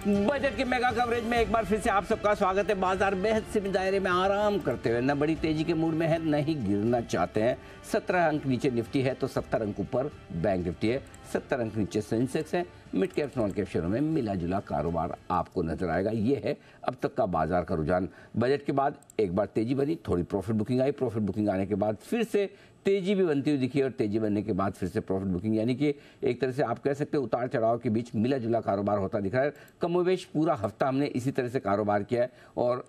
Budget के mega coverage में एक बार फिर से आप सबका स्वागत है। बाजार बेहद सीमित दायरे में आराम करते हुए न बड़ी तेजी के मूड में है न ही गिरना चाहते हैं। 17 अंक नीचे निफ्टी है तो 70 अंक ऊपर बैंक निफ्टी है। 70 अंक नीचे सेंसेक्स है। मिड कैप स्मॉल कैप शेयरों में मिला जुला कारोबार आपको नजर आएगा। ये है अब तक का बाजार का रुझान। बजट के बाद एक बार तेजी बनी, थोड़ी प्रॉफिट बुकिंग आई। प्रॉफिट बुकिंग आने के बाद फिर से तेजी भी बनती हुई दिखी और तेजी बनने के बाद फिर से प्रॉफिट बुकिंग, यानी कि एक तरह से आप कह सकते हैं उतार चढ़ाव के बीच मिला जुला कारोबार होता दिख रहा है। कमोवेश पूरा हफ्ता हमने इसी तरह से कारोबार किया है और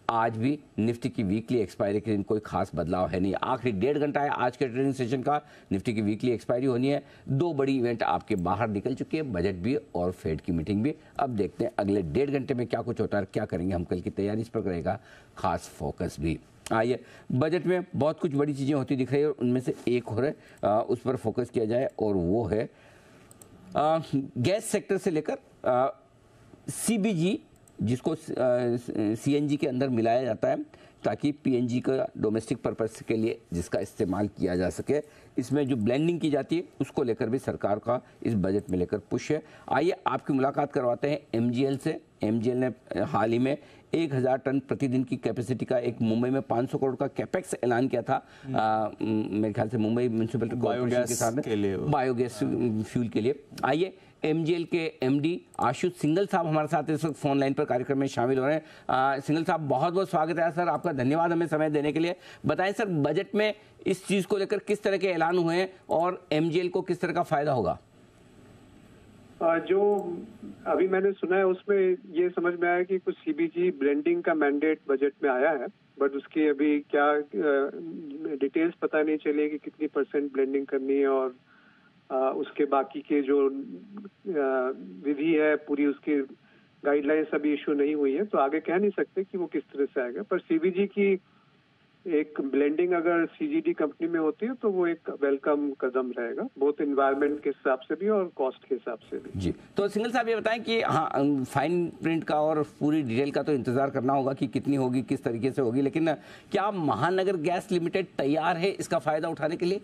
आज भी निफ्टी की वीकली एक्सपायरी के दिन कोई खास बदलाव है नहीं। आखिरी 1.5 घंटा है आज के ट्रेडिंग सेशन का। निफ्टी की वीकली एक्सपायरी होनी है। 2 बड़ी इवेंट आपके बाहर निकल चुके हैं, बजट भी और फेड की मीटिंग भी। अब देखते हैं अगले 1.5 घंटे में क्या कुछ होता है, क्या करेंगे हम, कल की तैयारी इस पर रहेगा खास फोकस भी। आइए, बजट में बहुत कुछ बड़ी चीज़ें होती दिख रही है और उनमें से एक हो रहा है उस पर फोकस किया जाए और वो है गैस सेक्टर से लेकर सीबीजी, जिसको सीएनजी के अंदर मिलाया जाता है ताकि पीएनजी का डोमेस्टिक पर्पस के लिए जिसका इस्तेमाल किया जा सके। इसमें जो ब्लेंडिंग की जाती है उसको लेकर भी सरकार का इस बजट में लेकर पुश है। आइए आपकी मुलाकात करवाते हैं एमजीएल से। एमजीएल ने हाल ही में 1000 टन प्रतिदिन की कैपेसिटी का एक मुंबई में 500 करोड़ का कैपेक्स ऐलान किया था। मेरे ख्याल से मुंबई म्युनिसिपल कॉर्पोरेशन के साथ बायोगैस फ्यूल के लिए। आइए एमजीएल के एमडी आशुष सिंघल साहब हमारे साथ इस वक्त फोन लाइन पर कार्यक्रम में शामिल हो रहे हैं। सिंघल साहब, बहुत बहुत स्वागत है सर, आपका धन्यवाद हमें समय देने के लिए। बताएं सर, बजट में इस चीज को लेकर किस तरह के ऐलान हुए हैं और एमजीएल को किस तरह का फायदा होगा? जो अभी मैंने सुना है उसमें ये समझ में आया कि कुछ सीबीजी ब्लेंडिंग का मैंडेट बजट में आया है, बट उसकी अभी क्या डिटेल्स पता नहीं चली कि कितनी % ब्लेंडिंग करनी है और उसके बाकी के जो विधि है पूरी, उसकी गाइडलाइंस अभी इशू नहीं हुई है, तो आगे कह नहीं सकते कि वो किस तरह से आएगा। पर सीबीजी की एक ब्लेंडिंग अगर सीजीडी कंपनी में होती है तो वो एक वेलकम कदम रहेगा, बहुत एनवायरनमेंट के हिसाब से भी और कॉस्ट के हिसाब से भी। जी, तो सिंघल साहब ये बताएं कि हाँ, फाइन प्रिंट का और पूरी डिटेल का तो इंतजार करना होगा कि कितनी होगी, किस तरीके से होगी, लेकिन क्या महानगर गैस लिमिटेड तैयार है इसका फायदा उठाने के लिए?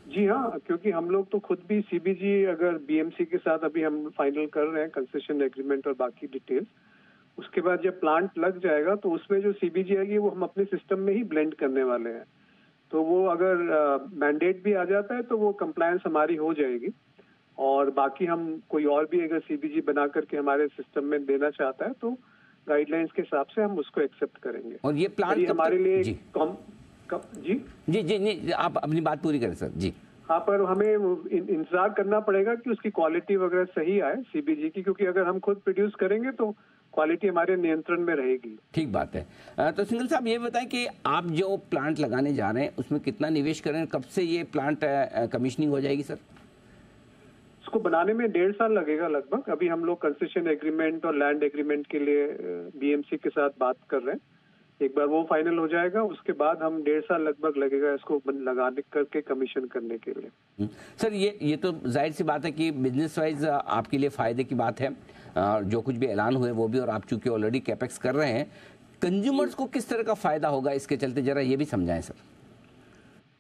जी हाँ, क्योंकि हम लोग तो खुद भी सीबीजी अगर बीएमसी के साथ अभी हम फाइनल कर रहे हैं कंसेशन एग्रीमेंट और बाकी डिटेल्स, उसके बाद जब प्लांट लग जाएगा तो उसमें जो सीबीजी आएगी वो हम अपने सिस्टम में ही ब्लेंड करने वाले हैं। तो वो अगर मैंडेट भी आ जाता है तो वो कंप्लायंस हमारी हो जाएगी और बाकी हम कोई और भी अगर सीबीजी बना करके हमारे सिस्टम में देना चाहता है तो गाइडलाइंस के हिसाब से हम उसको एक्सेप्ट करेंगे। और ये प्लांट हमारे लिए जी जी जी जी नहीं, आप अपनी बात पूरी करें सर। जी हाँ, पर हमें इंतजार करना पड़ेगा कि उसकी क्वालिटी वगैरह सही आए सीबीजी की, क्योंकि अगर हम खुद प्रोड्यूस करेंगे तो क्वालिटी हमारे नियंत्रण में रहेगी। ठीक बात है। तो सिंघल साहब ये बताएं कि आप जो प्लांट लगाने जा रहे हैं उसमें कितना निवेश करें, कब से ये प्लांट कमीशनिंग हो जाएगी सर? इसको बनाने में 1.5 साल लगेगा लगभग। अभी हम लोग कंसेशन एग्रीमेंट और लैंड एग्रीमेंट के लिए बीएमसी के साथ बात कर रहे हैं। एक बार वो फाइनल हो जाएगा उसके बाद हम 1.5 साल लगभग लगेगा इसको लगाने करके कमीशन करने के लिए। सर ये तो जाहिर सी बात है कि बिजनेस वाइज आपके लिए फायदे की बात है, जो कुछ भी ऐलान हुए वो भी, और आप चूंकि ऑलरेडी कैपेक्स कर रहे हैं, कंज्यूमर्स को किस तरह का फायदा होगा इसके चलते, जरा ये भी समझाएं सर।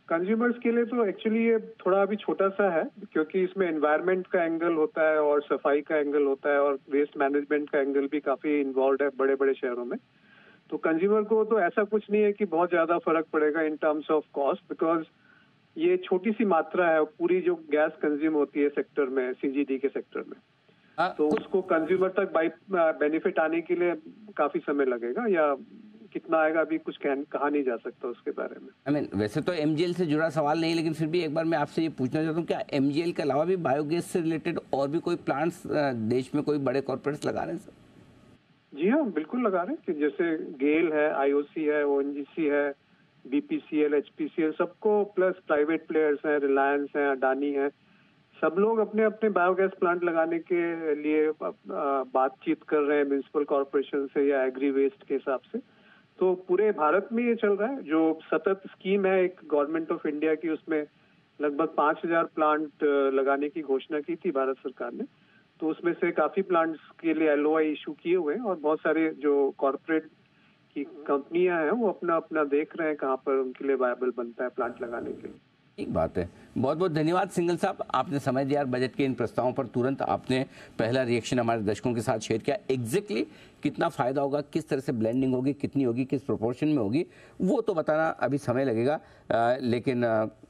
कंज्यूमर्स के लिए तो एक्चुअली ये थोड़ा अभी छोटा सा है, क्योंकि इसमें एनवायरनमेंट का एंगल होता है और सफाई का एंगल होता है और वेस्ट मैनेजमेंट का एंगल भी काफी इन्वॉल्व है बड़े बड़े शहरों में। तो कंज्यूमर को तो ऐसा कुछ नहीं है कि बहुत ज्यादा फर्क पड़ेगा in terms of cost, because ये छोटी सी मात्रा है पूरी जो गैस कंज्यूम होती है सेक्टर में, सीजीडी के सेक्टर में। तो उसको कंज्यूमर तक बेनिफिट आने के लिए काफी समय लगेगा, या कितना आएगा अभी कुछ कहा नहीं जा सकता उसके बारे में। वैसे तो एमजीएल से जुड़ा सवाल नहीं, लेकिन फिर भी एक बार मैं आपसे ये पूछना चाहता हूँ, क्या एमजीएल के अलावा भी बायोगैस से रिलेटेड और भी कोई प्लांट्स देश में कोई बड़े कॉर्पोरेट्स लगा रहे हैं सर? जी हाँ, बिल्कुल लगा रहे हैं कि जैसे गेल है, आईओसी है, ओएनजीसी है, बीपीसीएल, एचपीसीएल, सबको, प्लस प्राइवेट प्लेयर्स हैं, रिलायंस है, अडानी है, सब लोग अपने अपने बायोगैस प्लांट लगाने के लिए बातचीत कर रहे हैं म्युनिसिपल कॉर्पोरेशन से या एग्री वेस्ट के हिसाब से। तो पूरे भारत में ये चल रहा है। जो सतत स्कीम है एक गवर्नमेंट ऑफ इंडिया की, उसमें लगभग 5000 प्लांट लगाने की घोषणा की थी भारत सरकार ने। तो उसमें से काफी प्लांट्स के लिए एलओआई इशू किए हुए हैं और बहुत सारे जो कॉर्पोरेट की कंपनियां हैं वो अपना अपना देख रहे हैं कहाँ पर उनके लिए वायबल बनता है प्लांट लगाने के लिए। ठीक बात है। बहुत बहुत धन्यवाद सिंघल साहब, आपने समय दिया बजट के इन प्रस्तावों पर। तुरंत आपने पहला रिएक्शन हमारे दर्शकों के साथ शेयर किया। एग्जैक्टली कितना फायदा होगा, किस तरह से ब्लेंडिंग होगी, कितनी होगी, किस प्रोपोर्शन में होगी, वो तो बताना अभी समय लगेगा। लेकिन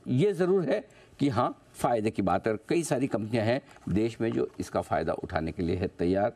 ये ज़रूर है कि हाँ, फ़ायदे की बात है और कई सारी कंपनियां हैं देश में जो इसका फ़ायदा उठाने के लिए है तैयार।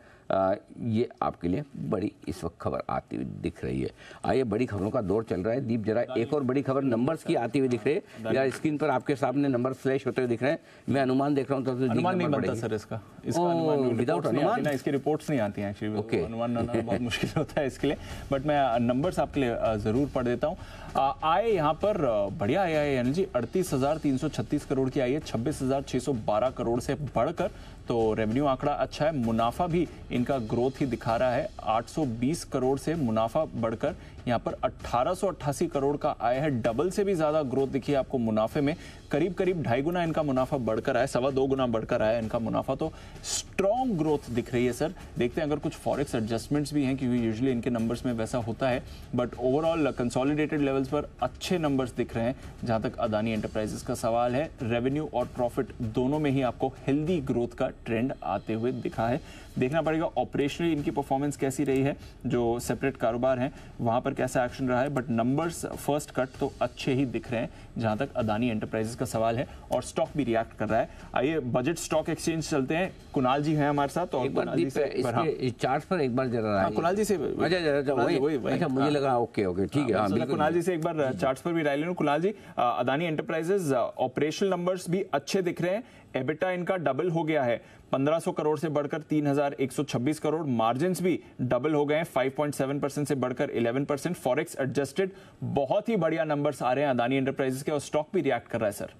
ये आपके लिए बड़ी इस वक्त खबर आती हुई दिख रही है। आइए, बड़ी खबरों का दौर चल रहा है। दीप, जरा एक और बड़ी खबर नंबर्स की आती हुई दिख रही है। यार स्क्रीन पर आपके सामने नंबर फ्लैश होते हुए दिख रहे हैं। मैं अनुमान देख रहा हूँ, तो अनुमान नहीं बनता सर इसका अनुमान विदाउट अनुमान इसकी रिपोर्ट्स नहीं आती हैं एक्चुअली। ओके, अनुमान बनाना बहुत मुश्किल होता है इसके लिए, बट मैं नंबर्स आपके लिए जरूर पढ़ देता हूँ। आय यहाँ पर बढ़िया आया है अनिल जी, 38,336 करोड़ की आई है, 26,612 करोड़ से बढ़कर। तो रेवेन्यू आंकड़ा अच्छा है, मुनाफा भी इनका ग्रोथ ही दिखा रहा है। 820 करोड़ से मुनाफा बढ़कर यहाँ पर 1888 करोड़ का आया है। डबल से भी ज्यादा ग्रोथ दिखी है आपको मुनाफे में। करीब करीब 2.5 गुना इनका मुनाफा बढ़कर आया, 2.25 गुना बढ़कर आया इनका मुनाफा। तो स्ट्रॉन्ग ग्रोथ दिख रही है सर। देखते हैं अगर कुछ फॉरेक्स एडजस्टमेंट्स भी हैं, क्योंकि यूजुअली इनके नंबर्स में वैसा होता है, बट ओवरऑल कंसोलिडेटेड लेवल्स पर अच्छे नंबर्स दिख रहे हैं। जहां तक अदानी एंटरप्राइजेस का सवाल है, रेवेन्यू और प्रॉफिट दोनों में ही आपको हेल्दी ग्रोथ का ट्रेंड आते हुए दिखा है। देखना पड़ेगा ऑपरेशनली इनकी परफॉर्मेंस कैसी रही है, जो सेपरेट कारोबार हैं वहां पर कैसा एक्शन रहा है, बट नंबर्स फर्स्ट कट तो अच्छे ही दिख रहे हैं जहां तक अदानी एंटरप्राइजेस का सवाल है। और स्टॉक भी रिएक्ट कर रहा है। आइए बजट स्टॉक एक्सचेंज चलते हैं। कुणाल जी हैं हमारे साथ, और कुणाल जी से चार्ट पर एक बार जरा कुणाल जी से अच्छा, मुझे लगा ओके ठीक है। कुणाल जी से एक बार चार्ट्स पर भी राय ले लूं। कुणाल जी, अदानी एंटरप्राइजेस ऑपरेशनल नंबर्स भी अच्छे दिख रहे हैं। एबिटा इनका डबल हो गया है, 1500 करोड़ से बढ़कर 3126 करोड़। मार्जिन्स भी डबल हो गए हैं, 5.7% से बढ़कर 11%। फॉरेक्स एडजस्टेड बहुत ही बढ़िया नंबर्स आ रहे हैं अदानी एंटरप्राइजेस के, और स्टॉक भी रिएक्ट कर रहा है सर।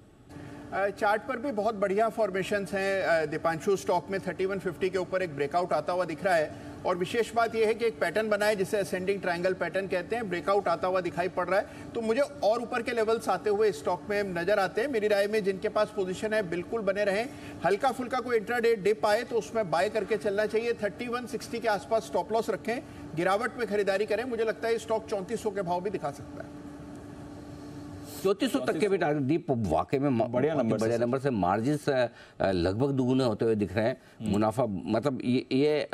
चार्ट पर भी बहुत बढ़िया फॉर्मेशंस हैं। दीपांशु, स्टॉक में 3150 के ऊपर एक ब्रेकआउट आता हुआ दिख रहा है, और विशेष बात यह है कि एक पैटर्न बना है जिसे असेंडिंग ट्रायंगल पैटर्न कहते हैं। ब्रेकआउट आता हुआ दिखाई पड़ रहा है, तो मुझे और ऊपर के लेवल्स आते हुए स्टॉक में नजर आते हैं। मेरी राय में जिनके पास पोजीशन है बिल्कुल बने रहें। हल्का फुल्का कोई इंट्राडे डिप आए तो उसमें बाय करके चलना चाहिए। 3160 के आसपास स्टॉप लॉस रखें, गिरावट में खरीदारी करें। मुझे लगता है स्टॉक 3400 के भाव भी दिखा सकता है। 3400 तक के भी टारगेट। दीप, वाकई में बढ़िया नंबर से मार्जिन लगभग दुगुने होते हुए दिख रहे हैं। मुनाफा मतलब ये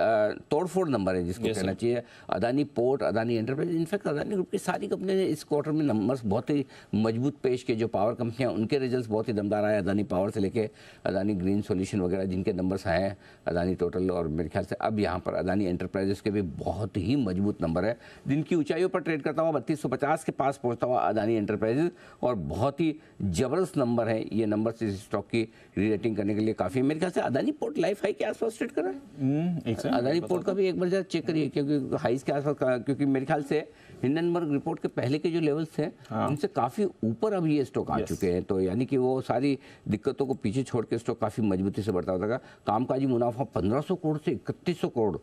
तोड़फोड़ नंबर है जिसको कहना चाहिए। Adani port, Adani enterprise, in fact Adani group की सारी कंपनी ने इस क्वार्टर में नंबर्स बहुत ही मजबूत पेश किए। जो पावर कंपनियां, उनके रिजल्ट्स बहुत ही दमदार आए। अदानी पावर से लेके अदानी ग्रीन सॉल्यूशन वगैरह जिनके नंबर्स आए हैं, अदानी टोटल, और मेरे ख्याल से अब यहाँ पर अदानी एंटरप्राइजेस के भी बहुत ही मजबूत नंबर है। दिन की ऊंचाइयों पर ट्रेड करता हुआ 3250 के पास पहुंचता हुआ अदानी एंटरप्राइजेस, और बहुत ही जबरदस्त नंबर है ये नंबर से स्टॉक की री-रेटिंग करने के लिए काफी। मेरे ख्याल से अदानी पोर्ट लाइफ हाई के आसपास ट्रेड कर रहा है। अदानी पोर्ट का भी एक बार जरा चेक करिए, क्योंकि हाइस के आसपास, क्योंकि मेरे ख्याल से हिंडनबर्ग रिपोर्ट के पहले के जो लेवल्स थे उनसे काफी ऊपर अब ये स्टॉक आ चुके हैं। तो यानी कि वो सारी दिक्कतों को पीछे छोड़ के स्टॉक काफी मजबूती से बढ़ता होता है। कामकाजी मुनाफा 1500 करोड़ से 3100 करोड़,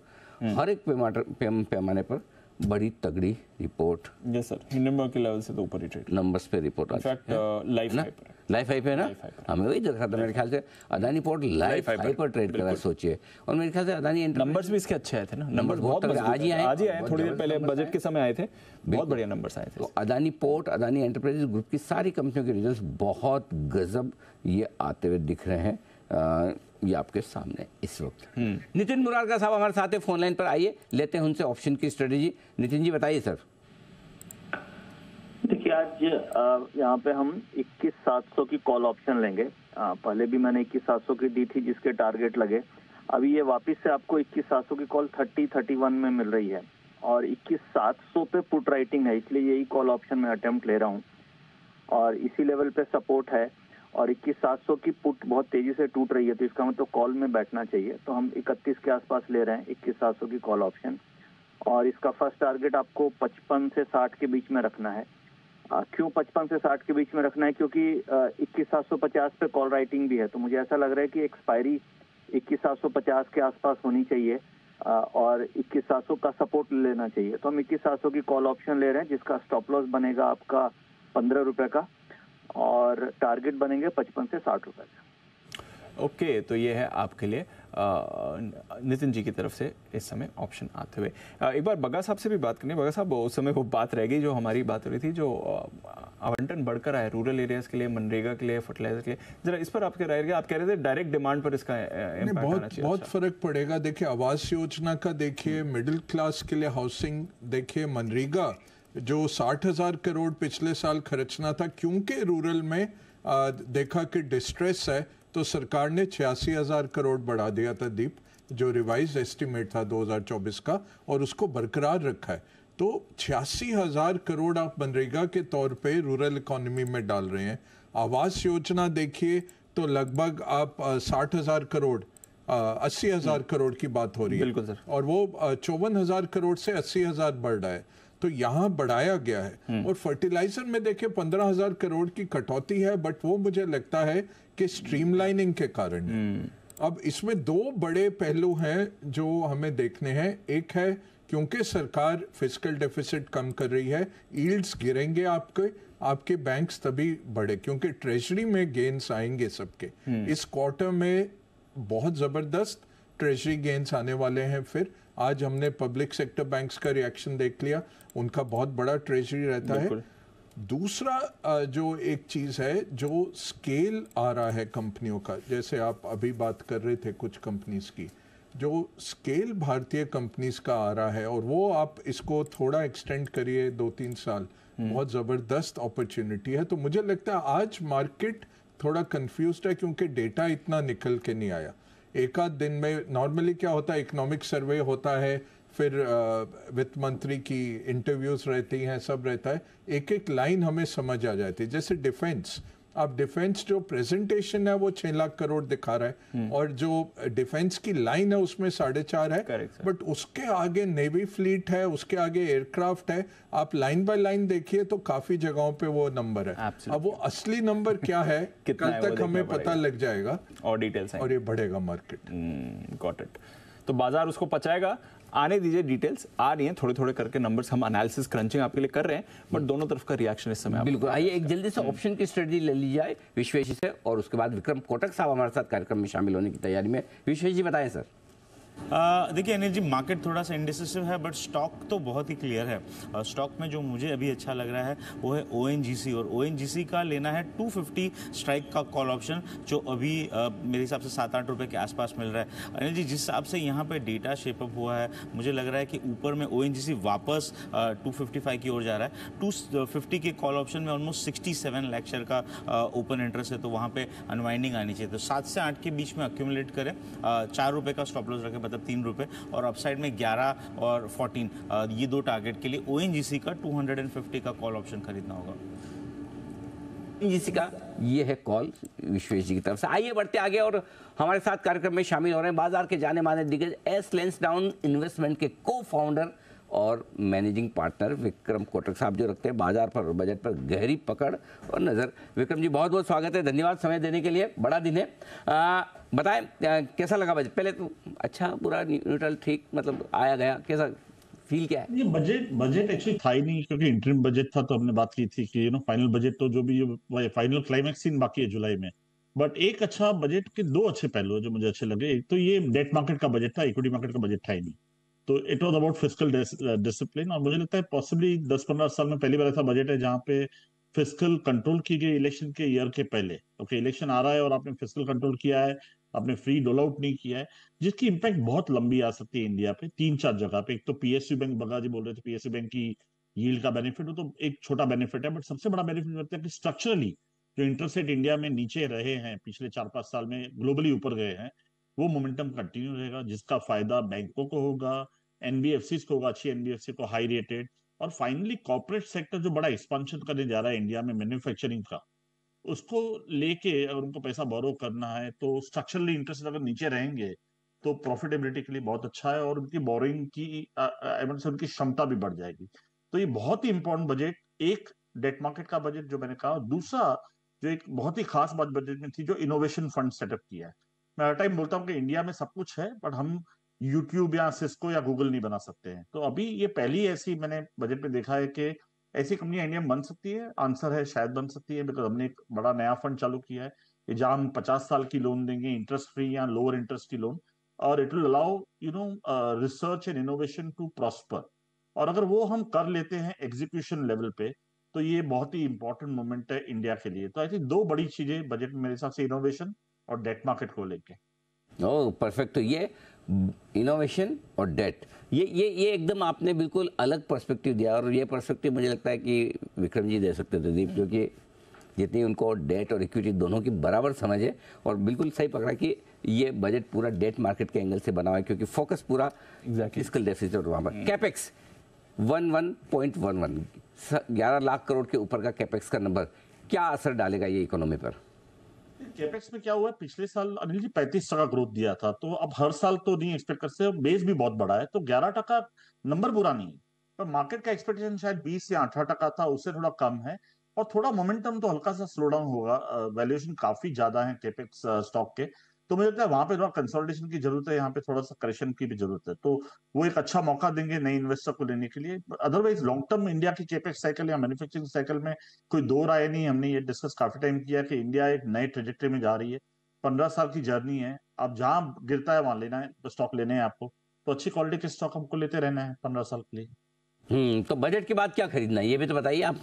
हर एक पैमाने पर बड़ी तगड़ी रिपोर्ट। यस सर, हिंडनबर्ग के लेवल से तो ऊपर ही ट्रेड नंबर्स पे रिपोर्ट इनफैक्ट लाइफ हाई पे है ना। हमें वही देखा था, मेरे ख्याल से अदानी पोर्ट लाइफ हाई पर ट्रेड कर रहा है, सोचिए। और मेरे ख्याल से अदानी नंबर्स भी इसके अच्छे आए थे ना, नंबर्स बहुत आज ही आए, थोड़ी देर पहले बजट के समय आए थे, बहुत बढ़िया नंबर्स आए थे। तो Adani port, Adani enterprises group की सारी कंपनियों के रिजल्ट्स बहुत गजब ये आते हुए दिख रहे हैं। ये आपके सामने इस वक्त। नितिन मुरारका साहब हमारे साथ है फोन लाइन पर, आइए लेते हैं उनसे ऑप्शन की स्ट्रेटेजी। नितिन जी बताइए सर। देखिए, आज यहाँ पे हम 21,700 की कॉल ऑप्शन लेंगे। पहले भी मैंने 21,700 की दी थी जिसके टारगेट लगे। अभी ये वापस से आपको 21,700 की कॉल 30-31 में मिल रही है, और 21,700 पे पुट राइटिंग है, इसलिए यही कॉल ऑप्शन में अटेम्प्ट ले रहा हूँ। और इसी लेवल पे सपोर्ट है, और 21,700 की पुट बहुत तेजी से टूट रही है, तो इसका मतलब कॉल में बैठना चाहिए। तो हम 31 के आसपास ले रहे हैं 21,700 की कॉल ऑप्शन, और इसका फर्स्ट टारगेट आपको 55 से 60 के बीच में रखना है। क्यों 55 से 60 के बीच में रखना है? क्योंकि 21,750 पे कॉल राइटिंग भी है, तो मुझे ऐसा लग रहा है कि एक्सपायरी 21,750 के आसपास होनी चाहिए, और 21,700 का सपोर्ट लेना चाहिए। तो हम 21,700 की कॉल ऑप्शन ले रहे हैं, जिसका स्टॉप लॉस बनेगा आपका 15 रुपए का, और टारगेट बनेंगे 55 से 60 रुपए का। ओके, तो ये है आपके लिए नितिन जी की तरफ से इस समय ऑप्शन आते हुए। एक बार बग्गा साहब से भी बात करनी। बग्गा साहब, उस समय वो बात रह गई जो हमारी बात हो रही थी, जो आवंटन बढ़कर आया रूरल एरियाज के लिए, मनरेगा के लिए, फर्टिलाइजर के लिए, जरा इस पर आपके राय, आप कह रहे थे डायरेक्ट डिमांड पर इसका इम्पैक्ट आना चाहिए। बहुत फर्क पड़ेगा। देखिए, आवास योजना का देखिए, मिडिल क्लास के लिए हाउसिंग देखिए, मनरेगा जो 60,000 करोड़ पिछले साल खर्चना था, क्योंकि रूरल में देखा कि डिस्ट्रेस है, तो सरकार ने 86,000 करोड़ बढ़ा दिया था दीप, जो रिवाइज एस्टिमेट था 2024 का, और उसको बरकरार रखा है। तो 86,000 करोड़ आप मनरेगा के तौर पे रूरल इकोनॉमी में डाल रहे हैं। आवास योजना देखिए तो लगभग आप 60,000 करोड़ 80,000 करोड़ की बात हो रही है। बिल्कुल सर। और वो 54,000 करोड़ से 80,000 बढ़ रहा है, तो यहाँ बढ़ाया गया है। और फर्टिलाइजर में देखिए 15,000 करोड़ की कटौती है, बट वो मुझे लगता है कि स्ट्रीमलाइनिंग के कारण है। अब इसमें दो बड़े पहलू हैं जो हमें देखने हैं। एक है क्योंकि सरकार फिस्कल डेफिसिट कम कर रही है, यील्ड्स गिरेंगे आपके बैंक्स तभी बढ़े, क्योंकि ट्रेजरी में गेन्स आएंगे सबके। इस क्वार्टर में बहुत जबरदस्त ट्रेजरी गेन्स आने वाले हैं। फिर आज हमने पब्लिक सेक्टर बैंक्स का रिएक्शन देख लिया, उनका बहुत बड़ा ट्रेजरी रहता है। दूसरा जो एक चीज है, जो स्केल आ रहा है कंपनियों का, जैसे आप अभी बात कर रहे थे कुछ कंपनीज की, जो स्केल भारतीय कंपनीज का आ रहा है, और वो आप इसको थोड़ा एक्सटेंड करिए 2-3 साल, बहुत जबरदस्त अपॉर्चुनिटी है। तो मुझे लगता है आज मार्केट थोड़ा कंफ्यूज्ड है, क्योंकि डेटा इतना निकल के नहीं आया। एक आध दिन में नॉर्मली क्या होता है, इकोनॉमिक सर्वे होता है, फिर वित्त मंत्री की इंटरव्यूज रहती हैं, सब रहता है, एक एक लाइन हमें समझ आ जाती है। जैसे डिफेंस, अब डिफेंस जो प्रेजेंटेशन है वो 6 लाख करोड़ दिखा रहा है, और जो डिफेंस की लाइन है उसमें 4.5 है, बट उसके आगे नेवी फ्लीट है, उसके आगे एयरक्राफ्ट है। आप लाइन बाय लाइन देखिए तो काफी जगहों पे वो नंबर है। अब वो असली नंबर क्या है कल तक हमें पता लग जाएगा, और डिटेल्स, और ये बढ़ेगा मार्केट। Got it. तो बाजार उसको पचाएगा। आने दीजिए, डिटेल्स आ रही हैं थोड़े थोड़े करके, नंबर्स हम एनालिसिस क्रंचिंग आपके लिए कर रहे हैं, बट दोनों तरफ का रिएक्शन इस समय बिल्कुल। आइए एक जल्दी से ऑप्शन की स्ट्रेटजी ले ली जाए विश्वेश जी से, और उसके बाद विक्रम कोटक साहब हमारे साथ कार्यक्रम में शामिल होने की तैयारी में। विश्वेश जी बताएं सर। देखिए अनिल जी, मार्केट थोड़ा सा इंडिसिसिव है, बट स्टॉक तो बहुत ही क्लियर है। स्टॉक में जो मुझे अभी अच्छा लग रहा है वो है ONGC, और ONGC का लेना है 250 स्ट्राइक का कॉल ऑप्शन, जो अभी मेरे हिसाब से 7-8 रुपए के आसपास मिल रहा है। अनिल जी, जिस हिसाब से यहाँ पे डेटा शेपअप हुआ है, मुझे लग रहा है कि ऊपर में ONGC वापस 255 की ओर जा रहा है। 250 के कॉल ऑप्शन में ऑलमोस्ट 67 लाख शेयर का ओपन इंटरेस्ट है, तो वहाँ पे अनवाइंडिंग आनी चाहिए। तो 7 से 8 के बीच में अक्यूमुलेट करें, 4 रुपए का स्टॉप लॉस रखें, मतलब 3 रुपए, और अपसाइड में 11 और 14, ये दो टारगेट के लिए ONGC का 250 का कॉल ऑप्शन खरीदना होगा। ONGC का ये है कॉल विश्वेश जी की तरफ से। आइए बढ़ते आगे, और हमारे साथ कार्यक्रम में शामिल हो रहे हैं बाजार के जाने माने दिग्गज एस लेंसडाउन इन्वेस्टमेंट के को फाउंडर और मैनेजिंग पार्टनर विक्रम कोटक साहब, जो रखते हैं बाजार पर और बजट पर गहरी पकड़ और नज़र। विक्रम जी, बहुत बहुत स्वागत है, धन्यवाद समय देने के लिए, बड़ा दिन है। बताएं कैसा लगा बजट? पहले तो अच्छा, बुरा, न्यूट्रल, ठीक, मतलब आया गया, कैसा फील क्या है? ये बजट एक्चुअली था ही नहीं, क्योंकि इंटरिम बजट था, तो हमने बात की थी कि फाइनल बजट तो जो भी फाइनल क्लाइमैक्स सीन बाकी है जुलाई में। बट एक अच्छा बजट के दो अच्छे पहलू है जो मुझे अच्छे लगे। एक तो ये डेट मार्केट का बजट था, इक्विटी मार्केट का बजट था ही नहीं, तो it was about fiscal discipline. और मुझे लगता है पॉसिबली 10-15 साल में पहली बार ऐसा बजट है जहां पे फिस्कल कंट्रोल की गई इलेक्शन के ईयर के पहले। ओके, इलेक्शन आ रहा है और आपने फिस्कल कंट्रोल किया है, आपने फ्री डोल आउट नहीं किया है, जिसकी इंपैक्ट बहुत लंबी आ सकती है इंडिया पे 3-4 जगह पे। एक तो PSU बैंक, बगा जी बोल रहे थे PSU बैंक की यील्ड का बेनिफिट हो, तो एक छोटा बेनिफिट है, बट सबसे बड़ा बेनिफिट लगता है कि स्ट्रक्चरली जो इंटरेस्ट रेट इंडिया में नीचे रहे हैं पिछले 4-5 साल में, ग्लोबली ऊपर गए हैं, वो मोमेंटम कंटिन्यू रहेगा, जिसका फायदा बैंकों को होगा, NBFCs को होगा, अच्छी NBFC को हाई रेटेड, और फाइनली कॉर्पोरेट सेक्टर जो बड़ा एक्सपांशन करने जा रहा है इंडिया में मैन्युफैक्चरिंग का, उसको लेके अगर उनको पैसा बोरो करना है तो स्ट्रक्चरली इंटरेस्ट अगर नीचे रहेंगे तो प्रॉफिटेबिलिटी के लिए बहुत अच्छा है, और उनकी बोरिंग की उनकी क्षमता भी बढ़ जाएगी। तो ये बहुत ही इंपॉर्टेंट बजट, एक डेट मार्केट का बजट जो मैंने कहा, दूसरा जो एक बहुत ही खास बात बजट में थी, जो इनोवेशन फंड सेटअप किया है। मैं हर टाइम बोलता हूँ कि इंडिया में सब कुछ है, बट हम यूट्यूब या सिस्को या गूगल नहीं बना सकते हैं। तो अभी ये पहली ऐसी मैंने बजट में देखा है कि ऐसी कंपनियां इंडिया में बन सकती है। आंसर है शायद बन सकती है, बिकॉज हमने एक बड़ा नया फंड चालू किया है, जहां हम 50 साल की लोन देंगे, इंटरेस्ट फ्री या लोअर इंटरेस्ट की लोन, और it will allow research and innovation to prosper. और अगर वो हम कर लेते हैं एग्जीक्यूशन लेवल पे, तो ये बहुत ही इंपॉर्टेंट मोमेंट है इंडिया के लिए। तो आई थिंक दो बड़ी चीजें बजट में मेरे हिसाब से, इनोवेशन और डेट मार्केट को लेके। ओह परफेक्ट। तो ये इनोवेशन और डेट, ये एकदम आपने बिल्कुल अलग पर्सपेक्टिव दिया, और ये पर्सपेक्टिव मुझे लगता है कि विक्रम जी दे सकते थे दीप, क्योंकि जितनी उनको डेट और इक्विटी दोनों की बराबर समझ है, और बिल्कुल सही पकड़ा कि ये बजट पूरा डेट मार्केट के एंगल से बना हुआ है, क्योंकि फोकस पूरा फिस्कल डेफिसिट और वहाँ पर कैपेक्स 11.11 11 लाख करोड़ के ऊपर का कैपेक्स का नंबर क्या असर डालेगा ये इकोनॉमी पर? कैपेक्स में क्या हुआ, पिछले साल अनिल जी 35% ग्रोथ दिया था, तो अब हर साल तो नहीं एक्सपेक्ट कर सकते, बेस भी बहुत बड़ा है, तो 11% नंबर बुरा नहीं है, पर मार्केट का एक्सपेक्टेशन शायद 20 या 18% था, उससे थोड़ा कम है। और थोड़ा मोमेंटम तो हल्का सा स्लो डाउन होगा, वैल्यूएशन काफी ज्यादा है कैपेक्स स्टॉक के, तो मुझे लगता है वहां पे थोड़ा कंसोलिडेशन की जरूरत है, यहाँ पे थोड़ा सा करेक्शन की भी जरूरत है, तो वो एक अच्छा मौका देंगे नए इन्वेस्टर को लेने के लिए। अदरवाइज लॉन्ग टर्म इंडिया की कैपेक्स साइकिल या मैन्युफैक्चरिंग साइकिल में कोई दो राय नहीं। हमने ये डिस्कस काफी टाइम किया कि इंडिया एक नए ट्रेजेक्टरी में जा रही है, 15 साल की जर्नी है, अब जहां गिरता है वहां लेना है, तो स्टॉक लेने हैं आपको, तो अच्छी क्वालिटी के स्टॉक हमको लेते रहना है 15 साल के लिए। तो बजट के बाद क्या खरीदना है ये भी तो बताइए आप।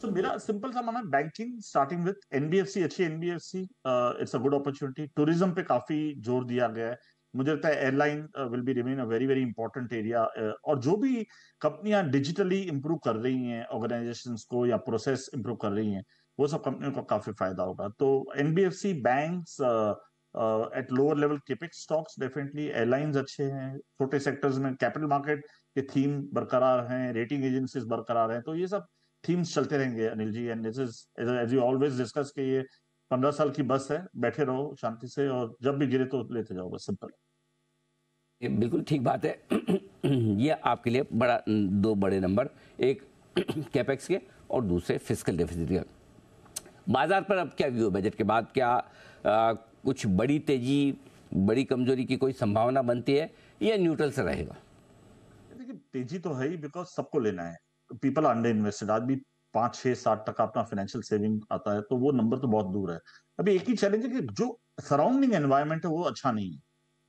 तो मेरा सिंपल सा मानना है, बैंकिंग स्टार्टिंग विद एनबीएफसी, अच्छी NBFC, it's a good opportunity. Tourism पे काफी जोर दिया गया है, मुझे लगता है airline will be remain a very very important area. और जो भी कंपनियां डिजिटली इंप्रूव कर रही हैं ऑर्गेनाइजेशंस को, या प्रोसेस इंप्रूव कर रही हैं, वो सब कंपनियों को काफी फायदा होगा। तो NBFC, banks, at lower level capex stocks definitely, airlines अच्छे हैं, छोटे सेक्टर्स में कैपिटल मार्केट के थीम बरकरार हैं, रेटिंग एजेंसीज बरकरार हैं, तो ये सब थीम्स चलते रहेंगे Anil ji. And this is as you always discuss कि ये 15 साल की बस है, बैठे रहो शांति से, और जब भी गिरे तो लेते जाओ, बस सिंपल। ये बिल्कुल ठीक बात है। ये आपके लिए बड़ा दो बड़े नंबर, एक कैपेक्स के और दूसरे फिस्कल डेफिसिट के। बाजार पर अब क्या व्यू है बजट के बाद? क्या कुछ बड़ी तेजी, बड़ी कमजोरी की कोई संभावना बनती है, या न्यूट्रल से रहेगा? देखिए तेजी तो है ही, बिकॉज सबको लेना है, पीपल आर अंडर इन्वेस्टेड। आज भी 5, 6, 7% अपना फाइनेंशियल सेविंग आता है, तो वो नंबर तो बहुत दूर है। अभी एक ही चैलेंज है कि जो सराउंडिंग एनवायरमेंट है वो अच्छा नहीं है।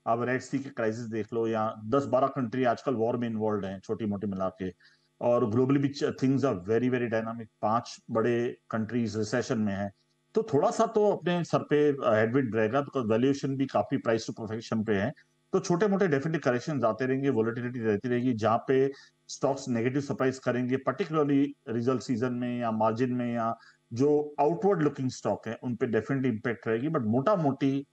आप रेड सी के क्राइसिस देख लो, या 10-12 कंट्री आजकल वॉर में इन्वॉल्व हैं, छोटी मोटी मिला के, और ग्लोबली भी things are very very dynamic. 5 बड़े कंट्रीज रिसेशन में है, तो थोड़ा सा तो अपने सर पे हेडविंड रहेगा, बिकॉज वैल्यूएशन भी काफी प्राइस टू परफेक्शन पे है, तो छोटे मोटे डेफिनेटली करेक्शन आते रहेंगे, वोलेटिलिटी रहती रहेगी, जहां पे स्टॉक्स नेगेटिव सरप्राइज करेंगे, पर्टिकुलरली रिजल्ट सीजन में या मार्जिन में, या जो आउटवर्ड लुकिंग स्टॉक है उन पे डेफिनेटली इंपैक्ट रहेगी। बट मोटा मोटी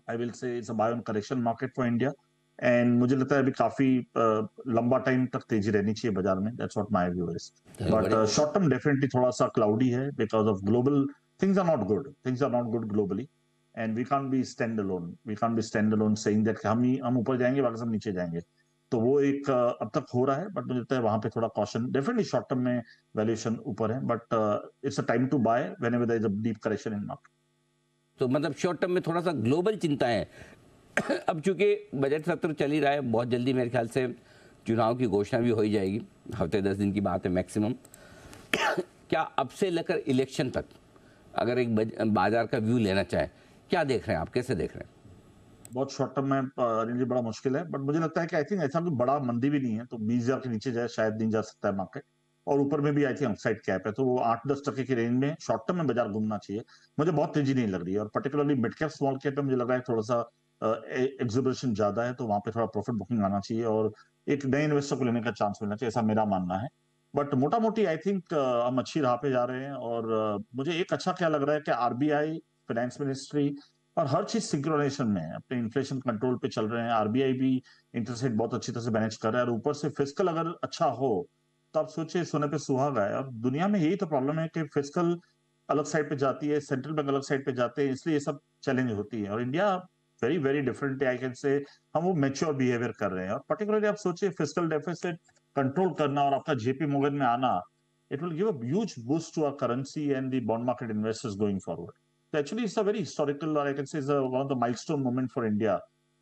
I will say it's a buy on correction market for India, and मुझे लगता है अभी काफी लंबा टाइम तक तेजी रहनी चाहिए बाजार में, that's what my view is. But short term definitely थोड़ा सा क्लाउडी है, because of global things are not good, things are not good globally, and we can't be stand alone, we can't be stand alone saying that हम ऊपर जाएंगे बाकी सब नीचे जाएंगे, तो वो एक अब तक हो रहा है, बट मुझे लगता है वहां पे थोड़ा कॉशन, डेफिनेटली शॉर्ट टर्म में वैल्यूएशन ऊपर है, but it's a time to buy whenever there is a deep correction in market. तो मतलब शॉर्ट टर्म में थोड़ा सा ग्लोबल चिंता है। अब चूंकि बजट सत्र चल ही रहा है, बहुत जल्दी मेरे ख्याल से चुनाव की घोषणा भी हो ही जाएगी, हफ्ते 10 दिन की बात है मैक्सिमम। क्या अब से लेकर इलेक्शन तक अगर एक बाजार का व्यू लेना चाहे, क्या देख रहे हैं आप, कैसे देख रहे हैं? बहुत शॉर्ट टर्म में अनिल जी बड़ा मुश्किल है, बट मुझे लगता है कि आई थिंक ऐसा कोई बड़ा मंदी भी नहीं है, तो 20,000 के नीचे जाए शायद नहीं जा सकता है मार्केट, और ऊपर में भी आई थिंक अपसाइड कैप है, तो वो 8-10% की रेंज में शॉर्ट टर्म में बाजार घूमना चाहिए। मुझे बहुत तेजी नहीं लग रही है, और particularly mid cap small cap पे मुझे लग रहा है थोड़ा सा एक्सिबिशन ज्यादा है, तो वहां पे थोड़ा प्रॉफिट बुकिंग आना चाहिए, और एक नए इन्वेस्टर को लेने का चांस मिलना चाहिए, ऐसा मेरा मानना है। बट मोटा मोटी आई थिंक हम अच्छी राह पे जा रहे हैं, और मुझे एक अच्छा क्या लग रहा है कि आरबीआई, फाइनेंस मिनिस्ट्री और हर चीज सिंक्रोनाइजेशन में है, अपने इन्फ्लेशन कंट्रोल पे चल रहे हैं, आरबीआई भी इंटरेस्ट रेट बहुत अच्छी तरह से मैनेज कर रहा है, और ऊपर से फिस्कल अगर अच्छा हो तो आप सोचिए सोने पे सुहागा है। अब दुनिया में यही तो प्रॉब्लम है कि फिस्कल अलग साइड पे जाती है, सेंट्रल बैंक अलग साइड पे जाते हैं, इसलिए ये सब चैलेंज होती है, और India very very different I can say, हम वो मैच्योर बिहेवियर कर रहे हैं, और पर्टिकुलरली आप सोचिए फिस्कल डेफिसिट कंट्रोल करना और आपका जेपी मोर्गन में आना, it will give a huge boost to our currency and the bond market investors going forward. So actually, it's a very historical, or I can say, is one of the milestone moment for India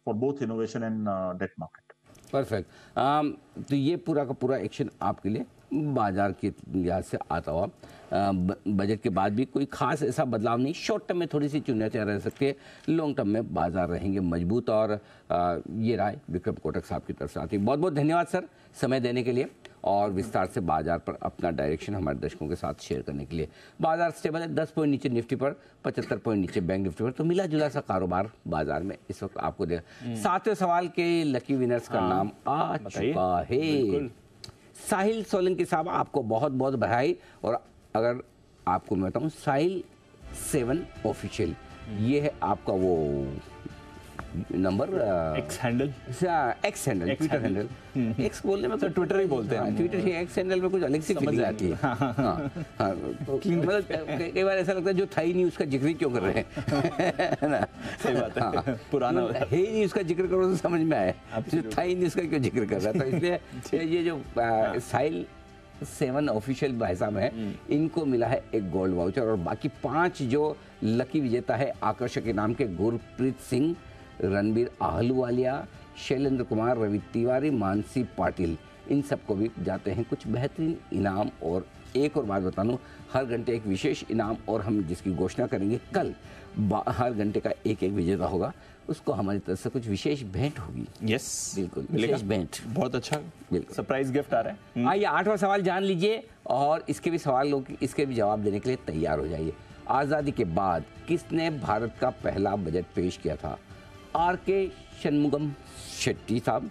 for both innovation and debt market. Perfect. तो ये पूरा का पूरा action आपके लिए बाजार के लिहाज से आता हुआ बजट के बाद भी कोई खास ऐसा बदलाव नहीं। शॉर्ट टर्म में थोड़ी सी चुनौतियाँ रह सकती है, लॉन्ग टर्म में बाजार रहेंगे मजबूत। और ये राय विक्रम कोटक साहब की तरफ से आती है। बहुत बहुत धन्यवाद सर समय देने के लिए और विस्तार से बाजार पर अपना डायरेक्शन हमारे दर्शकों के साथ शेयर करने के लिए। बाजार स्टेबल है, 10 पॉइंट नीचे निफ्टी पर, 75 पॉइंट नीचे बैंक निफ्टी पर। तो मिला जुला सा कारोबार बाजार में इस वक्त आपको दे। 7वें सवाल के लकी विनर्स का नाम आ चुका है। साहिल सोलंकी साहब, आपको बहुत बहुत बधाई। और अगर आपको मैं बताऊं, साहिल 7 ऑफिशियल, ये है आपका वो number, x handle, Twitter handle. X बोलने में तो ट्विटर ही बोलते हैं, ट्विटर ही, एक्स हैंडल में कुछ अलग सी फीलिंग आती है। मतलब कई बार ऐसा लगता है जो था ही नहीं उसका जिक्र ही क्यों कर रहे हैं ना। सही बात है, पुराना है ही नहीं उसका जिक्र करो तो समझ में आए, जो था ही नहीं उसका क्यों जिक्र कर रहा है। तो इसलिए ये जो साहिल 7 ऑफिशियल भाई साहब हैं, इनको मिला है एक गोल्ड वाउचर। और बाकी 5 जो लकी विजेता है आकर्षक इनाम के, गुरप्रीत सिंह, रणबीर आहलूवालिया, शैलेंद्र कुमार, रवि तिवारी, मानसी पाटिल, इन सबको भी जाते हैं कुछ बेहतरीन इनाम। और एक और बात बता दूं, हर घंटे एक विशेष इनाम और हम जिसकी घोषणा करेंगे कल। हर घंटे का एक विजेता होगा, उसको हमारी तरफ से कुछ विशेष भेंट होगी। यस, बिल्कुल विशेष भेंट। बहुत अच्छा, बिल्कुल सरप्राइज गिफ्ट आ रहा है। आइए 8वां सवाल जान लीजिए और इसके भी सवालों की इसके भी जवाब देने के लिए तैयार हो जाइए। आज़ादी के बाद किसने भारत का पहला बजट पेश किया था? आर.के. शनमुगम शेट्टी साहब,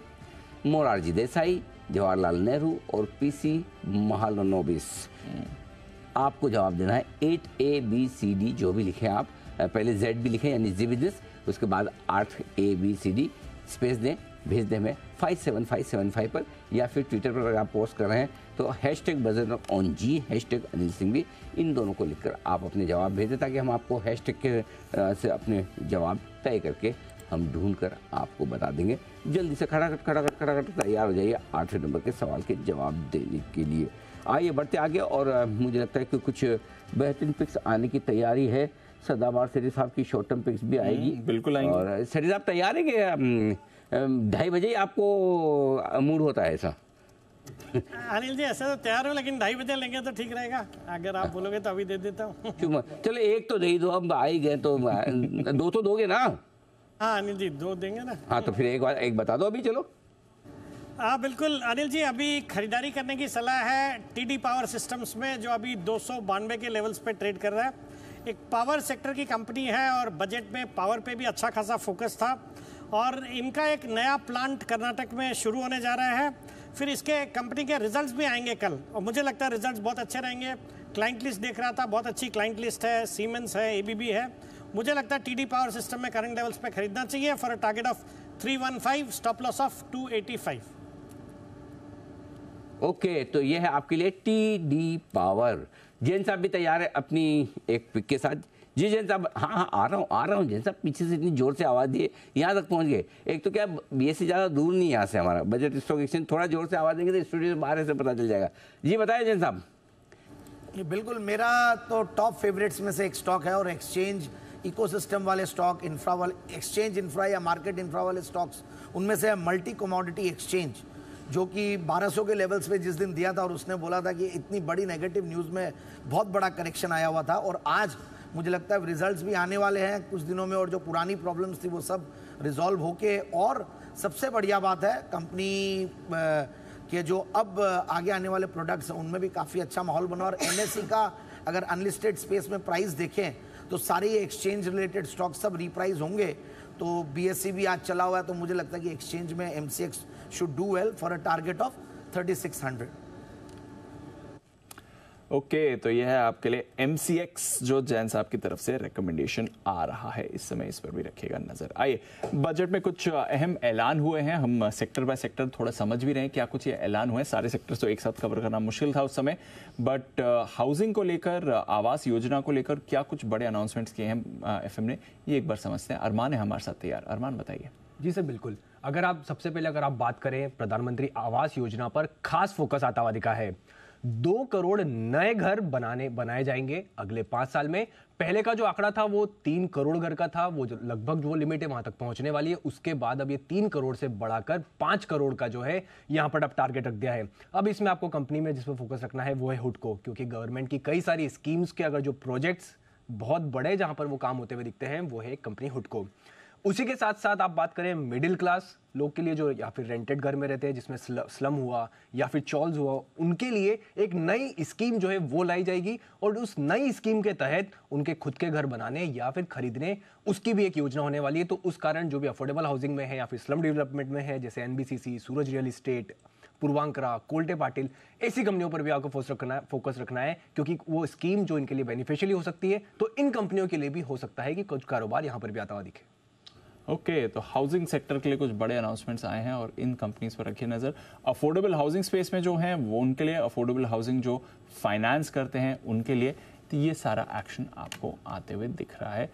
मोरारजी देसाई, जवाहरलाल नेहरू और पी.सी. महालनोबिस। आपको जवाब देना है 8ABCD, जो भी लिखें आप, पहले Z भी लिखें यानी जिबिदिस, उसके बाद 8ABCD स्पेस दें, भेज दें हमें 57575 पर, या फिर ट्विटर पर अगर आप पोस्ट कर रहे हैं तो #BuzzetOnG, #अनिल सिंह भी, इन दोनों को लिखकर आप अपने जवाब भेज दें ताकि हम आपको हैशटैग के से अपने जवाब तय करके हम ढूंढ कर आपको बता देंगे। जल्दी से खड़ाखट तैयार हो जाइए 8वें नंबर के सवाल के जवाब देने के लिए। आइए बढ़ते आगे और मुझे लगता है कि कुछ बेहतरीन पिक्स आने की तैयारी है। सदाबहार सेठी साहब की शॉर्ट टर्म पिक्स भी आएगी। बिल्कुल आएंगी। और सेठी साहब तैयार है कि 2:30 बजे ही आपको मूड होता है ऐसा? अनिल जी ऐसा तो तैयार हो, लेकिन 2:30 बजे लेंगे तो ठीक रहेगा। अगर आप बोलोगे तो अभी दे देता हूँ। चलो एक तो दे ही दो, अब आ ही गए तो 2 तो दोगे ना? हाँ अनिल जी 2 देंगे ना। हाँ तो फिर एक बता दो अभी। चलो हाँ बिल्कुल अनिल जी, अभी खरीदारी करने की सलाह है टीडी पावर सिस्टम्स में, जो अभी 292 के लेवल्स पे ट्रेड कर रहा है। एक पावर सेक्टर की कंपनी है और बजट में पावर पे भी अच्छा खासा फोकस था। और इनका एक नया प्लांट कर्नाटक में शुरू होने जा रहा है। फिर इसके कंपनी के रिजल्ट्स भी आएंगे कल और मुझे लगता है रिजल्ट्स बहुत अच्छे रहेंगे। क्लाइंट लिस्ट देख रहा था, बहुत अच्छी क्लाइंट लिस्ट है, सीमेंस है, एबीबी है। मुझे लगता है टीडी पावर सिस्टम में करंट लेवल्स पे खरीदना चाहिए for a target of 315, stop loss of 285। Okay, तो ये है आपके लिए टीडी पावर। जैन साहब भी तैयार है अपनी एक पिक के साथ। जी जैन साहब। हाँ आ रहा हूँ जैन साहब, पीछे से इतनी जोर से आवाज़ दिए यहाँ तक पहुँच गए। एक तो क्या बीएससी ज़्यादा दूर नहीं यहाँ से, हमारा बजट स्टॉक एक्सचेंज, थोड़ा जोर से आवाज़ देंगे तो स्टूडियो से बाहर से पता चल जाएगा। जी बताएं जैन साहब। बिल्कुल, मेरा तो टॉप फेवरेट्स में से एक स्टॉक है और एक्सचेंज इकोसिस्टम वाले स्टॉक, इंफ्रा वाले एक्सचेंज इंफ्रा या मार्केट इंफ्रा वाले स्टॉक्स, उनमें से है मल्टी कमोडिटी एक्सचेंज, जो कि 1200 के लेवल्स पे जिस दिन दिया था और उसने बोला था कि इतनी बड़ी नेगेटिव न्यूज़ में बहुत बड़ा करेक्शन आया हुआ था। और आज मुझे लगता है रिजल्ट्स भी आने वाले हैं कुछ दिनों में और जो पुरानी प्रॉब्लम्स थी वो सब रिजॉल्व होके, और सबसे बढ़िया बात है कंपनी के जो अब आगे आने वाले प्रोडक्ट्स हैं उनमें भी काफ़ी अच्छा माहौल बना। और एनएसई का अगर अनलिस्टेड स्पेस में प्राइस देखें तो सारे एक्सचेंज रिलेटेड स्टॉक सब रीप्राइज होंगे। तो बीएससी भी आज चला हुआ है, तो मुझे लगता है कि एक्सचेंज में MCX should do well for a target of 3600। Okay, तो यह है आपके लिए MCX जो जैन साहब की तरफ से रिकमेंडेशन आ रहा है इस समय, इस पर भी रखिएगा नजर। आइए बजट में कुछ अहम ऐलान हुए हैं, हम सेक्टर बाय सेक्टर थोड़ा समझ भी रहे हैं क्या कुछ ये ऐलान हुए हैं। सारे सेक्टर्स तो एक साथ कवर करना मुश्किल था उस समय, बट हाउसिंग को लेकर, आवास योजना को लेकर क्या कुछ बड़े अनाउंसमेंट्स किए हैं FM ने, ये एक बार समझते हैं। अरमान है हमारे साथ तैयार। अरमान बताइए। जी सर बिल्कुल, अगर आप सबसे पहले अगर आप बात करें प्रधानमंत्री आवास योजना पर खास फोकस आता हुआ दिखा है, 2 करोड़ नए घर बनाए जाएंगे अगले 5 साल में। पहले का जो आंकड़ा था वो 3 करोड़ घर का था, वो जो लगभग जो लिमिट है वहां तक पहुंचने वाली है। उसके बाद अब ये 3 करोड़ से बढ़ाकर 5 करोड़ का जो है यहां पर अब टारगेट रख दिया है। अब इसमें आपको कंपनी में जिस पर फोकस रखना है वो है हुडको, क्योंकि गवर्नमेंट की कई सारी स्कीम्स के अगर जो प्रोजेक्ट्स बहुत बड़े जहां पर वो काम होते हुए दिखते हैं वो है कंपनी हुडको। उसी के साथ साथ आप बात करें मिडिल क्लास लोग के लिए जो या फिर रेंटेड घर में रहते हैं जिसमें स्लम हुआ या फिर चॉल्स हुआ, उनके लिए एक नई स्कीम जो है वो लाई जाएगी और उस नई स्कीम के तहत उनके खुद के घर बनाने या फिर खरीदने उसकी भी एक योजना होने वाली है। तो उस कारण जो भी अफोर्डेबल हाउसिंग में है या फिर स्लम डेवलपमेंट में है, जैसे एनबीसीसी, सूरज रियल एस्टेट, पूर्वांकरा, कोल्टे पाटिल, ऐसी कंपनियों पर भी आपको फोकस रखना है, क्योंकि वो स्कीम जो इनके लिए बेनिफिशियली हो सकती है तो इन कंपनियों के लिए भी हो सकता है कि कुछ कारोबार यहाँ पर भी आता हुआ दिखे। ओके, तो हाउसिंग सेक्टर के लिए कुछ बड़े अनाउंसमेंट्स आए हैं और इन कंपनीज पर रखिए नजर। अफोर्डेबल हाउसिंग स्पेस में जो है वो उनके लिए, अफोर्डेबल हाउसिंग जो फाइनेंस करते हैं उनके लिए, तो ये सारा एक्शन आपको आते हुए दिख रहा है,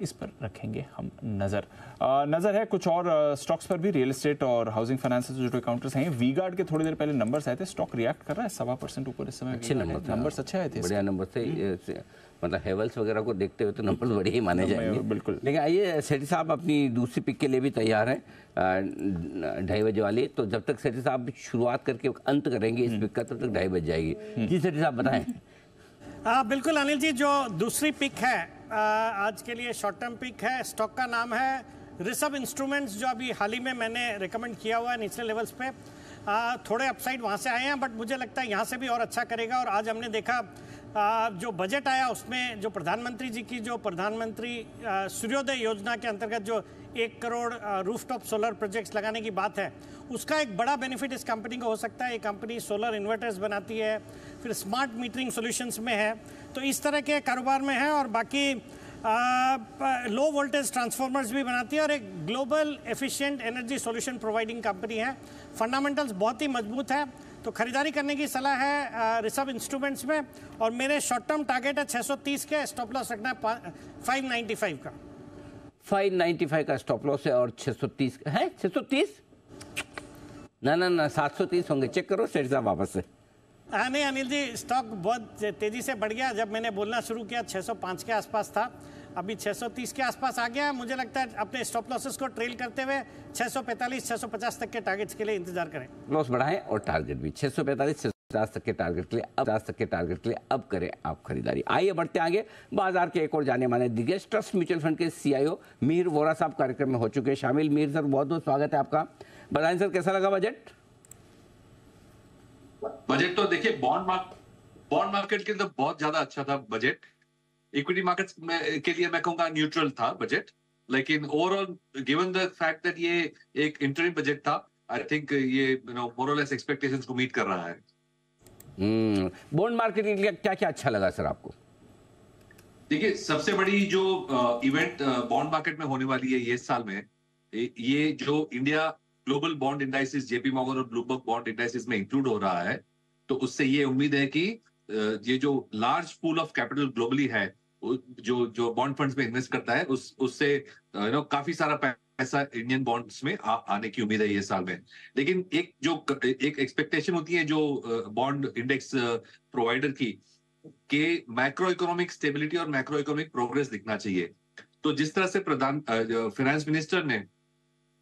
इस पर रखेंगे हम नजर है कुछ और स्टॉक्स पर भी। रियल एस्टेट और हाउसिंग फाइनेंस से जो काउंटर्स हैं, वी गार्ड के थोड़ी देर पहले नंबर्स आए थे, स्टॉक रिएक्ट कर रहा है 1.25% ऊपर इस समय। अच्छे नंबर्स अच्छे आए थे, बढ़िया नंबर थे, मतलब हेवल्स वगैरह को देखते हुए तो नंबर बढ़िया ही माने जाएंगे। बिल्कुल। लेकिन आइए सेठी साहब अपनी दूसरी पिक के लिए भी तैयार हैं 2:30 बजे वाली, तो जब तक सेठी साहब शुरुआत करके अंत करेंगे इस पिक का तब तक 2:30 बज जाएगी। जी सेठी साहब बताएं। बिल्कुल अनिल जी, जो दूसरी पिक है आज के लिए शॉर्ट टर्म पिक है, स्टॉक का नाम है ऋषभ इंस्ट्रूमेंट्स, जो अभी हाल ही में मैंने रिकमेंड किया हुआ है निचले लेवल्स पे। थोड़े अपसाइड वहाँ से आए हैं, बट मुझे लगता है यहाँ से भी और अच्छा करेगा। और आज हमने देखा जो बजट आया उसमें जो प्रधानमंत्री जी की जो प्रधानमंत्री सूर्योदय योजना के अंतर्गत जो 1 करोड़ रूफटॉप सोलर प्रोजेक्ट्स लगाने की बात है, उसका एक बड़ा बेनिफिट इस कंपनी को हो सकता है। ये कंपनी सोलर इन्वर्टर्स बनाती है, फिर स्मार्ट मीटरिंग सॉल्यूशंस में है, तो इस तरह के कारोबार में है। और बाकी लो वोल्टेज ट्रांसफार्मर्स भी बनाती है और एक global efficient energy solution providing company है। फंडामेंटल्स बहुत ही मजबूत है, तो खरीदारी करने की सलाह है ऋषभ इंस्ट्रूमेंट्स में। और मेरे शॉर्ट टर्म टारगेट है 630 के, स्टॉप लॉस रखना है 595 का। 595 का स्टॉप लॉस है और 630 है। 630 ना 730 होंगे, चेक करो सेठ साहब वापस से। नहीं अनिल जी, स्टॉक बहुत तेजी से बढ़ गया। जब मैंने बोलना शुरू किया 605 के आसपास था, अभी 630 के आसपास आ गया। मुझे लगता है अपने स्टॉप लॉसेस को ट्रेल करते हुए 645 650 तक के टारगेट्स के लिए इंतजार करें। लॉस बढ़ाएं और टारगेट भी 645 650 तक के टारगेट के लिए अब 50 तक के टारगेट के लिए अब करें आप खरीदारी। आइए बढ़ते आगे। बाजार के एक और जाने माने दिग्गज ट्रस्ट म्यूचुअल फंड के CIO मीर वोरा साहब कार्यक्रम में हो चुके हैं शामिल। मीर सर, बहुत बहुत स्वागत है आपका। बताएं सर, कैसा लगा बजट? बजट तो देखिए बॉन्ड मार्केट के लिए तो बहुत ज्यादा अच्छा था बजट। इक्विटी मार्केट्स के लिए मैं कहूँगा न्यूट्रल था बजट, लेकिन overall given the fact that ये एक इंटरिम बजट था, आई थिंक ये मोर और लेस एक्सपेक्टेशंस को मीट कर रहा है। बॉन्ड मार्केट के लिए क्या क्या अच्छा लगा सर आपको? देखिए, सबसे बड़ी जो इवेंट बॉन्ड मार्केट में होने वाली है ये साल में, ये जो India global bond indices JP Morgan और ब्लूमबर्ग बॉन्ड इंडाइसिस में इंक्लूड हो रहा है, तो उससे ये उम्मीद है कि ये जो large pool of capital globally है जो बॉन्ड फंड्स में इन्वेस्ट करता है उससे काफी सारा पैसा इंडियन बॉन्ड्स में आने की उम्मीद है ये साल में। लेकिन एक एक्सपेक्टेशन होती है जो बॉन्ड इंडेक्स प्रोवाइडर की, कि मैक्रो इकोनॉमिक स्टेबिलिटी और मैक्रो इकोनॉमिक प्रोग्रेस दिखना चाहिए। तो जिस तरह से फाइनेंस मिनिस्टर ने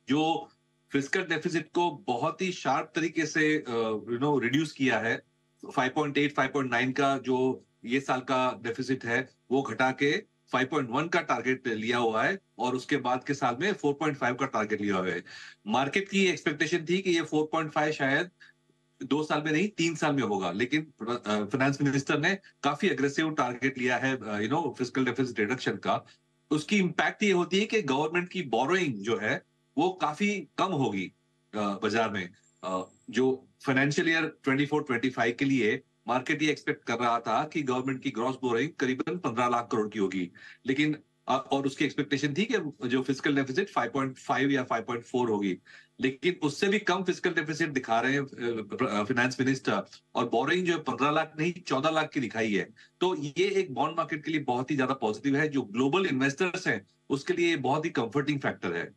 जो फिस्कल डेफिसिट को बहुत ही शार्प तरीके से रिड्यूस किया है, 5.8 5.9 का जो ये साल का डेफिसिट है वो घटा के 5.1 का टारगेट लिया हुआ है और उसके बाद के साल में 4.5 का टारगेट लिया हुआ है। मार्केट की एक्सपेक्टेशन थी कि ये 4.5 शायद 2 साल में नहीं 3 साल में होगा, लेकिन फाइनेंस मिनिस्टर ने काफी एग्रेसिव टारगेट लिया है फिस्कल डेफिसिट रिडक्शन का। उसकी इंपैक्ट ये होती है कि गवर्नमेंट की बोरोइंग जो है वो काफी कम होगी बाजार में। जो फाइनेंशियल ईयर 24-25 के लिए मार्केट ये एक्सपेक्ट कर रहा था कि गवर्नमेंट की ग्रॉस बोरोइंग करीबन 15 लाख करोड़ की होगी, लेकिन और उसकी एक्सपेक्टेशन थी कि जो फिस्कल डेफिसिट 5.5 या 5.4 होगी, लेकिन उससे भी कम फिस्कल डेफिसिट दिखा रहे हैं फाइनेंस मिनिस्टर, और बोरोइंग जो है 15 लाख नहीं 14 लाख की दिखाई है। तो ये एक बॉन्ड मार्केट के लिए बहुत ही ज्यादा पॉजिटिव है। जो ग्लोबल इन्वेस्टर्स हैं उसके लिए बहुत ही कंफर्टिंग फैक्टर है।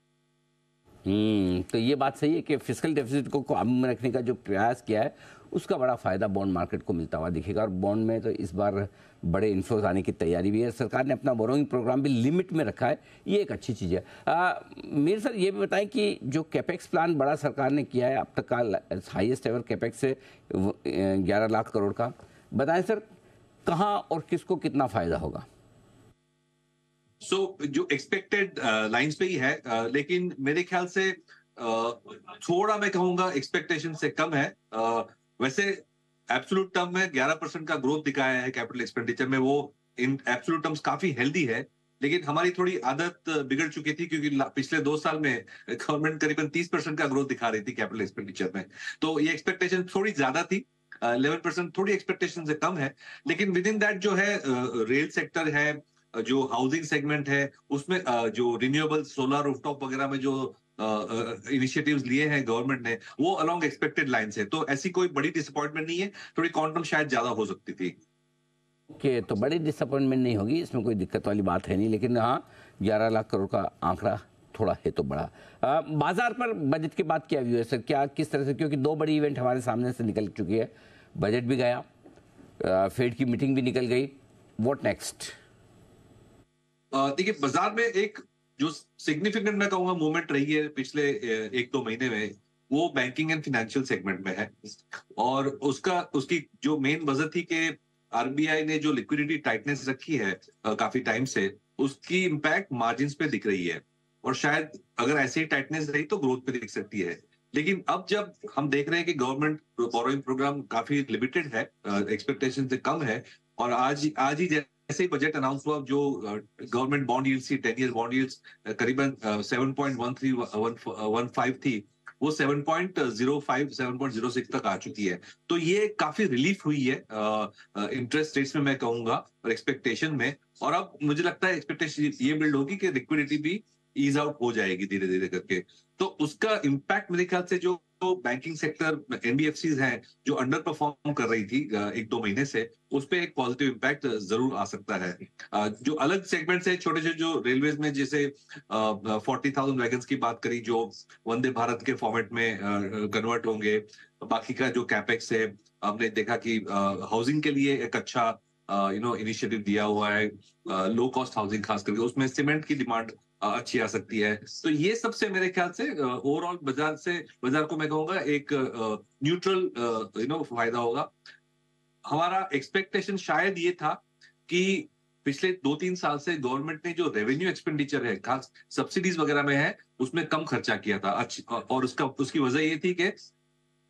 तो ये बात सही है कि फिस्कल डेफिसिट को काबू में रखने का जो प्रयास किया है उसका बड़ा फायदा बॉन्ड मार्केट को मिलता हुआ दिखेगा, और बॉन्ड में तो इस बार बड़े इन्फ्लोज आने की तैयारी भी है। सरकार ने अपना बोरोइंग प्रोग्राम भी लिमिट में रखा है, ये एक अच्छी चीज़ है। मीर सर ये भी बताएं कि जो कैपेक्स प्लान बड़ा सरकार ने किया है, अब तक का हाईएस्ट एवर कैपेक्स से 11 लाख करोड़ का, बताएं सर कहाँ और किसको कितना फायदा होगा? जो एक्सपेक्टेड लाइंस पे ही है, लेकिन मेरे ख्याल से थोड़ा मैं कहूंगा एक्सपेक्टेशन से कम है। वैसे एब्सोल्यूट टर्म में 11% का ग्रोथ दिखाया है कैपिटल एक्सपेंडिचर में, वो इन एब्सोल्यूट टर्म्स काफी हेल्दी है, लेकिन हमारी थोड़ी आदत बिगड़ चुकी थी क्योंकि पिछले 2 साल में गवर्नमेंट करीबन 30% का ग्रोथ दिखा रही थी कैपिटल एक्सपेंडिचर में, तो ये एक्सपेक्टेशन थोड़ी ज्यादा थी। 11% थोड़ी एक्सपेक्टेशन से कम है, लेकिन विद इन दैट जो है रेल सेक्टर है, जो हाउसिंग सेगमेंट है, उसमें जो रिन्यूएबल सोलर रूफटॉप वगैरह में जो इनिशिएटिव्स लिए हैं गवर्नमेंट ने, वो अलोंग एक्सपेक्टेड लाइंस है, तो ऐसी कोई बड़ी डिसअपॉइंटमेंट नहीं है। थोड़ी क्वांटम शायद ज्यादा हो सकती थी। ओके, तो बड़ी डिसअपॉइंटमेंट नहीं होगी, इसमें कोई दिक्कत वाली बात है नहीं, लेकिन हाँ 11 लाख करोड़ का आंकड़ा थोड़ा है तो बड़ा। बाजार पर बजट के बाद क्या व्यू है सर, क्या किस तरह से, क्योंकि 2 बड़ी इवेंट हमारे सामने से निकल चुकी है, बजट भी गया, फेड की मीटिंग भी निकल गई, व्हाट नेक्स्ट? देखिए बाजार में एक जो सिग्निफिकेंट मैं कहूंगा मूवमेंट रही है पिछले 1-2 महीने में, वो बैंकिंग एंड फाइनेंशियल सेगमेंट में है, और उसकी जो मेन वजह थी कि आरबीआई ने जो लिक्विडिटी टाइटनेस रखी है काफी टाइम से, उसकी इंपैक्ट मार्जिन्स पे दिख रही है, और शायद अगर ऐसे ही टाइटनेस रही तो ग्रोथ पे दिख सकती है। लेकिन अब जब हम देख रहे हैं कि गवर्नमेंट बोरोइंग प्रोग्राम काफी लिमिटेड है, एक्सपेक्टेशन से कम है, और आज ही जैसे ही बजट अनाउंस हुआ, जो गवर्नमेंट बॉन्ड यील्ड्स थी, 10 ईयर बॉन्ड यील्ड्स करीबन 7.1315 थी, वो 7.05 7.06 तक आ चुकी है, तो ये काफी रिलीफ हुई है इंटरेस्ट रेट्स में मैं कहूंगा और एक्सपेक्टेशन में। और अब मुझे लगता है एक्सपेक्टेशन ये बिल्ड होगी कि लिक्विडिटी भी ईज आउट हो जाएगी धीरे धीरे करके, तो उसका इम्पैक्ट मेरे ख्याल से जो बैंकिंग सेक्टर एनबीएफसीज हैं जो अंडर परफॉर्म कर रही थी 1-2 महीने से, उस पर एक पॉजिटिव इम्पैक्ट जरूर आ सकता है। जो अलग सेगमेंट्स है छोटे छोटे, जो रेलवेज में जैसे 40,000 वैगन्स की बात करी जो वंदे भारत के फॉर्मेट में कन्वर्ट होंगे, बाकी का जो कैपेक्स है, हमने देखा कि हाउसिंग के लिए एक अच्छा इनिशिएटिव दिया हुआ है, लो कॉस्ट हाउसिंग खास करके, उसमें सीमेंट की डिमांड अच्छी आ सकती है, तो ये सबसे मेरे ख्याल से ओवरऑल बाजार को मैं कहूंगा एक न्यूट्रल फायदा होगा। हमारा एक्सपेक्टेशन शायद ये था कि पिछले 2-3 साल से गवर्नमेंट ने जो रेवेन्यू एक्सपेंडिचर है, खास सब्सिडीज वगैरह में है, उसमें कम खर्चा किया था, और उसकी वजह ये थी कि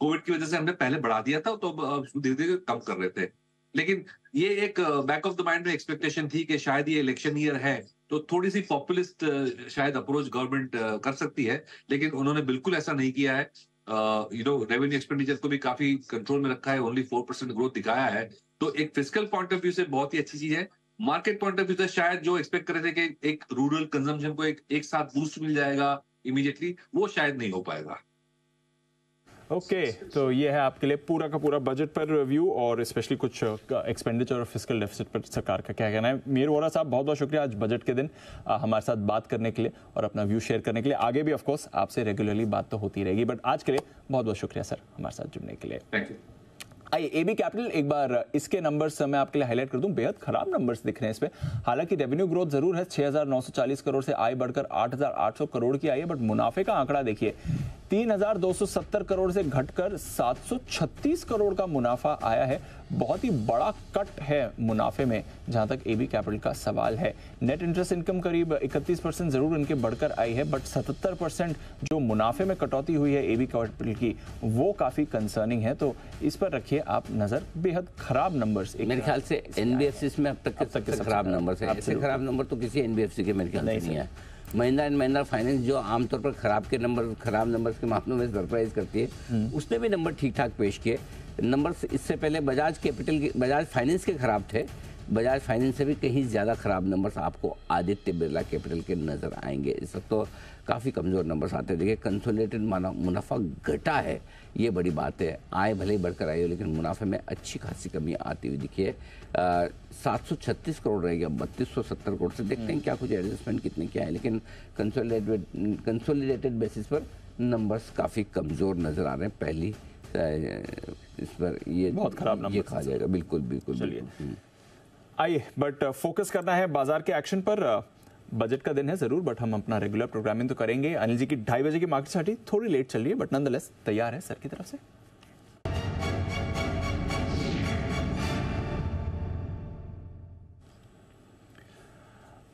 कोविड की वजह से हमने पहले बढ़ा दिया था, तो धीरे धीरे कम कर रहे थे। लेकिन ये एक बैक ऑफ द माइंड में एक्सपेक्टेशन थी कि शायद ये इलेक्शन ईयर है, तो थोड़ी सी पॉपुलिस्ट शायद अप्रोच गवर्नमेंट कर सकती है, लेकिन उन्होंने बिल्कुल ऐसा नहीं किया है। रेवेन्यू एक्सपेंडिचर को भी काफी कंट्रोल में रखा है, ओनली 4% ग्रोथ दिखाया है, तो एक फिस्कल पॉइंट ऑफ व्यू से बहुत ही अच्छी चीज है। मार्केट पॉइंट ऑफ व्यू से शायद जो एक्सपेक्ट कर रहे थे कि एक रूरल कंजम्पशन को एक साथ बूस्ट मिल जाएगा इमीडिएटली, वो शायद नहीं हो पाएगा। ओके, तो ये है आपके लिए पूरा का पूरा बजट पर रिव्यू, और स्पेशली कुछ एक्सपेंडिचर और फिस्कल डेफिसिट पर सरकार का क्या कहना है। मीर वोरा साहब बहुत बहुत शुक्रिया आज बजट के दिन हमारे साथ बात करने के लिए और अपना व्यू शेयर करने के लिए। आगे भी ऑफ कोर्स आपसे रेगुलरली बात तो होती रहेगी, बट आज के लिए बहुत बहुत शुक्रिया सर हमारे साथ जुड़ने के लिए। Thank you. आइए एबी कैपिटल एक बार इसके नंबर्स मैं आपके लिए हाईलाइट कर दूं, बेहद खराब नंबर्स दिख रहे हैं इसमें। हालांकि रेवेन्यू ग्रोथ जरूर है, 6,940 करोड़ से आय बढ़कर 8,800 करोड़ की आई है, बट मुनाफे का आंकड़ा देखिए 3,270 करोड़ से घटकर 736 करोड़ का मुनाफा आया है। बहुत ही बड़ा कट है मुनाफे में जहां तक एबी कैपिटल का सवाल है। नेट इंटरेस्ट इनकम करीब 31% जरूर इनके बढ़कर आई है, बट 77% जो मुनाफे में कटौती हुई है एबी कैपिटल की, वो काफी कंसर्निंग है, तो इस पर रखिए आप नजर। बेहद खराब नंबर्स मेरे ख्याल से एनबीएफसी में अब तक के खराब नंबर है, ऐसे खराब नंबर तो किसी एनबीएफसी के मेरे ख्याल से नहीं है। महिंद्रा एंड महिंद्रा फाइनेंस जो आमतौर पर खराब नंबर्स के मामलों में सरप्राइज करती है, उसने भी नंबर ठीक ठाक पेश किए। नंबर इससे पहले बजाज फाइनेंस के खराब थे, बजाज फाइनेंस से भी कहीं ज़्यादा खराब नंबर्स आपको आदित्य बिरला कैपिटल के नज़र आएंगे। इस वक्त तो काफ़ी कमज़ोर नंबर्स आते हैं। देखिए कंसोलिडेटेड मुनाफा घटा है, ये बड़ी बात है। आय भले ही बढ़कर आई हो लेकिन मुनाफे में अच्छी खासी कमी आती हुई दिखी है। 736 करोड़ रहेगा 3270 करोड़ से। देखते हैं क्या कुछ एडजस्टमेंट कितने क्या है, लेकिन कंसोलिडेटेड बेसिस पर नंबर्स काफ़ी कमज़ोर नज़र आ रहे हैं। पहली इस पर ये बहुत खराब नंबर ये कहा जाएगा। बिल्कुल बिल्कुल। चलिए आइए, बट फोकस करना है बाजार के एक्शन पर। बजट का दिन है जरूर, बट हम अपना रेगुलर प्रोग्रामिंग तो करेंगे। अनिल जी की 2:30 बजे की मार्केट स्टडी थोड़ी लेट चल रही है, बट नॉनदलेस तैयार है सर की तरफ से।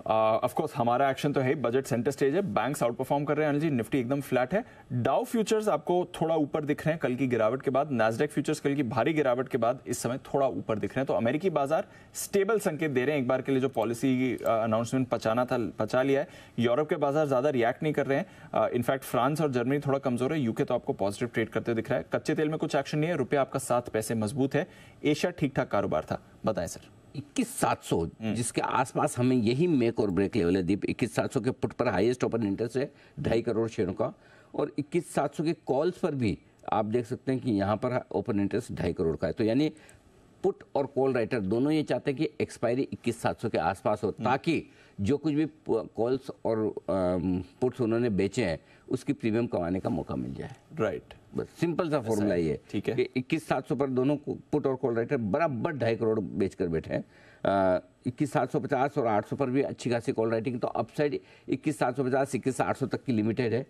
ऑफ कोर्स हमारा एक्शन तो है, बजट सेंटर स्टेज है, बैंक्स आउट परफॉर्म कर रहे हैं अनिल जी। निफ्टी एकदम फ्लैट है, डाउ फ्यूचर्स आपको थोड़ा ऊपर दिख रहे हैं कल की गिरावट के बाद, नैस्डैक फ्यूचर्स कल की भारी गिरावट के बाद इस समय थोड़ा ऊपर दिख रहे हैं। तो अमेरिकी बाजार स्टेबल संकेत दे रहे हैं। एक बार के लिए जो पॉलिसी अनाउंसमेंट पचाना था पचा लिया है। यूरोप के बाजार ज्यादा रिएक्ट नहीं कर रहे हैं। इनफैक्ट फ्रांस और जर्मनी थोड़ा कमजोर है। यूके तो आपको पॉजिटिव ट्रेड करते दिख रहा है। कच्चे तेल में कुछ एक्शन नहीं है, रुपया आपका 7 पैसे मजबूत है। एशिया ठीक ठाक कारोबार था। बताएं सर। 21,700 जिसके आसपास हमें यही मेक और ब्रेक लेवल है दीप। 21,700 के पुट पर हाईएस्ट ओपन इंटरेस्ट है 2.5 करोड़ शेयरों का, और 21,700 के कॉल्स पर भी आप देख सकते हैं कि यहाँ पर ओपन इंटरेस्ट 2.5 करोड़ का है। तो यानी पुट और कॉल राइटर दोनों ये चाहते हैं कि एक्सपायरी 21,700 के आसपास हो, ताकि जो कुछ भी कॉल्स और पुट्स उन्होंने बेचे हैं उसकी प्रीमियम कमाने का मौका मिल जाए। राइट, बस सिंपल सा फॉर्मूला ये है। ठीक है, 21,700 पर दोनों पुट और कॉल राइटर बराबर 2.5 करोड़ बेचकर बैठे हैं। 21,750 और 800 पर भी अच्छी खासी कॉल राइटिंग। तो अपसाइड 21,750 21,800 तक की लिमिटेड है।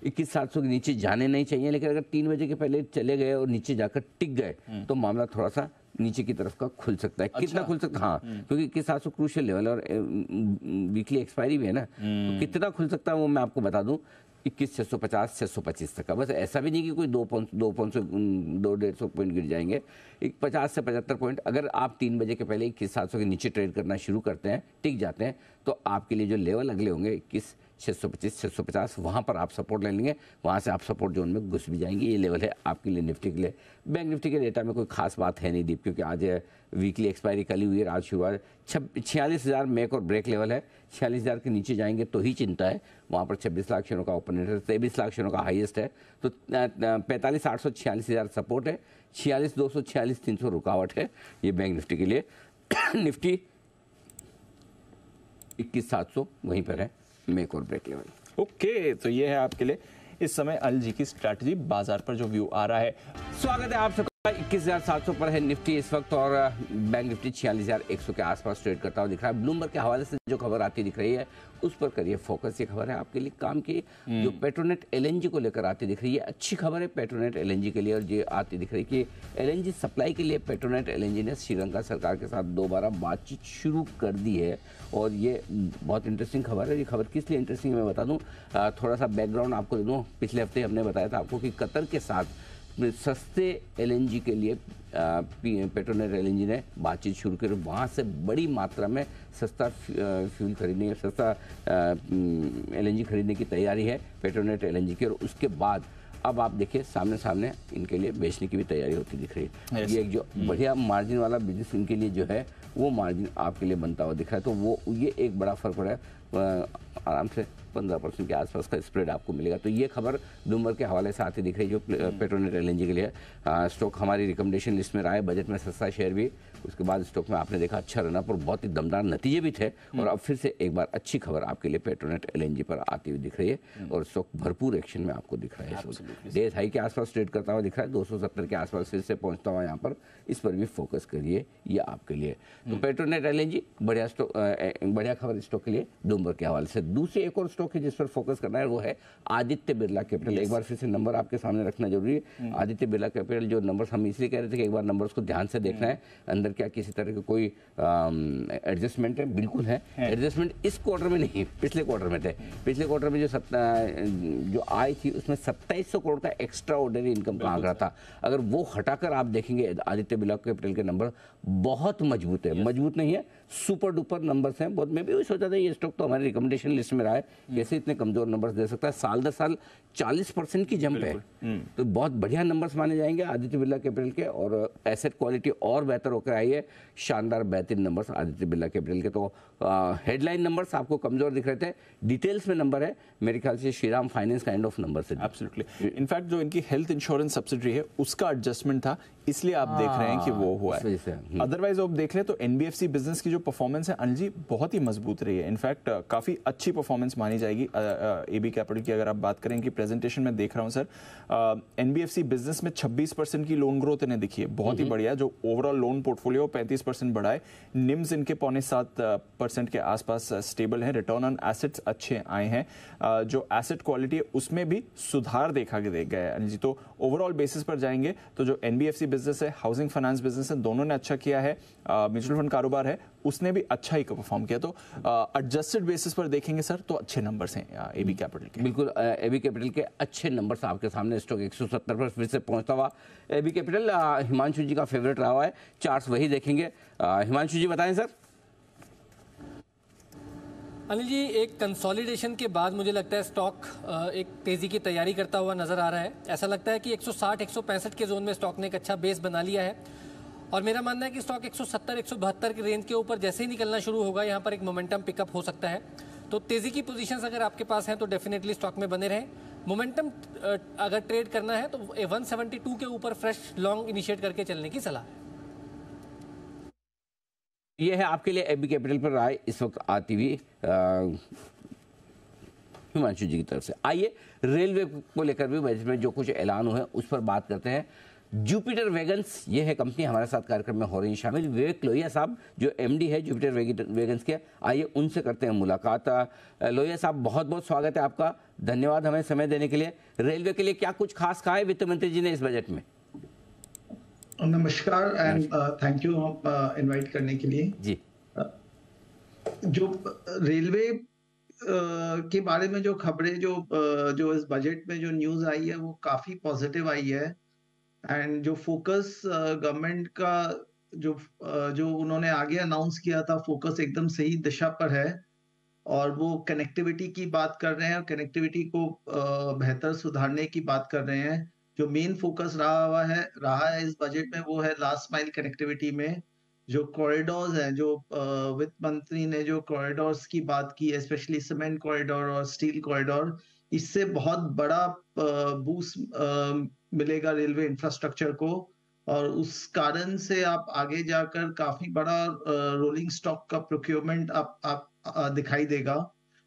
21,700 के नीचे जाने नहीं चाहिए, लेकिन अगर 3 बजे के पहले चले गए और नीचे जाकर टिक गए तो मामला थोड़ा सा नीचे की तरफ का खुल सकता है। कितना खुल सकता है? हाँ, क्योंकि 21,700 क्रूशियल लेवल और वीकली एक्सपायरी भी है ना, तो कितना खुल सकता है वो मैं आपको बता दूं। 21,650 625 तक का। बस ऐसा भी नहीं कि कोई 2-1.5 पॉइंट गिर जाएंगे। 50 से 75 पॉइंट अगर आप 3 बजे के पहले 21,700 के नीचे ट्रेड करना शुरू करते हैं, टिक जाते हैं, तो आपके लिए जो लेवल अगले होंगे 21,625 650, वहाँ पर आप सपोर्ट ले लेंगे। वहाँ से आप सपोर्ट जोन में घुस भी जाएंगे। ये लेवल है आपके लिए निफ्टी के लिए। बैंक निफ्टी के डेटा में कोई खास बात है नहीं दीप, क्योंकि आज वीकली एक्सपायरी कल ही हुई है। आज शुरुआत 46,000 मेक और ब्रेक लेवल है। 46,000 के नीचे जाएंगे तो ही चिंता है। वहाँ पर 26 लाख शेयरों का ओपन इंटरेस्ट, 23 लाख शेयरों का हाईएस्ट है। तो 45,800 46,000 सपोर्ट है, 46,200 46,300 रुकावट है ये बैंक निफ्टी के लिए। निफ्टी 21,700 वहीं पर है मेक और ब्रेक लेवल। ओके, तो ये है आपके लिए इस समय अनिल जी की स्ट्रैटेजी, बाजार पर जो व्यू आ रहा है। स्वागत है आप सबका। 21,700 पर है निफ्टी इस वक्त, और बैंक निफ्टी 46,100 के आसपास ट्रेड करता हुआ दिख रहा है। ब्लूमबर्ग के हवाले से जो खबर आती दिख रही है उस पर करिए फोकस। ये खबर है आपके लिए काम की, जो पेट्रोनेट एलएनजी को लेकर आती दिख रही है। अच्छी खबर है पेट्रोनेट एलएनजी के लिए, और ये आती दिख रही है कि एलएनजी सप्लाई के लिए पेट्रोनेट एलएनजी ने श्रीलंका सरकार के साथ दोबारा बातचीत शुरू कर दी है। और ये बहुत इंटरेस्टिंग खबर है। ये खबर किस लिए इंटरेस्टिंग है मैं बता दूं, थोड़ा सा बैकग्राउंड आपको दे दूं। पिछले हफ्ते हमने बताया था आपको कि कतर के साथ सस्ते एलएनजी के लिए पेट्रोनेट एलएनजी ने बातचीत शुरू की। वहाँ से बड़ी मात्रा में सस्ता फ्यूल खरीदने, सस्ता एलएनजी खरीदने की तैयारी है पेट्रोनेट एलएनजी की। और उसके बाद अब आप देखिए सामने सामने इनके लिए बेचने की भी तैयारी होती दिख रही है। ये एक जो बढ़िया मार्जिन वाला बिजनेस इनके लिए जो है वो मार्जिन आपके लिए बनता हुआ दिख रहा है। तो वो ये एक बड़ा फर्क पड़ा है। आराम से 15% के आसपास का स्प्रेड आपको मिलेगा। तो ये खबर ब्लूमबर्ग के हवाले से आती दिख रही है, जो पेट्रोनेट एलएनजी के लिए स्टॉक हमारी रिकमेंडेशन लिस्ट में रहा है। बजट में सस्ता शेयर भी, उसके बाद स्टॉक में आपने देखा अच्छा रनअप और बहुत ही दमदार नतीजे भी थे। और अब फिर से एक बार अच्छी खबर आपके लिए पेट्रोनेट एलएनजी पर आती हुई दिख रही है, और स्टॉक भरपूर एक्शन में आपको दिख रहा है। डेज हाई के आसपास ट्रेड करता हुआ दिख रहा है, 270 के आसपास फिर से पहुंचता हुआ यहाँ पर। इस पर भी फोकस करिए, ये आपके लिए। तो पेट्रोनेट एलएनजी बढ़िया स्टॉक, बढ़िया खबर स्टॉक के लिए ब्लूमबर्ग के हवाले से। दूसरी एक और स्टॉक है जिस पर फोकस करना है, वो है आदित्य बिरला कैपिटल। एक बार फिर से नंबर आपके सामने रखना जरूरी है। आदित्य बिरला कैपिटल जो नंबर्स हम इसलिए कह रहे थे कि एक बार नंबर्स को ध्यान से देखना है, अंदर क्या किसी तरह के कोई एडजस्टमेंट है, बिल्कुल है एडजस्टमेंट। इस क्वार्टर में नहीं, पिछले क्वार्टर में थे। पिछले क्वार्टर में जो आय थी उसमें 2700 करोड़ का एक्स्ट्रा ऑर्डिनरी इनकम का आंकड़ा था। अगर वो हटाकर आप देखेंगे आदित्य बिरला कैपिटल के नंबर बहुत मजबूत है। मजबूत नहीं है, सुपर डुपर नंबर्स हैं बहुत। मैं भी वही सोचा था ये स्टॉक तो हमारे रिकमेंडेशन लिस्ट में रहा है, कैसे इतने कमजोर नंबर्स दे सकता है। साल दर साल 40% की जंप है, तो बहुत बढ़िया नंबर्स माने जाएंगे आदित्य बिरला कैपिटल के। और एसेट क्वालिटी और बेहतर होकर आई है, शानदार बेहतरीन नंबर्स आदित्य बिरला कैपिटल के। तो हेडलाइन नंबर्स आपको कमजोर दिख रहे थे, डिटेल्स में नंबर है मेरे ख्याल से Shriram finance kind of number से। एब्सोल्युटली। इनफैक्ट जो इनकी हेल्थ इंश्योरेंस सब्सिडरी है उसका एडजस्टमेंट था, इसलिए आप देख रहे हैं कि वो हुआ है। अदरवाइज आप देख ले तो एनबीएफसी बिजनेस की जो परफॉर्मेंस है अनिल जी बहुत ही मजबूत रही है। इनफैक्ट काफी अच्छी परफॉर्मेंस मानी जाएगी एबी कैपिटल की। अगर आप बात करें कि प्रेजेंटेशन में देख रहा हूं सर, एनबीएफसी बिजनेस में 26% की लोन ग्रोथ इन्हें दिखी है, बहुत ही बढ़िया। जो ओवरऑल लोन पोर्टफोलियो 35% बढ़ा है, निम्स इनके 0.7% के आसपास स्टेबल है, रिटर्न ऑन एसेट्स अच्छे आए हैं, जो एसेट क्वालिटी है उसमें भी सुधार देखा गया है अनिल जी। तो ओवरऑल बेसिस पर जाएंगे तो जो एनबीएफसी बिजनेस है, हाउसिंग फाइनेंस बिजनेस है, दोनों ने अच्छा किया है। म्यूचुअल फंड कारोबार है उसने भी अच्छा ही परफॉर्म किया। तो एडजस्टेड बेसिस पर देखेंगे सर तो अच्छे नंबर्स हैं एबी कैपिटल के। बिल्कुल, एबी कैपिटल के अच्छे नंबर्स आपके सामने। स्टॉक 170 पर फिर से पहुंचता हुआ एबी कैपिटल हिमांशु जी का फेवरेट रहा हुआ है, चार्ट्स वही देखेंगे। हिमांशु जी बताएं सर। अनिल जी, एक कंसोलिडेशन के बाद मुझे लगता है स्टॉक एक तेजी की तैयारी करता हुआ नजर आ रहा है। ऐसा लगता है कि 160-165 के जोन में स्टॉक ने एक अच्छा बेस बना लिया है, और मेरा मानना है कि स्टॉक 170-172 के रेंज के ऊपर जैसे ही निकलना शुरू होगा, यहाँ पर एक मोमेंटम पिकअप हो सकता है। तो तेजी की पोजीशंस अगर आपके पास हैं तो डेफिनेटली स्टॉक में बने रहें। मोमेंटम अगर ट्रेड करना है तो 172 के ऊपर फ्रेश लॉन्ग इनिशिएट करके चलने की सलाह है। ये है आपके लिए एबी कैपिटल पर राय इस वक्त आती हुई हिमांशु जी की तरफ से। आइए रेलवे को लेकर भी बजट में जो कुछ ऐलान हुए उस पर बात करते हैं। जुपिटर वैगन्स ये है कंपनी, हमारे साथ कार्यक्रम में हो रही है शामिल। विवेक लोहिया साहब जो एमडी है जुपिटर वैगन्स के, आइए उनसे करते हैं मुलाकात। लोहिया साहब बहुत बहुत स्वागत है आपका, धन्यवाद हमें समय देने के लिए। रेलवे के लिए क्या कुछ खास कहा है वित्त मंत्री जी ने इस बजट में? नमस्कार एंड थैंक यू इनवाइट करने के लिए जी। जो रेलवे के बारे में जो खबरें जो इस बजट में जो न्यूज आई है वो काफी पॉजिटिव आई है। एंड जो फोकस गवर्नमेंट का जो उन्होंने आगे अनाउंस किया था, फोकस एकदम सही दिशा पर है। और वो कनेक्टिविटी की बात कर रहे हैं और कनेक्टिविटी को बेहतर सुधारने की बात कर रहे हैं। जो मेन फोकस रहा है इस बजट में वो है लास्ट माइल कनेक्टिविटी में। जो कॉरिडोर्स हैं, जो वित्त मंत्री ने जो कॉरिडोर्स की बात की है, स्पेशली सीमेंट कॉरिडोर और स्टील कॉरिडोर, इससे बहुत बड़ा बूस्ट मिलेगा रेलवे इंफ्रास्ट्रक्चर को। और उस कारण से आप आगे जाकर काफी बड़ा रोलिंग स्टॉक का प्रोक्योरमेंट आप दिखाई देगा,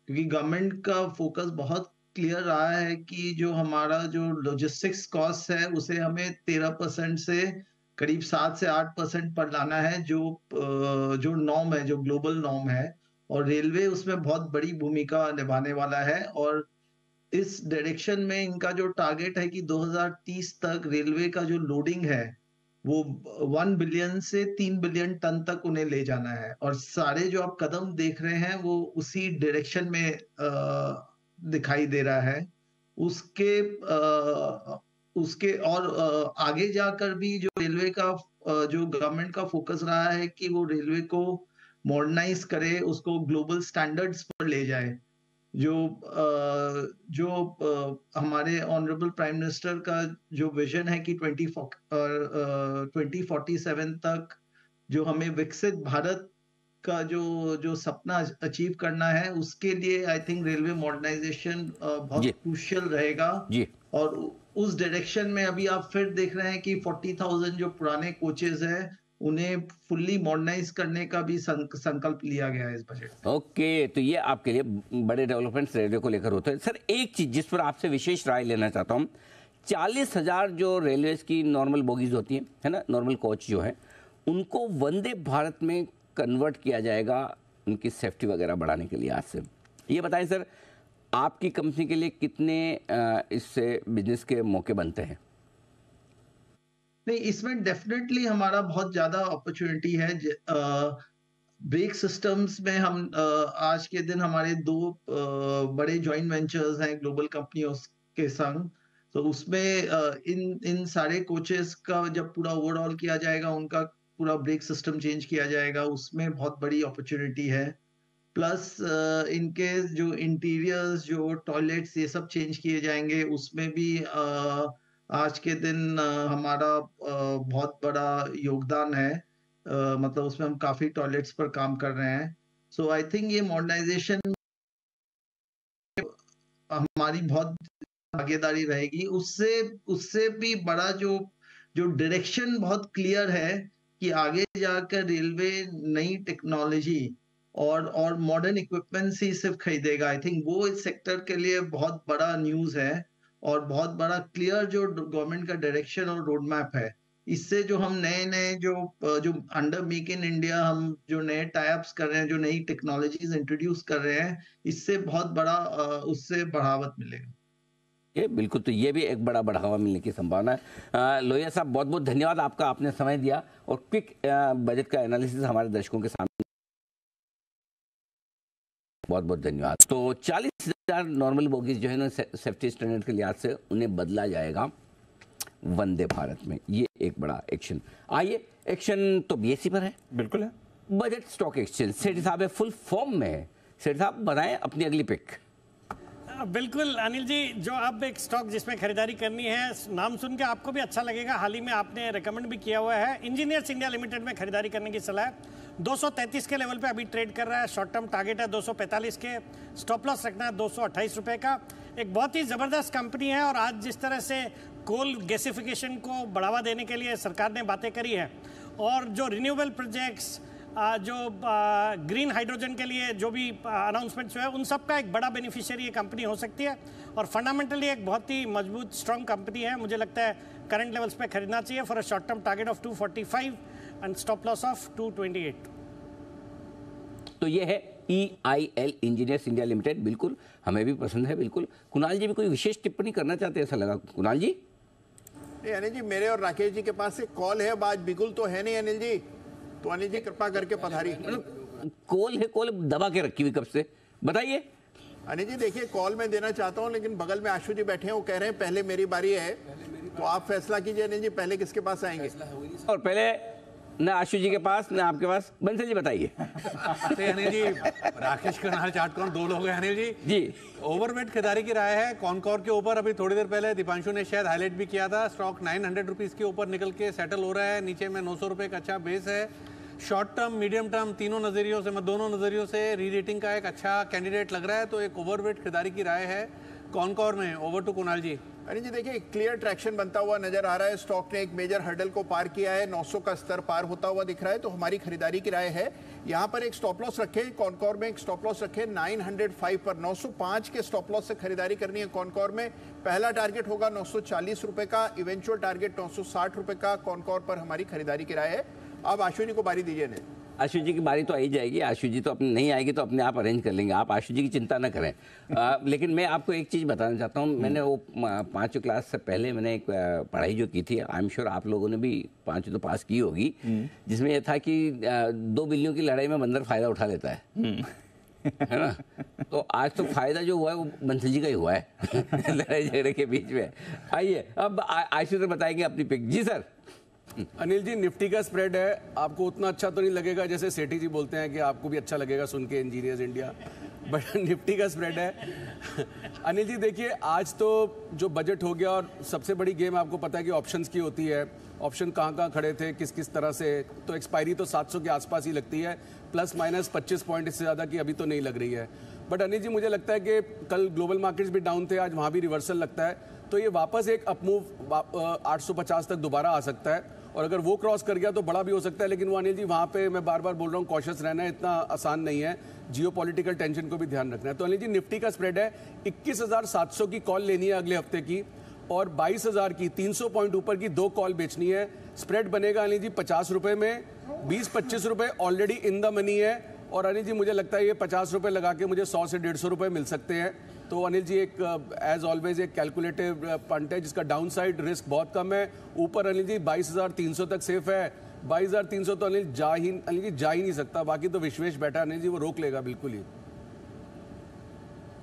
क्योंकि गवर्नमेंट का फोकस बहुत क्लियर रहा है कि जो हमारा जो लॉजिस्टिक्स कॉस्ट है उसे हमें 13% से करीब 7 से 8% पर लाना है, जो नॉर्म है, जो ग्लोबल नॉर्म है। और रेलवे उसमें बहुत बड़ी भूमिका निभाने वाला है। और इस डायरेक्शन में इनका जो टारगेट है कि 2030 तक रेलवे का जो लोडिंग है वो 1 बिलियन से 3 बिलियन टन तक उन्हें ले जाना है। और सारे जो आप कदम देख रहे हैं वो उसी डायरेक्शन में दिखाई दे रहा है। उसके और आगे जाकर भी जो रेलवे का जो गवर्नमेंट का फोकस रहा है कि वो रेलवे को मॉडर्नाइज करे, उसको ग्लोबल स्टैंडर्ड्स पर ले जाए। जो हमारे ऑनरेबल प्राइम मिनिस्टर का जो विजन है कि 2047 तक जो हमें विकसित भारत का जो सपना अचीव करना है, उसके लिए आई थिंक रेलवे मॉडर्नाइजेशन बहुत क्रूशियल रहेगा। और उस डायरेक्शन में अभी आप फिर देख रहे हैं कि 40,000 जो पुराने कोचेज हैं उन्हें फुल्ली मॉडर्नाइज करने का भी संकल्प लिया गया है इस बजट में। ओके, तो ये आपके लिए बड़े डेवलपमेंट्स रेलवे को लेकर होते हैं। सर एक चीज जिस पर आपसे विशेष राय लेना चाहता हूँ, 40,000 जो रेलवे की नॉर्मल बोगीज होती हैं, है ना, नॉर्मल कोच जो है, उनको वंदे भारत में कन्वर्ट किया जाएगा उनकी सेफ्टी वगैरह बढ़ाने के लिए। आज से ये बताएं सर, आपकी कंपनी के लिए कितने इससे बिजनेस के मौके बनते हैं? नहीं, इसमें डेफिनेटली हमारा बहुत ज्यादा अपॉर्चुनिटी है। ब्रेक सिस्टम्स में हम आज के दिन हमारे 2 बड़े जॉइंट वेंचर्स हैं ग्लोबल कंपनियों के संग। तो उसमें इन सारे कोचेस का जब पूरा ओवरऑल किया जाएगा, उनका पूरा ब्रेक सिस्टम चेंज किया जाएगा, उसमें बहुत बड़ी अपॉर्चुनिटी है। प्लस इनके जो इंटीरियर्स, जो टॉयलेट्स, ये सब चेंज किए जाएंगे, उसमें भी आज के दिन हमारा बहुत बड़ा योगदान है। मतलब उसमें हम काफी टॉयलेट्स पर काम कर रहे हैं। सो आई थिंक ये मॉडर्नाइजेशन हमारी बहुत भागीदारी रहेगी। उससे भी बड़ा जो डायरेक्शन बहुत क्लियर है कि आगे जाकर रेलवे नई टेक्नोलॉजी और मॉडर्न इक्विपमेंट ही सिर्फ खरीदेगा। आई थिंक वो इस सेक्टर के लिए बहुत बड़ा न्यूज है और बहुत बड़ा क्लियर जो गवर्नमेंट का डायरेक्शन और रोड मैप है। इससे जो हम नए जो अंडर मेक इन इंडिया हम जो नए टाइप्स कर रहे हैं, जो नई टेक्नोलॉजीज इंट्रोड्यूस कर रहे हैं, इससे बहुत बड़ा उससे बढ़ावा मिलेगा। ये बिल्कुल, तो ये भी एक बड़ा बढ़ावा मिलने की संभावना है। लोहिया साहब, बहुत बहुत धन्यवाद आपका, आपने समय दिया और क्विक बजट का एनालिसिस हमारे दर्शकों के सामने। बहुत बहुत धन्यवाद। तो 40,000 नॉर्मल बोगीज जो है ना सेफ्टी स्टैंडर्ड के लिहाज से उन्हें बदला जाएगा वंदे भारत में। ये एक बड़ा एक्शन। आइए, एक्शन तो बीएसई पर है। बिल्कुल है। बजट स्टॉक एक्सचेंज सेठी साहब है, फुल फॉर्म में है। सेठी साहब बताएं अपनी अगली पिक। बिल्कुल अनिल जी, जो अब एक स्टॉक जिसमें खरीदारी करनी है, नाम सुन के आपको भी अच्छा लगेगा, हाल ही में आपने रेकमेंड भी किया हुआ है। इंजीनियर्स इंडिया लिमिटेड में खरीदारी करने की सलाह है। 233 के लेवल पे अभी ट्रेड कर रहा है। शॉर्ट टर्म टारगेट है 245 के, स्टॉप लॉस रखना है 228 रुपए का। एक बहुत ही ज़बरदस्त कंपनी है और आज जिस तरह से कोल गैसिफिकेशन को बढ़ावा देने के लिए सरकार ने बातें करी है और जो रिन्यूएबल प्रोजेक्ट्स, जो ग्रीन हाइड्रोजन के लिए जो भी अनाउंसमेंट्स हुए हैं, उन सब का एक बड़ा बेनिफिशियरी ये कंपनी हो सकती है और फंडामेंटली एक बहुत ही मजबूत स्ट्रॉन्ग कंपनी है। मुझे लगता है करंट लेवल्स पे खरीदना चाहिए for a short term target of 245 and stop loss of 228। तो ये है EIL इंजीनियर्स इंडिया लिमिटेड। बिल्कुल हमें भी पसंद है। बिल्कुल कुणाल जी भी कोई विशेष टिप्पणी करना चाहते हैं, ऐसा लगा। कुणाल जी? अनिल जी, मेरे और राकेश जी के पास एक कॉल है, आज बिल्कुल तो है नहीं अनिल जी, तो अनिल जी कृपा करके पधारी। कॉल है, कॉल दबा के रखी हुई कब से, बताइए। अनिल जी देखिए, कॉल मैं देना चाहता हूं, लेकिन बगल में आशु जी बैठे हैं, वो कह रहे हैं पहले मेरी बारी है, तो आप फैसला कीजिए अनिल जी, पहले किसके पास आएंगे? और पहले न आशु जी के पास न आपके पास, बंसल जी बताइए। अनिल जी, राकेश करनाल चार्टकॉन दो लोग हैं अनिल जी। जी, ओवरवेट खरीदारी की राय है कॉनकॉर के ऊपर। अभी थोड़ी देर पहले दीपांशु ने शायद हाईलाइट भी किया था, स्टॉक 900 रुपीज के ऊपर निकल के सेटल हो रहा है। नीचे में 900 रुपए का अच्छा बेस है। शॉर्ट टर्म, मीडियम टर्म, तीनों नजरियों से, दोनों नजरियों से री रेटिंग का एक अच्छा कैंडिडेट लग रहा है, तो एक ओवरवेट खरीदारी की राय है कॉनकॉर में। ओवर टू कुणाल जी। अनिल जी देखिए, क्लियर ट्रैक्शन बनता हुआ नजर आ रहा है। स्टॉक ने एक मेजर हर्डल को पार किया है, 900 का स्तर पार होता हुआ दिख रहा है, तो हमारी खरीदारी की राय है यहाँ पर एक स्टॉप लॉस रखे, कॉनकॉर में एक स्टॉप लॉस रखे 905 पर। 905 के स्टॉप लॉस से खरीदारी करनी है कॉनकॉर में। पहला टारगेट होगा 940 रुपए का, इवेंचुअल टारगेट 960 रुपए का। कॉनकॉर पर हमारी खरीदारी की राय है। अब आशु जी को बारी दीजिए। ने आशु जी की बारी तो आई जाएगी। आशु जी तो अपने नहीं आएगी तो अपने आप अरेंज कर लेंगे, आप आशु जी की चिंता ना करें। लेकिन मैं आपको एक चीज़ बताना चाहता हूँ। मैंने वो 5वीं क्लास से पहले मैंने एक पढ़ाई जो की थी, आई एम श्योर आप लोगों ने भी 5वीं तो पास की होगी, जिसमें यह था कि 2 बिल्लियों की लड़ाई में बंदर फायदा उठा लेता है, है ना। तो आज तो फायदा जो हुआ है वो बंसल जी का ही हुआ है लड़ाई झगड़े के बीच में। आइए अब आशु सर बताएंगे अपनी पिक। जी सर। अनिल जी, निफ्टी का स्प्रेड है, आपको उतना अच्छा तो नहीं लगेगा जैसे सेठी जी बोलते हैं कि आपको भी अच्छा लगेगा सुन के इंजीनियर्स इंडिया, बट निफ्टी का स्प्रेड है। अनिल जी देखिए, आज तो जो बजट हो गया और सबसे बड़ी गेम आपको पता है कि ऑप्शंस की होती है। ऑप्शन कहाँ खड़े थे, किस किस तरह से, तो एक्सपायरी तो 700 के आसपास ही लगती है, प्लस माइनस 25 पॉइंट, इससे ज़्यादा की अभी तो नहीं लग रही है। बट अनिल जी मुझे लगता है कि कल ग्लोबल मार्केट्स भी डाउन थे, आज वहाँ भी रिवर्सल लगता है, तो ये वापस एक अपमूव 850 तक दोबारा आ सकता है, और अगर वो क्रॉस कर गया तो बड़ा भी हो सकता है। लेकिन वो अनिल जी वहाँ पे मैं बार बार बोल रहा हूँ, कॉशियस रहना है, इतना आसान नहीं है, जियोपॉलिटिकल टेंशन को भी ध्यान रखना है। तो अनिल जी निफ्टी का स्प्रेड है 21,700 की कॉल लेनी है अगले हफ्ते की, और 22,000 की 300 पॉइंट ऊपर की 2 कॉल बेचनी है। स्प्रेड बनेगा अनिल जी 50 रुपए में, 20-25 रुपए ऑलरेडी इन द मनी है, और अनिल जी मुझे लगता है ये 50 रुपए लगा के मुझे 100 से 150 रुपए मिल सकते हैं। तो अनिल जी एक एज ऑलवेज एक कैलकुलेटिव पंट है जिसका डाउन साइड रिस्क बहुत कम है। ऊपर अनिल जी 22,300 तक सेफ है। 22,300 तो अनिल जी जा ही नहीं सकता, बाकी तो विश्वेश बैठा अनिल जी, वो रोक लेगा बिल्कुल ही।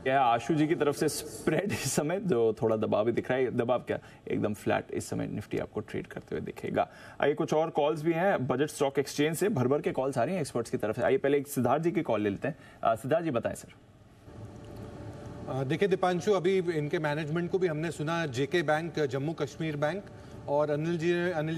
यह आशु जी की तरफ से स्प्रेड इस समय जो थोड़ा दबाव भी दिख रहा है, दबाव क्या एकदम फ्लैट इस समय निफ्टी आपको ट्रेड करते हुए दिखेगा। आइए कुछ और कॉल्स भी हैं बजट स्टॉक एक्सचेंज से, भर भर के कॉल्स आ रही हैं एक्सपर्ट्स की तरफ से। आइए पहले एक सिद्धार्थ जी की कॉल ले लेते हैं। सिद्धार्थ जी बताएं सर। देखिए दीपांशु, अभी इनके मैनेजमेंट को भी हमने सुना, जेके बैंक, जम्मू कश्मीर बैंक, और अनिल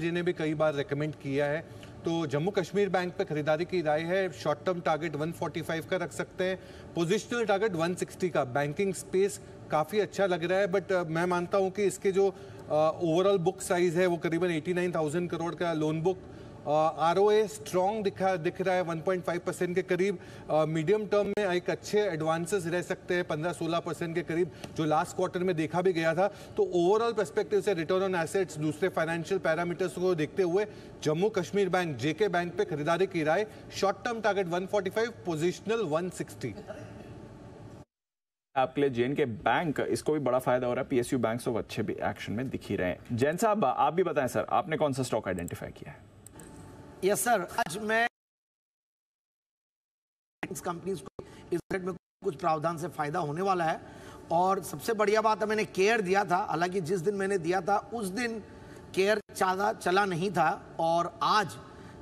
जी ने भी कई बार रेकमेंड किया है। तो जम्मू कश्मीर बैंक पे खरीदारी की राय है। शॉर्ट टर्म टारगेट 145 का रख सकते हैं, पोजिशनल टारगेट 160 का। बैंकिंग स्पेस काफ़ी अच्छा लग रहा है, बट मैं मानता हूँ कि इसके जो ओवरऑल बुक साइज है वो करीबन 89,000 करोड़ का लोन बुक। ROA स्ट्रॉन्ग दिख रहा है 1.5% के करीब। मीडियम टर्म में एक अच्छे एडवांसेस रह सकते हैं 15-16% के करीब, जो लास्ट क्वार्टर में देखा भी गया था। तो ओवरऑल पर्सपेक्टिव से रिटर्न ऑन एसेट्स, दूसरे फाइनेंशियल पैरामीटर्स को देखते हुए Jammu Kashmir bank, JK bank पे खरीदारी की राय। Short term target 145, positional 160। आपके लिए जेएनके बैंक, इसको भी बड़ा फायदा हो रहा है। PSU बैंक सब अच्छे भी एक्शन में दिख ही रहे हैं। जैन साहब आप भी बताएं सर, आपने कौन सा स्टॉक आइडेंटिफाई किया है? यस सर, आज मैं कंपनीज को इस बजट में कुछ प्रावधान से फायदा होने वाला है। और सबसे बढ़िया बात है, मैंने केयर दिया था, हालांकि जिस दिन मैंने दिया था उस दिन केयर ज़्यादा चला नहीं था, और आज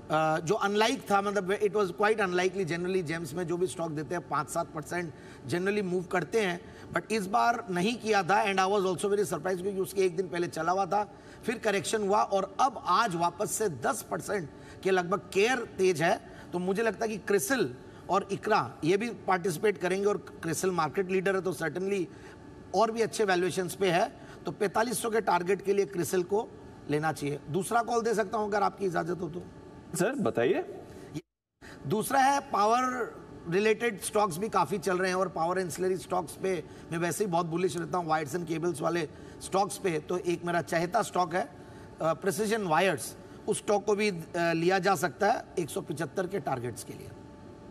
जो अनलाइक था, मतलब it was quite unlikely. Generally James में जो भी स्टॉक देते हैं 5-7% जनरली मूव करते हैं, बट इस बार नहीं किया था। And I was also very surprise, क्योंकि उसके एक दिन पहले चला हुआ था, फिर करेक्शन हुआ, और अब आज वापस से 10% के लगभग केयर तेज है। तो मुझे लगता है कि क्रिसिल और इकरा ये भी पार्टिसिपेट करेंगे, और क्रिसिल मार्केट लीडर है तो सर्टेनली और भी अच्छे वैल्यूएशंस पे है। तो 4500 के टारगेट के लिए क्रिसिल को लेना चाहिए। दूसरा कॉल दे सकता हूं अगर आपकी इजाजत हो तो? सर बताइए। दूसरा है पावर रिलेटेड स्टॉक्स भी काफी चल रहे हैं, और पावर एंसिलरी स्टॉक्स पे मैं वैसे ही बहुत बुलिश रहता हूँ, वायर्स एंड केबल्स वाले स्टॉक्स पे। तो एक मेरा चहेता स्टॉक है प्रिसिजन वायर्स, उस स्टॉक को भी लिया जा सकता है 175 के टारगेट्स के लिए।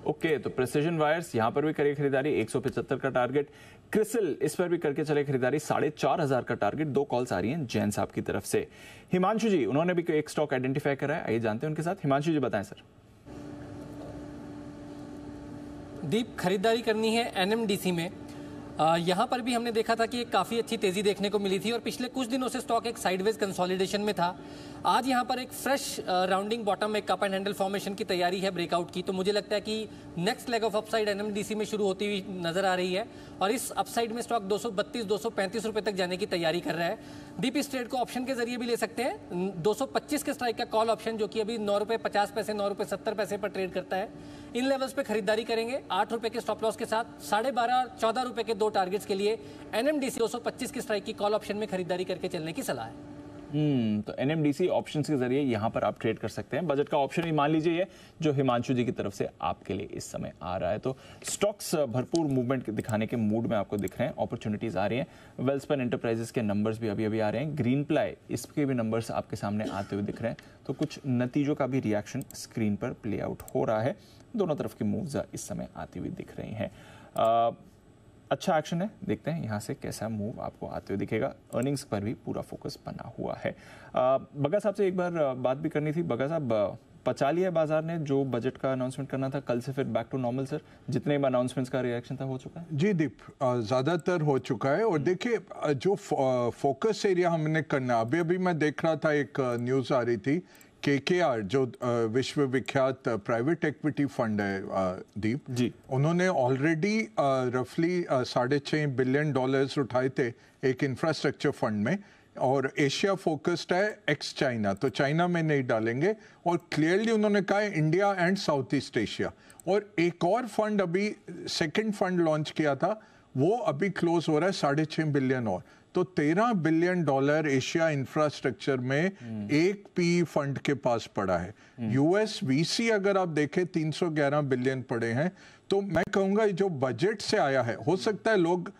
ओके, तो प्रिसिजन वायर्स यहां पर भी करिए खरीदारी, 175 का टारगेट। क्रिसिल इस पर भी करके चले खरीदारी, 4,500 का टारगेट। 2 कॉल्स आ रही हैं जैन साहब की तरफ से। हिमांशु जी, उन्होंने भी एक स्टॉक आइडेंटिफाई करा है, आइए जानते हैं उनके साथ। हिमांशु जी बताएं सर। दीप, खरीदारी करनी है NMDC में। यहाँ पर भी हमने देखा था कि एक काफ़ी अच्छी तेज़ी देखने को मिली थी, और पिछले कुछ दिनों से स्टॉक एक साइडवेज कंसोलिडेशन में था। आज यहाँ पर एक फ्रेश राउंडिंग बॉटम, एक कप एंड हैंडल फॉर्मेशन की तैयारी है ब्रेकआउट की। तो मुझे लगता है कि next leg of upside NMDC में शुरू होती हुई नजर आ रही है, और इस अपसाइड में स्टॉक 232-235 रुपए तक जाने की तैयारी कर रहा है। डीप इस ट्रेड को ऑप्शन के जरिए भी ले सकते हैं। 225 के स्ट्राइक का कॉल ऑप्शन, जो कि अभी 9 रुपए 50 पैसे, 9 रुपए 70 पैसे पर ट्रेड करता है। इन लेवल्स पे खरीदारी करेंगे 8 रुपए के स्टॉप लॉस के साथ। 12.5-14 रुपए के 2 टारगेट्स के लिए NMDC 225 की स्ट्राइक की कॉल ऑप्शन में खरीदारी करके चलने की सलाह है। तो NMDC ऑप्शंस के जरिए यहां पर आप ट्रेड कर सकते हैं। बजट का ऑप्शन ही मान लीजिए ये जो हिमांशु जी की तरफ से आपके लिए इस समय आ रहा है। तो स्टॉक्स भरपूर मूवमेंट दिखाने के मूड में आपको दिख रहे हैं, अपॉर्चुनिटीज आ रही हैं। वेल्सपन एंटरप्राइजेस के नंबर्स भी अभी आ रहे हैं। ग्रीन प्लाई, इसके भी नंबर्स आपके सामने आते हुए दिख रहे हैं। तो कुछ नतीजों का भी रिएक्शन स्क्रीन पर प्ले आउट हो रहा है। दोनों तरफ की मूव्स इस समय आती हुई दिख रही हैं। अच्छा एक्शन है, देखते हैं यहाँ से कैसा मूव आपको आते हुए दिखेगा। अर्निंग्स पर भी पूरा फोकस बना हुआ है। बगा साहब से एक बार बात भी करनी थी। बगा साहब, पचा लिया बाजार ने जो बजट का अनाउंसमेंट करना था, कल से फिर बैक टू नॉर्मल सर? जितने भी अनाउंसमेंट्स का रिएक्शन था हो चुका है? जी दीप, ज़्यादातर हो चुका है। और देखिए जो फोकस एरिया हमने करना, अभी अभी मैं देख रहा था एक न्यूज़ आ रही थी, KKR जो विश्व विख्यात प्राइवेट इक्विटी फंड है दीप जी, उन्होंने ऑलरेडी रफली $6.5 बिलियन उठाए थे एक इंफ्रास्ट्रक्चर फंड में, और एशिया फोकस्ड है एक्स चाइना, तो चाइना में नहीं डालेंगे। और क्लियरली उन्होंने कहा है India and south east Asia. और एक और फंड अभी सेकंड फंड लॉन्च किया था, वो अभी क्लोज हो रहा है 6.5 बिलियन और। तो $13 बिलियन एशिया इंफ्रास्ट्रक्चर में एक PE फंड के पास पड़ा है। US VC अगर आप देखें 311 बिलियन पड़े हैं। तो मैं कहूँगा जो बजट से आया है, हो सकता है लोग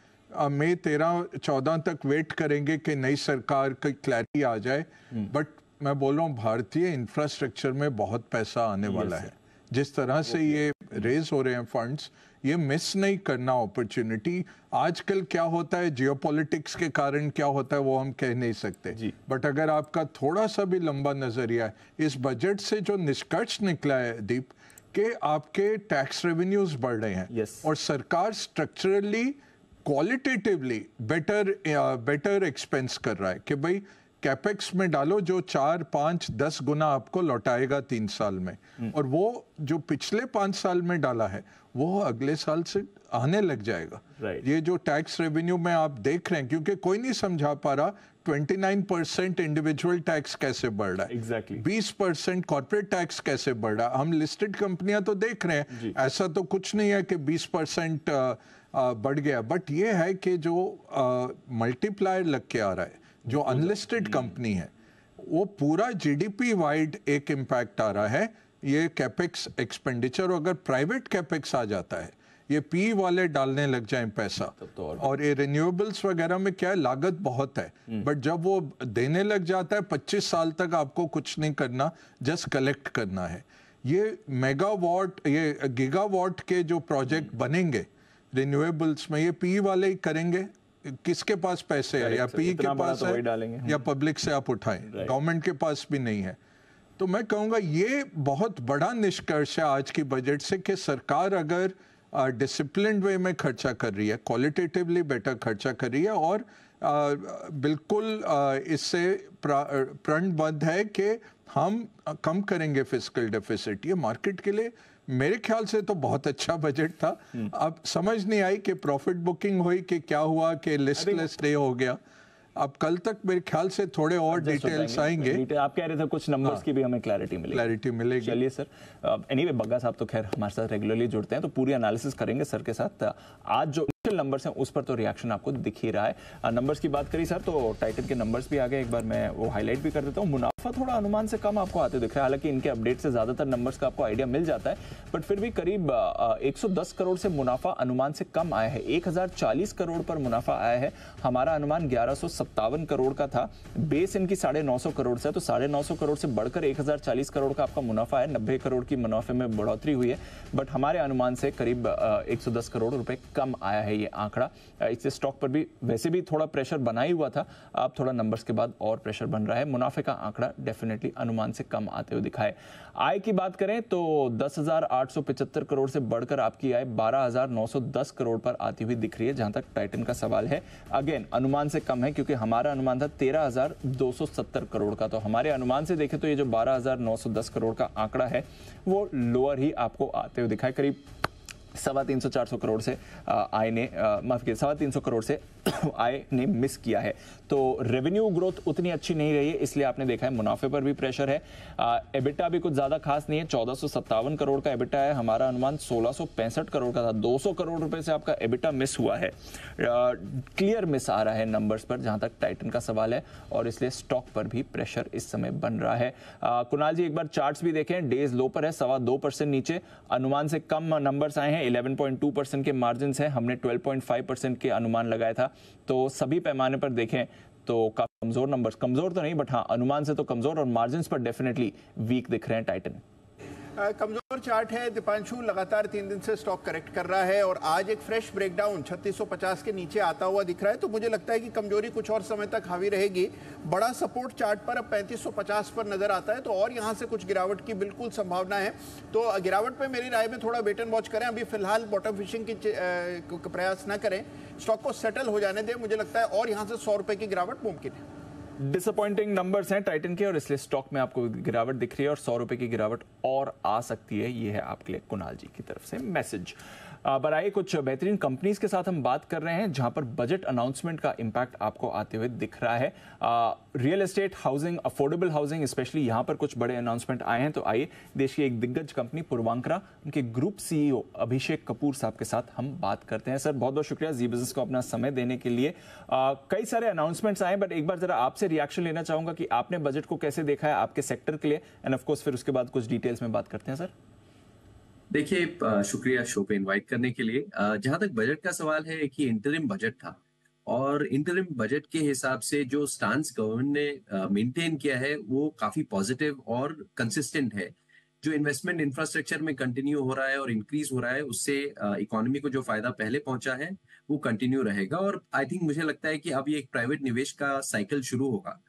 मई 13-14 तक वेट करेंगे कि नई सरकार की क्लैरिटी आ जाए, बट मैं बोल रहा हूँ भारतीय इंफ्रास्ट्रक्चर में बहुत पैसा आने वाला है। जिस तरह से ये रेज हो रहे हैं फंड्स, ये मिस नहीं करना अपॉर्चुनिटी। आजकल क्या होता है, जियोपॉलिटिक्स के कारण क्या होता है वो हम कह नहीं सकते, बट अगर आपका थोड़ा सा भी लंबा नजरिया है, इस बजट से जो निष्कर्ष निकला है दीप, कि आपके टैक्स रेवेन्यूज बढ़ रहे हैं और सरकार स्ट्रक्चरली क्वालिटेटिवली बेटर एक्सपेंस कर रहा है कि भाई कैपेक्स में डालो जो 4, 5, 10 गुना आपको लौटाएगा 3 साल में, और वो जो पिछले 5 साल में डाला है वो अगले साल से आने लग जाएगा। ये जो टैक्स रेवेन्यू में आप देख रहे हैं, क्योंकि कोई नहीं समझा पा रहा 29% इंडिविजुअल टैक्स कैसे बढ़ रहा है, 20% कॉर्पोरेट टैक्स कैसे बढ़ रहा है। हम लिस्टेड कंपनियां तो देख रहे हैं, ऐसा तो कुछ नहीं है कि 20% बढ़ गया, बट ये है कि जो मल्टीप्लायर लग के आ रहा है, जो अनलिस्टेड कंपनी है, वो पूरा जीडीपी वाइड एक इम्पैक्ट आ रहा है। ये कैपेक्स एक्सपेंडिचर, अगर प्राइवेट कैपेक्स आ जाता है, ये पी वाले डालने लग जाएं पैसा, और ये रिन्यूएबल्स वगैरह में क्या है, लागत बहुत है, बट जब वो देने लग जाता है 25 साल तक आपको कुछ नहीं करना, जस्ट कलेक्ट करना है। ये मेगावाट, ये गीगावाट के जो प्रोजेक्ट बनेंगे रिन्यूएबल्स में, ये पी वाले ही करेंगे। किसके पास पैसे है, या पी के पास है या पब्लिक से आप उठाएं, गवर्नमेंट के पास भी नहीं है। तो मैं कहूँगा ये बहुत बड़ा निष्कर्ष है आज की बजट से कि सरकार अगर डिसिप्लिन्ड वे में खर्चा कर रही है, क्वालिटेटिवली बेटर खर्चा कर रही है, और बिल्कुल इससे प्रणबद्ध है कि हम कम करेंगे फिस्कल डेफिसिट। ये मार्केट के लिए मेरे ख्याल से तो बहुत अच्छा बजट था। अब समझ नहीं आई कि प्रॉफिट बुकिंग हुई कि क्या हुआ, कि लिस्टलेस डे हो गया। अब कल तक मेरे ख्याल से थोड़े और डिटेल्स आएंगे। आप कह रहे थे कुछ नंबर्स की भी हमें क्लैरिटी मिलेगी। चलिए सर, एनीवे बग्गा साहब तो खैर हमारे साथ रेगुलरली जुड़ते हैं, तो पूरी एनालिसिस करेंगे सर के साथ। आज जो नंबर्स हैं उस पर तो रिएक्शन आपको दिख ही रहा है। नंबर्स की बात करी सर, तो टाइटन के नंबर्स भी आ गए, एक बार मैं वो हाईलाइट भी कर देता हूँ। मुनाफा थोड़ा अनुमान से कम आपको आते दिख रहा है, हालांकि इनके अपडेट से ज्यादातर नंबर्स का आपको आइडिया मिल जाता है, बट फिर भी करीब 110 करोड़ से मुनाफा अनुमान से कम आया है। 1040 करोड़ पर मुनाफा आया है। हमारा अनुमान 1157 करोड़ का था, बेस इनकी 950 करोड़ से, तो 950 करोड़ से बढ़कर 1040 करोड़ का आपका मुनाफा है। 90 करोड़ की मुनाफे में बढ़ोतरी हुई है, बट हमारे अनुमान से करीब 110 करोड़ रुपए कम आया है ये आंकड़ा। इससे स्टॉक पर भी वैसे भी थोड़ा प्रेशर बना ही हुआ था, अब थोड़ा नंबर्स के बाद और प्रेशर बन रहा है। मुनाफे का आंकड़ा डेफिनेटली अनुमान से कम आते हुए दिखाए। आय की बात करें तो 10,875 करोड़ से बढ़कर आपकी आय 12,910 करोड़ पर आती हुई दिख रही है। जहां तक टाइटन का सवाल है, अगेन अनुमान से कम है, क्योंकि हमारा अनुमान था 13,270 करोड़ का, तो हमारे अनुमान से देखें तो ये जो 12,910 करोड़ का आंकड़ा है वो लोअर ही आपको आते हुए दिखाए। करीब 350-400 करोड़ से आय ने माफ कीजिए 350 करोड़ से आय ने मिस किया है। तो रेवेन्यू ग्रोथ उतनी अच्छी नहीं रही है, इसलिए आपने देखा है मुनाफे पर भी प्रेशर है। एबिटा भी कुछ ज्यादा खास नहीं है, 1457 करोड़ का एबिटा है। हमारा अनुमान 1665 करोड़ का था, 200 करोड़ रुपए से आपका एबिटा मिस हुआ है। क्लियर मिस आ रहा है नंबर्स पर जहां तक टाइटन का सवाल है, और इसलिए स्टॉक पर भी प्रेशर इस समय बन रहा है। कुणाल जी एक बार चार्ट्स भी देखें, डेज लो पर है, 2.25% नीचे, अनुमान से कम नंबर्स आए हैं। 11.2% के मार्जिन है, हमने 12.5% के अनुमान लगाया था। तो सभी पैमाने पर देखें तो काफी कमजोर नंबर्स, कमजोर तो नहीं बट हाँ अनुमान से तो कमजोर, और मार्जिन्स पर डेफिनेटली वीक दिख रहे हैं टाइटन। कमजोर चार्ट है दीपांशु, लगातार 3 दिन से स्टॉक करेक्ट कर रहा है, और आज एक फ्रेश ब्रेकडाउन 3650 के नीचे आता हुआ दिख रहा है। तो मुझे लगता है कि कमजोरी कुछ और समय तक हावी रहेगी। बड़ा सपोर्ट चार्ट पर अब 3550 पर नजर आता है, तो और यहां से कुछ गिरावट की बिल्कुल संभावना है। तो गिरावट पे मेरी राय में थोड़ा वेट एंड वॉच करें, अभी फिलहाल बॉटम फिशिंग की प्रयास न करें, स्टॉक को सेटल हो जाने दें। मुझे लगता है और यहां से 100 रुपए की गिरावट मुमकिन है। डिसअपॉइंटिंग नंबर्स हैं टाइटन के, और इसलिए स्टॉक में आपको गिरावट दिख रही है, और 100 रुपए की गिरावट और आ सकती है। ये है आपके लिए कुणाल जी की तरफ से मैसेज। बराए कुछ बेहतरीन कंपनीज के साथ हम बात कर रहे हैं जहां पर बजट अनाउंसमेंट का इंपैक्ट आपको आते हुए दिख रहा है। Real estate, housing, affordable housing specially, यहां पर कुछ बड़े अनाउंसमेंट आए हैं। तो आइए देश की एक दिग्गज कंपनी पूर्वांकरा, उनके ग्रुप सीईओ अभिषेक कपूर साहब के साथ हम बात करते हैं। सर बहुत बहुत शुक्रिया जी बिजनेस को अपना समय देने के लिए। कई सारे अनाउंसमेंट्स आए, बट एक बार जरा आपसे रिएक्शन लेना चाहूंगा कि आपने बजट को कैसे देखा है आपके सेक्टर के लिए, एंड ऑफ कोर्स फिर उसके बाद कुछ डिटेल्स में बात करते हैं। सर देखिए, शुक्रिया शो पे इनवाइट करने के लिए। जहां तक बजट का सवाल है कि इंटरिम बजट था, और इंटरिम बजट के हिसाब से जो स्टांस गवर्नमेंट ने मेंटेन किया है वो काफी पॉजिटिव और कंसिस्टेंट है। जो इन्वेस्टमेंट इंफ्रास्ट्रक्चर में कंटिन्यू हो रहा है और इंक्रीज हो रहा है, उससे इकोनॉमी को जो फायदा पहले पहुंचा है वो कंटिन्यू रहेगा, और आई थिंक मुझे लगता है कि अब ये एक प्राइवेट निवेश का साइकिल शुरू होगा।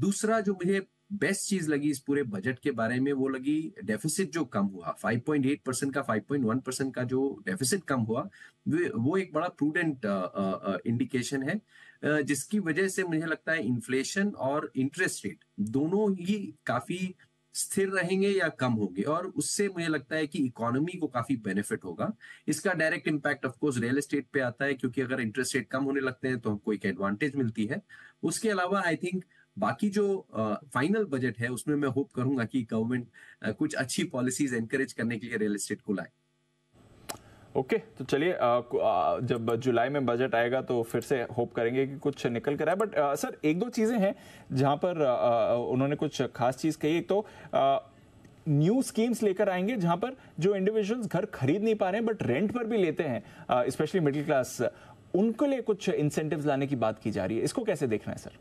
दूसरा जो मुझे बेस्ट चीज लगी इस पूरे बजट के बारे में वो लगी डेफिसिट जो कम हुआ, 5.8% का 5.1% का जो डेफिसिट कम हुआ, वो एक बड़ा प्रूडेंट इंडिकेशन है, जिसकी वजह से मुझे लगता है इन्फ्लेशन और इंटरेस्ट रेट दोनों ही काफी स्थिर रहेंगे या कम होंगे, और उससे मुझे लगता है कि इकोनॉमी को काफी बेनिफिट होगा। इसका direct impact of course real estate पे आता है, क्योंकि अगर इंटरेस्ट रेट कम होने लगते हैं तो हमको एक एडवांटेज मिलती है। उसके अलावा आई थिंक बाकी जो फाइनल बजट है उसमें मैं होप करूंगा कि गवर्नमेंट कुछ अच्छी पॉलिसीज एनकरेज करने के लिए रियल एस्टेट को लाए। ओके, तो चलिए जब जुलाई में बजट आएगा तो फिर से होप करेंगे कि कुछ निकल कर आए। बट सर एक दो चीजें हैं जहां पर उन्होंने कुछ खास चीज कही। एक तो न्यू स्कीम्स लेकर आएंगे जहां पर जो इंडिविजुअल्स घर खरीद नहीं पा रहे हैं बट रेंट पर भी लेते हैं, स्पेशली मिडिल क्लास, उनके लिए कुछ इंसेंटिव्स लाने की बात की जा रही है। इसको कैसे देखना है सर?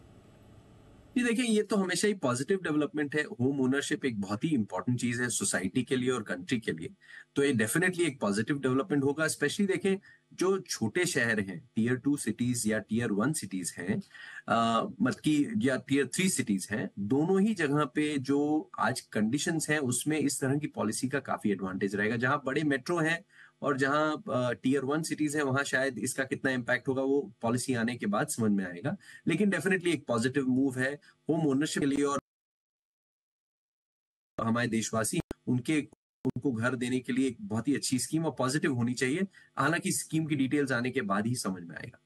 ये देखिए, ये तो हमेशा ही पॉजिटिव डेवलपमेंट है। होम ओनरशिप एक बहुत ही इंपॉर्टेंट चीज है सोसाइटी के लिए और कंट्री के लिए, तो ये डेफिनेटली एक पॉजिटिव डेवलपमेंट होगा। स्पेशली देखें जो छोटे शहर हैं, टियर 2 सिटीज या टियर 1 सिटीज हैं, मतलब कि या टियर 3 सिटीज हैं, दोनों ही जगह पे जो आज कंडीशंस हैं उसमें इस तरह की पॉलिसी का काफी एडवांटेज रहेगा। जहां बड़े मेट्रो हैं और जहां टियर 1 सिटीज है वहां शायद इसका कितना इम्पैक्ट होगा वो पॉलिसी आने के बाद समझ में आएगा, लेकिन डेफिनेटली एक पॉजिटिव मूव है होम ओनरशिप के लिए। और हमारे देशवासी उनको घर देने के लिए एक बहुत ही अच्छी स्कीम और पॉजिटिव होनी चाहिए। हालांकि स्कीम की डिटेल्स आने के बाद ही समझ में आएगा।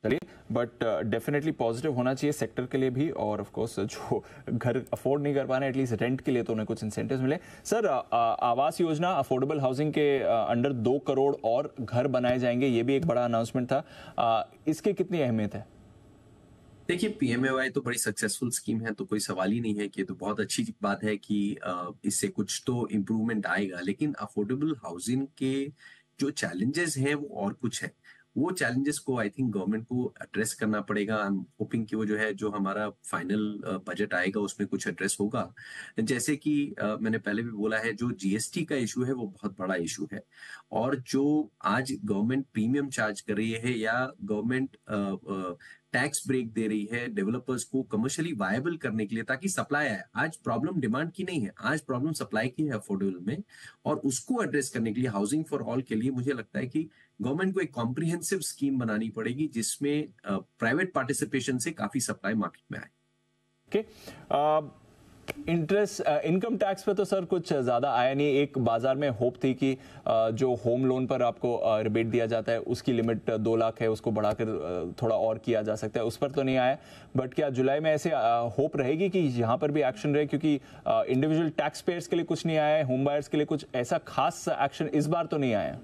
चलिए, बट डेफिनेटली पॉजिटिव होना चाहिए सेक्टर के लिए भी, और ऑफ कोर्स जो घर अफोर्ड नहीं कर पा रहे एटलीस्ट रेंट के लिए तो उन्हें कुछ इंसेंटिव्स मिले। Sir Awas Yojana, affordable housing के अंडर 2 करोड़ और घर बनाए जाएंगे, ये भी एक बड़ा अनाउंसमेंट था। इसकी कितनी अहमियत है? देखिए, पीएमएवाई तो बड़ी सक्सेसफुल स्कीम है, तो कोई सवाल ही नहीं है कि तो बहुत अच्छी बात है कि इससे कुछ तो इम्प्रूवमेंट आएगा। लेकिन अफोर्डेबल हाउसिंग के जो चैलेंजेस हैं वो और कुछ है। वो चैलेंजेस को आई थिंक गवर्नमेंट को एड्रेस करना पड़ेगा। आई एम होपिंग कि वो जो है जो हमारा फाइनल बजट आएगा उसमें कुछ एड्रेस होगा। जैसे कि मैंने पहले भी बोला है, जो जीएसटी का इशू है वो बहुत बड़ा इशू है, और जो आज गवर्नमेंट प्रीमियम चार्ज कर रही है या गवर्नमेंट टैक्स ब्रेक दे रही है डेवलपर्स को कमर्शियली वायबल करने के लिए ताकि सप्लाई आए। आज प्रॉब्लम डिमांड की नहीं है, आज प्रॉब्लम सप्लाई की है अफोर्डेबल में, और उसको एड्रेस करने के लिए हाउसिंग फॉर ऑल के लिए मुझे लगता है कि गवर्नमेंट को एक कॉम्प्रिहेंसिव स्कीम बनानी पड़ेगी जिसमें प्राइवेट पार्टिसिपेशन से काफी सप्लाई मार्केट में आए। ओके, इंटरेस्ट इनकम टैक्स पे तो सर कुछ ज्यादा आया नहीं। एक बाजार में होप थी कि जो होम लोन पर आपको रिबेट दिया जाता है उसकी लिमिट 2 लाख है, उसको बढ़ाकर थोड़ा और किया जा सकता है, उस पर तो नहीं आया। बट क्या जुलाई में ऐसे होप रहेगी कि यहाँ पर भी एक्शन रहे, क्योंकि इंडिविजुअल टैक्स पेयर्स के लिए कुछ नहीं आया है, होम बायर्स के लिए कुछ ऐसा खास एक्शन इस बार तो नहीं आया?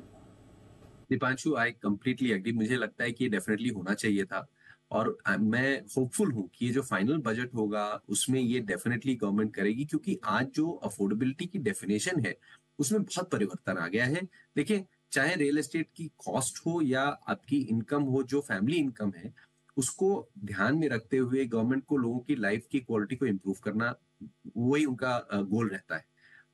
Deepanshu, I completely agree. मुझे लगता है कि डेफिनेटली होना चाहिए था, और मैं होपफुल हूं कि ये जो फाइनल बजट होगा उसमें ये डेफिनेटली गवर्नमेंट करेगी, क्योंकि आज जो अफोर्डेबिलिटी की डेफिनेशन है उसमें बहुत परिवर्तन आ गया है। देखिए, चाहे रियल एस्टेट की कॉस्ट हो या आपकी इनकम हो, जो फैमिली इनकम है उसको ध्यान में रखते हुए गवर्नमेंट को लोगों की लाइफ की क्वालिटी को इम्प्रूव करना, वही उनका गोल रहता है।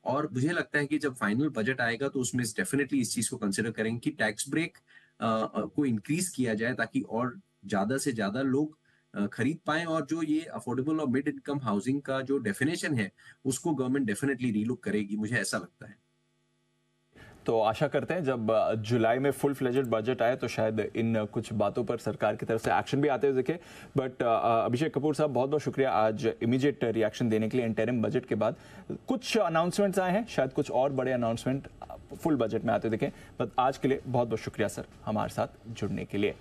और मुझे लगता है कि जब फाइनल बजट आएगा तो उसमें डेफिनेटली इस चीज को कंसिडर करेंगे कि टैक्स ब्रेक को इंक्रीज किया जाए ताकि और ज्यादा से ज्यादा लोग खरीद पाएं, और जो ये अफोर्डेबल और मिड इनकम हाउसिंग का जो डेफिनेशन है उसको गवर्नमेंट डेफिनेटली रीलुक करेगी, मुझे ऐसा लगता है। तो आशा करते हैं जब जुलाई में फुल फ्लेजेड बजट आए तो शायद इन कुछ बातों पर सरकार की तरफ से एक्शन भी आते हुए दिखे। बट अभिषेक कपूर साहब, बहुत बहुत शुक्रिया आज इमीडिएट रिएक्शन देने के लिए। इंटरिम बजट के बाद कुछ अनाउंसमेंट्स आए हैं, शायद कुछ और बड़े अनाउंसमेंट फुल बजट में आते हुए दिखे। बट आज के लिए बहुत बहुत शुक्रिया सर हमारे साथ जुड़ने के लिए।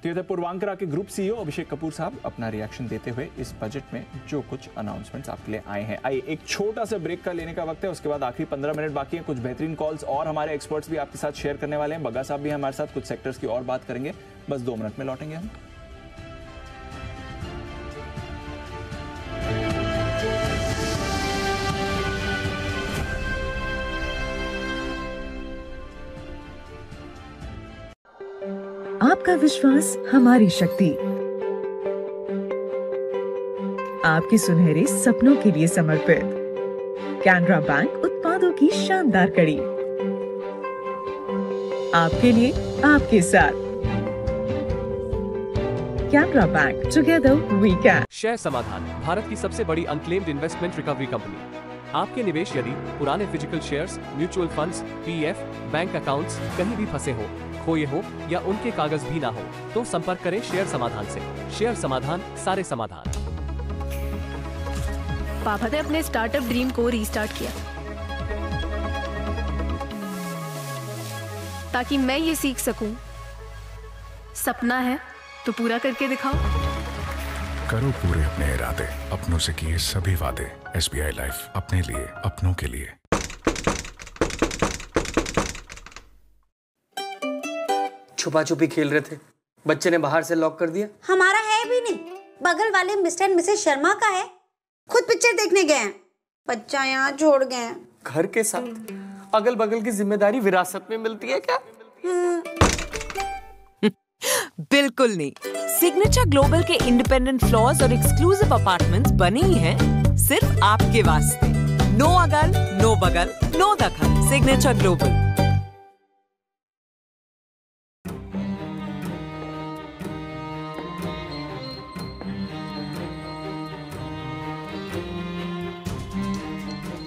तो ये थे पूर्वांकरा के ग्रुप सीईओ अभिषेक कपूर साहब अपना रिएक्शन देते हुए इस बजट में जो कुछ अनाउंसमेंट्स आपके लिए आए हैं। आइए एक छोटा सा ब्रेक का लेने का वक्त है, उसके बाद आखिरी 15 मिनट बाकी है। कुछ बेहतरीन कॉल्स और हमारे एक्सपर्ट्स भी आपके साथ शेयर करने वाले हैं। बग्गा साहब भी हमारे साथ कुछ सेक्टर्स की और बात करेंगे। बस 2 मिनट में लौटेंगे हम। आपका विश्वास हमारी शक्ति, आपके सुनहरे सपनों के लिए समर्पित कैनरा बैंक उत्पादों की शानदार कड़ी, आपके लिए आपके साथ Canara Bank, together we can. Share समाधान, भारत की सबसे बड़ी अनक्लेम्ड इन्वेस्टमेंट रिकवरी कंपनी। आपके निवेश यदि पुराने physical shares, mutual funds, PF, bank accounts कहीं भी फंसे हो, खोए हो या उनके कागज भी ना हो तो संपर्क करें शेयर समाधान से। शेयर समाधान, सारे समाधान। पापा ने अपने स्टार्टअप ड्रीम को रीस्टार्ट किया ताकि मैं ये सीख सकूं, सपना है तो पूरा करके दिखाओ। करो पूरे अपने इरादे, अपनों से किए सभी वादे। SBI लाइफ, अपने लिए, अपनों के लिए। छुपा छुपी खेल रहे थे, बच्चे ने बाहर से लॉक कर दिया। हमारा है भी नहीं, बगल वाले मिस्टर एंड मिसेस शर्मा का है। खुद पिक्चर देखने गए हैं, बच्चा यहाँ छोड़ गए हैं। घर के साथ अगल बगल की जिम्मेदारी विरासत में मिलती है क्या? बिल्कुल नहीं। सिग्नेचर ग्लोबल के इंडिपेंडेंट फ्लोर्स और एक्सक्लूसिव अपार्टमेंट्स बने ही हैं सिर्फ आपके वास्ते। नो अगल, नो बगल, नो दखल। Signature global.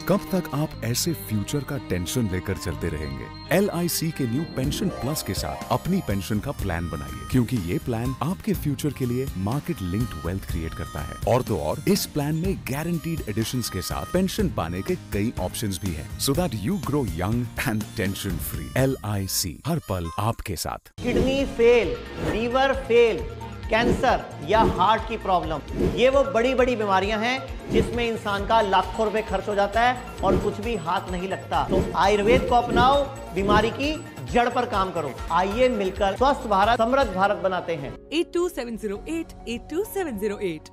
कब तक आप ऐसे फ्यूचर का टेंशन लेकर चलते रहेंगे? LIC के न्यू पेंशन प्लस के साथ अपनी पेंशन का प्लान बनाइए, क्योंकि ये प्लान आपके फ्यूचर के लिए मार्केट लिंक्ड वेल्थ क्रिएट करता है। और तो और इस प्लान में गारंटीड एडिशंस के साथ पेंशन पाने के कई ऑप्शंस भी हैं, so that you grow young and tension free. LIC, हर पल आपके साथ। Kidney fail, liver fail, cancer या हार्ट की प्रॉब्लम, ये वो बड़ी बड़ी बीमारियां हैं जिसमें इंसान का लाखों रुपए खर्च हो जाता है और कुछ भी हाथ नहीं लगता। तो आयुर्वेद को अपनाओ, बीमारी की जड़ पर काम करो। आइए मिलकर स्वस्थ भारत, समृद्ध भारत बनाते हैं। 82708 82708।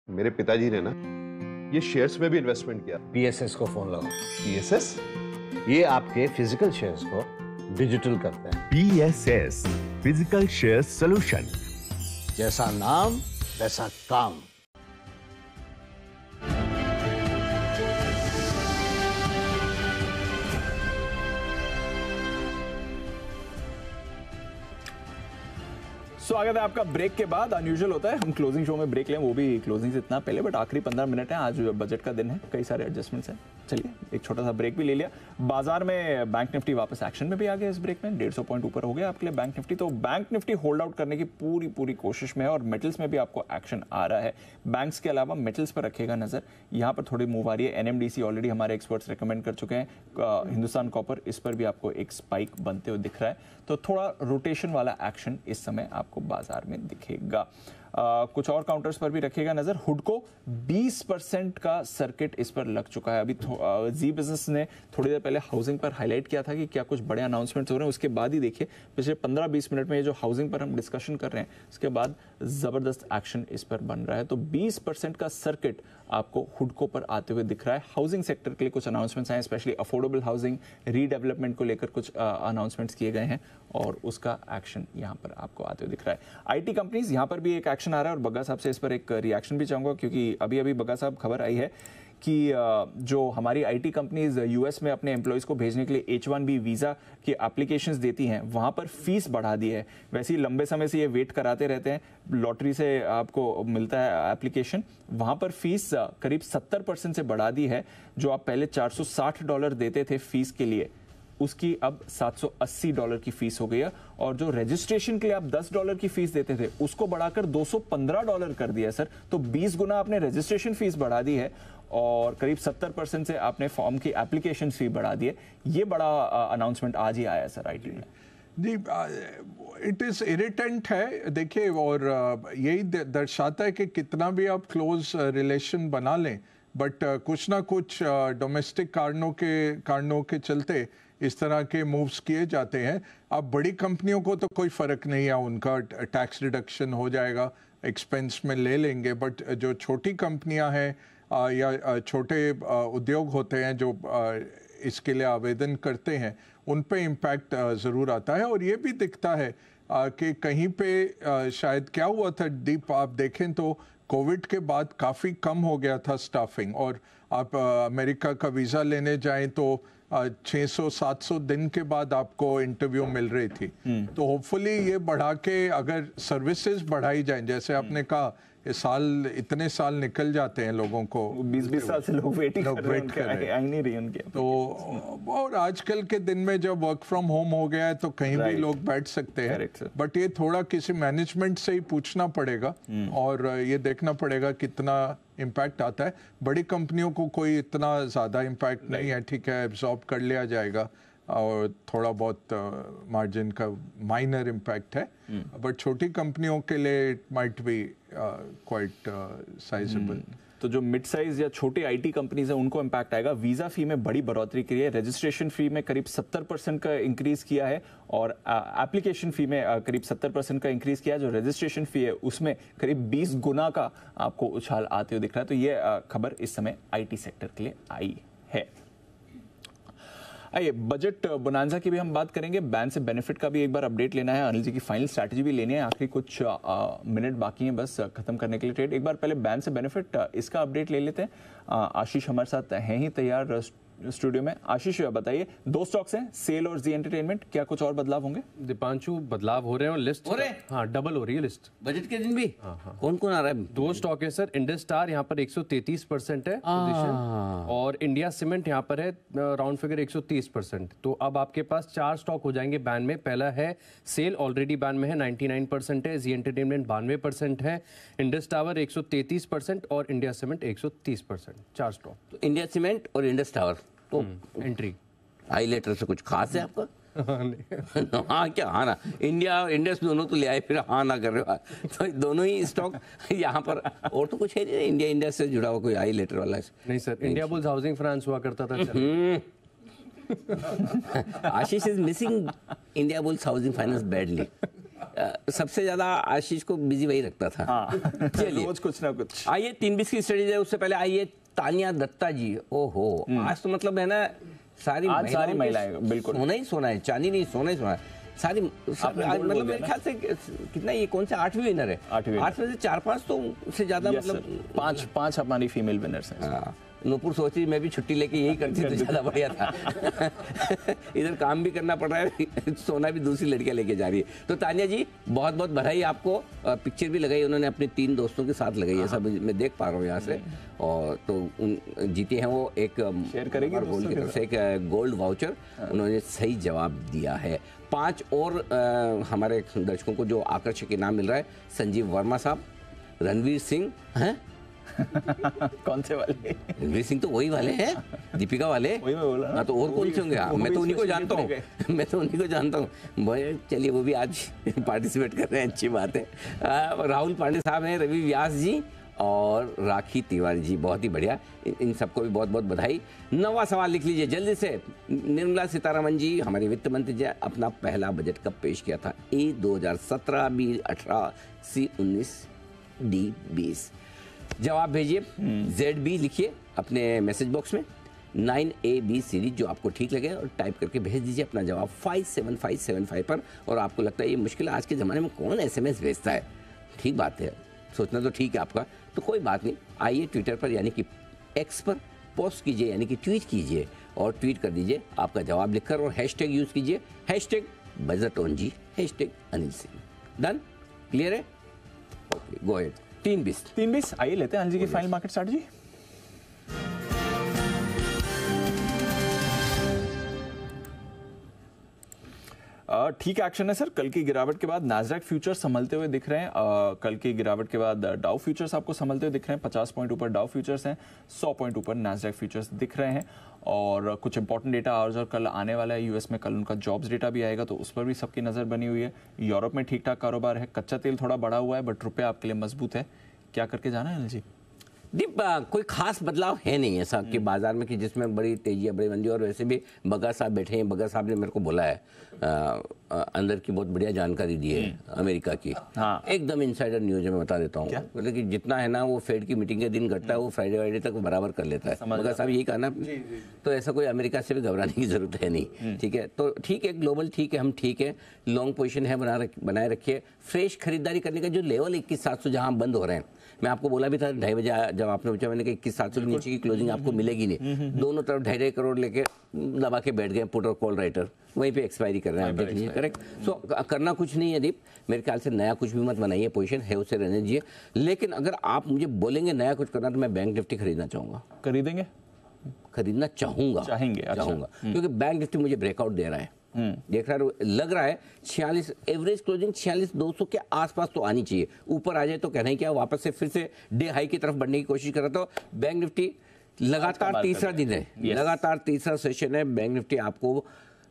मेरे पिताजी ने ना ये शेयर्स में भी इन्वेस्टमेंट किया। PSS को फोन लगाओ। PSS? ये आपके फिजिकल शेयर्स को डिजिटल करते हैं। PSS, physical shares solution. जैसा नाम वैसा काम। स्वागत है आपका ब्रेक के बाद। अनयूजुअल होता है हम क्लोजिंग शो में ब्रेक लें, वो भी क्लोजिंग से इतना पहले, बट आखिरी 15 मिनट है। आज बजट का दिन है, कई सारे एडजस्टमेंट्स हैं। चलिए एक छोटा सा ब्रेक भी ले लिया। बाजार में बैंक निफ्टी वापस एक्शन में भी आ गया इस ब्रेक में। 150 पॉइंट ऊपर हो गया आपके लिए बैंक निफ्टी। तो बैंक निफ्टी होल्ड आउट करने की पूरी कोशिश में है और मेटल्स में भी आपको एक्शन आ रहा है। बैंक्स के अलावा मेटल्स पर रखेगा नजर। यहाँ पर थोड़ी मूव आ रही है। NMDC ऑलरेडी हमारे एक्सपर्ट्स रिकमेंड कर चुके हैं। हिंदुस्तान कॉपर, इस पर भी आपको एक स्पाइक बनते हुए दिख रहा है। तो थोड़ा रोटेशन वाला एक्शन इस समय आपको बाजार में दिखेगा। कुछ और काउंटर्स पर भी रखिएगा नजर। हुडको 20% का सर्किट इस पर लग चुका है। अभी जी बिजनेस ने थोड़ी देर पहले हाउसिंग पर हाईलाइट किया था कि क्या कुछ बड़े अनाउंसमेंट्स हो रहे हैं। उसके बाद ही देखिए पिछले 15-20 मिनट में ये जो हाउसिंग पर हम डिस्कशन कर रहे हैं, उसके बाद जबरदस्त एक्शन इस पर बन रहा है। तो 20% का सर्किट आपको हुडको पर आते हुए दिख रहा है। हाउसिंग सेक्टर के लिए कुछ अनाउंसमेंट्स हैं, स्पेशली अफोर्डेबल हाउसिंग रीडेवलपमेंट को लेकर कुछ अनाउंसमेंट्स किए गए हैं और उसका एक्शन यहाँ पर आपको आते हुए दिख रहा है। IT कंपनीज, यहाँ पर भी एक एक्शन आ रहा है और बग्गा साहब से इस पर एक रिएक्शन भी चाहूंगा, क्योंकि अभी बग्गा साहब खबर आई है कि जो हमारी IT कंपनीज US में अपने एम्प्लॉयज़ को भेजने के लिए H1B वीज़ा की एप्लीकेशंस देती हैं, वहाँ पर फीस बढ़ा दी है। वैसे ही लंबे समय से ये वेट कराते रहते हैं, लॉटरी से आपको मिलता है एप्लीकेशन, वहाँ पर फीस करीब 70% से बढ़ा दी है। जो आप पहले $460 देते थे फीस के लिए, उसकी अब $780 की फीस हो गई है। और जो रजिस्ट्रेशन के लिए आप $10 की फीस देते थे, उसको बढ़ाकर $215 कर दिया है सर। तो 20 गुना आपने रजिस्ट्रेशन फीस बढ़ा दी है और करीब 70% से आपने फॉर्म की एप्लीकेशन फी बढ़ा दी है। ये बड़ा अनाउंसमेंट आज ही आया है सर IT में। जी, इट इज़ इरिटेंट है देखिए, और यही दर्शाता है कि कितना भी आप क्लोज रिलेशन बना लें, बट कुछ ना कुछ डोमेस्टिक कारणों के चलते इस तरह के मूव्स किए जाते हैं। अब बड़ी कंपनियों को तो कोई फ़र्क नहीं है, उनका टैक्स रिडक्शन हो जाएगा, एक्सपेंस में ले लेंगे, बट जो छोटी कंपनियां हैं या छोटे उद्योग होते हैं जो इसके लिए आवेदन करते हैं, उन पे इम्पैक्ट ज़रूर आता है। और ये भी दिखता है कि कहीं पे शायद क्या हुआ था दीप, आप देखें तो कोविड के बाद काफ़ी कम हो गया था स्टाफिंग, और आप अमेरिका का वीज़ा लेने जाएं तो 600-700 दिन के बाद आपको इंटरव्यू मिल रही थी। तो होपफुली ये बढ़ा के अगर सर्विसेज बढ़ाई जाएं, जैसे आपने कहा इस साल इतने साल निकल जाते हैं लोगों को, 20-20 साल से लोग वेट कर रहे हैं, आई नहीं रही उनके। तो और आजकल के दिन में जब वर्क फ्रॉम होम हो गया है तो कहीं भी लोग बैठ सकते हैं, बट ये थोड़ा किसी मैनेजमेंट से ही पूछना पड़ेगा और ये देखना पड़ेगा कितना इम्पैक्ट आता है। बड़ी कंपनियों को कोई इतना ज़्यादा इम्पैक्ट नहीं है, ठीक है, एब्जॉर्ब कर लिया जाएगा और थोड़ा बहुत मार्जिन का माइनर इम्पैक्ट है, बट छोटी कंपनियों के लिए it might be quite sizeable. तो जो मिड साइज या छोटे आईटी कंपनीज हैं उनको इम्पैक्ट आएगा। वीजा फी में बड़ी बढ़ोतरी की है, रजिस्ट्रेशन फी में करीब 70% का इंक्रीज किया है और एप्लीकेशन फी में करीब 70% का इंक्रीज किया है। जो रजिस्ट्रेशन फी है उसमें करीब 20 गुना का आपको उछाल आते हुए दिख रहा है। तो ये खबर इस समय आईटी सेक्टर के लिए आई है। आइए बजट बोनांजा की भी हम बात करेंगे, बैन से बेनिफिट का भी एक बार अपडेट लेना है, अनिल जी की फाइनल स्ट्रैटेजी भी लेनी है, आखिरी कुछ मिनट बाकी हैं बस खत्म करने के लिए ट्रेड। एक बार पहले बैन से बेनिफिट इसका अपडेट ले लेते हैं। आशीष हमारे साथ हैं ही तैयार स्टूडियो में। आशीष बताइए, 2 स्टॉक्स हैं, सेल और जी एंटरटेनमेंट, क्या कुछ और बदलाव होंगे? दीपांशु बदलाव हो रहे हैं और लिस्ट हो रहे हैं? हाँ, डबल हो रही है लिस्ट बजट के दिन भी। कौन कौन आ रहा है? 2 स्टॉक है सर, इंडस स्टार यहाँ पर 133% है पोजीशन और इंडिया सीमेंट यहाँ पर है राउंड फिगर 130%। तो अब आपके पास 4 स्टॉक हो जाएंगे बैन में। पहला है सेल, ऑलरेडी बैन में है, 99% है, जी एंटरटेनमेंट 92% है, इंडस टावर 133% और इंडिया सीमेंट 130%। 4 स्टॉक, तो इंडिया सीमेंट और इंडस टावर तो एंट्री। आई लेटर से कुछ खास है आपका? हाँ क्या, हाँ ना, इंडिया और इंडस दोनों तो ले आए, फिर हाँ ना कर रहे हो, तो दोनों ही स्टॉक यहाँ पर। और तो कुछ है नहीं इंडिया इंडस से जुड़ा हुआ कोई आई लेटर वाला? नहीं sir, Indiabulls housing finance हुआ करता था। Ashish is missing Indiabulls housing finance badly. सबसे ज्यादा आशीष को बिजी वही रखता था। चलिए कुछ ना कुछ आइए 3 बीस की स्टडी है। उससे पहले आइए तानिया दत्ता जी। ओहो, आज तो मतलब है ना सारी महिलाएं बिल्कुल सोना ही सोना है, चांदी नहीं, सोना ही सोना है सारी। मतलब मेरे ख्याल से कितना, ये कौन सा 8वीं विनर है? 8 में से 4-5 तो उससे ज्यादा, मतलब 5 हमारी फीमेल विनर्स हैं। नूपुर सोची मैं भी छुट्टी लेके यही करती तो ज्यादा बढ़िया था। इधर काम भी करना पड़ रहा है, सोना भी दूसरी लड़कियां लेके जा रही है। तो तानिया जी बहुत बहुत बधाई आपको। पिक्चर भी लगाई उन्होंने अपने 3 दोस्तों के साथ लगाई है, सब मैं देख पा रहा हूँ यहाँ से। और तो जीते हैं वो एक शेयर करेंगे गोल्ड की तरफ से एक गोल्ड वाउचर। उन्होंने सही जवाब दिया है। 5 और हमारे दर्शकों को जो आकर्षक इनाम मिल रहा है, संजीव वर्मा साहब, रणवीर सिंह हैं कौन से वाले? रणवीर सिंह तो वही वाले हैं, दीपिका वाले। वही मैं बोला ना। हाँ, तो और कौन से होंगे? मैं तो उन्हीं को जानता हूँ, मैं तो उन्हीं को जानता हूँ। चलिए वो भी आज पार्टिसिपेट कर रहे हैं, अच्छी बात है। राहुल पांडे साहब हैं, रवि व्यास जी और राखी तिवारी जी, बहुत ही बढ़िया। इन सबको भी बहुत बहुत बधाई। 9वां सवाल लिख लीजिए जल्दी से। निर्मला सीतारमण जी, हमारी वित्त मंत्री जी, अपना पहला बजट कब पेश किया था? A 2017, B 18, C 19, D 20। जवाब भेजिए, ZB लिखिए अपने मैसेज बॉक्स में, 9ABCD जो आपको ठीक लगे, और टाइप करके भेज दीजिए अपना जवाब 57575 पर। और आपको लगता है ये मुश्किल, आज के ज़माने में कौन SMS भेजता है? ठीक बात है, सोचना तो ठीक है आपका, तो कोई बात नहीं। आइए ट्विटर पर यानी कि X पर पोस्ट कीजिए, यानी कि ट्वीट कीजिए और ट्वीट कर दीजिए आपका जवाब लिखकर, और हैशटैग यूज़ कीजिए, #बजटोनजी, #अनिल सिंह। डन? क्लियर है? Okay, go ahead. 3-20 आइए लेते हैं अनिल जी की फाइनल मार्केट स्ट्रैटेजी। ठीक एक्शन है सर। कल की गिरावट के बाद नास्डैक फ्यूचर्स संभलते हुए दिख रहे हैं। कल की गिरावट के बाद डाउ फ्यूचर्स आपको संभलते हुए दिख रहे हैं। 50 पॉइंट ऊपर डाउ फ्यूचर्स हैं, 100 पॉइंट ऊपर नास्डैक फ्यूचर्स दिख रहे हैं। और कुछ इंपॉर्टेंट डेटा आज और कल आने वाला है। यूएस में कल उनका जॉब्स डेटा भी आएगा, तो उस पर भी सबकी नज़र बनी हुई है। यूरोप में ठीक ठाक कारोबार है। कच्चा तेल थोड़ा बढ़ा हुआ है, बट रुपया आपके लिए मजबूत है। क्या करके जाना है अनिल जी? दीप, कोई खास बदलाव है नहीं ऐसा कि बाजार में कि जिसमें बड़ी तेजी है, बड़ी मंदी। और वैसे भी बगा साहब बैठे हैं, बगा साहब ने मेरे को बोला है, अंदर की बहुत बढ़िया जानकारी दी है अमेरिका की। हाँ। एकदम इनसाइडर न्यूज मैं बता देता हूँ, मतलब कि जितना है ना वो फेड की मीटिंग के दिन घटता है, वो फ्राइडे तक बराबर कर लेता है। बगा साहब यही कहा ना, तो ऐसा कोई अमेरिका से भी घबराने की जरूरत है नहीं। ठीक है, तो ठीक है, ग्लोबल ठीक है, हम ठीक है, लॉन्ग पोजीशन है, बनाए रखिए। फ्रेश खरीदारी करने का जो लेवल 21,700 जहाँ बंद हो रहे हैं, मैं आपको बोला भी था 2:30 बजे जब आपने पूछा, मैंने कहा 21,700 के नीचे की क्लोजिंग आपको मिलेगी नहीं। दोनों तरफ 2.5 करोड़ लेके दबा के बैठ गए पुट और कॉल राइटर, वहीं पे एक्सपायरी कर रहे हैं, देख लीजिए। करेक्ट। सो करना कुछ नहीं है दीप, मेरे ख्याल से नया कुछ भी मत बनाइए, पोजीशन है उससे रहने दीजिए। लेकिन अगर आप मुझे बोलेंगे नया कुछ करना तो मैं बैंक निफ्टी खरीदना चाहूंगा। खरीदेंगे? खरीदना चाहूंगा, चाहूंगा क्योंकि बैंक निफ्टी मुझे ब्रेकआउट दे रहा है, देख रहा है, लग रहा है 46 एवरेज क्लोजिंग 46,200 के आसपास तो आनी चाहिए। ऊपर आ जाए तो कहना ही क्या, वापस से फिर से डे हाई की तरफ बढ़ने की कोशिश कर रहा था। बैंक निफ्टी लगातार तीसरा दिन है, लगातार तीसरा सेशन है, बैंक निफ्टी आपको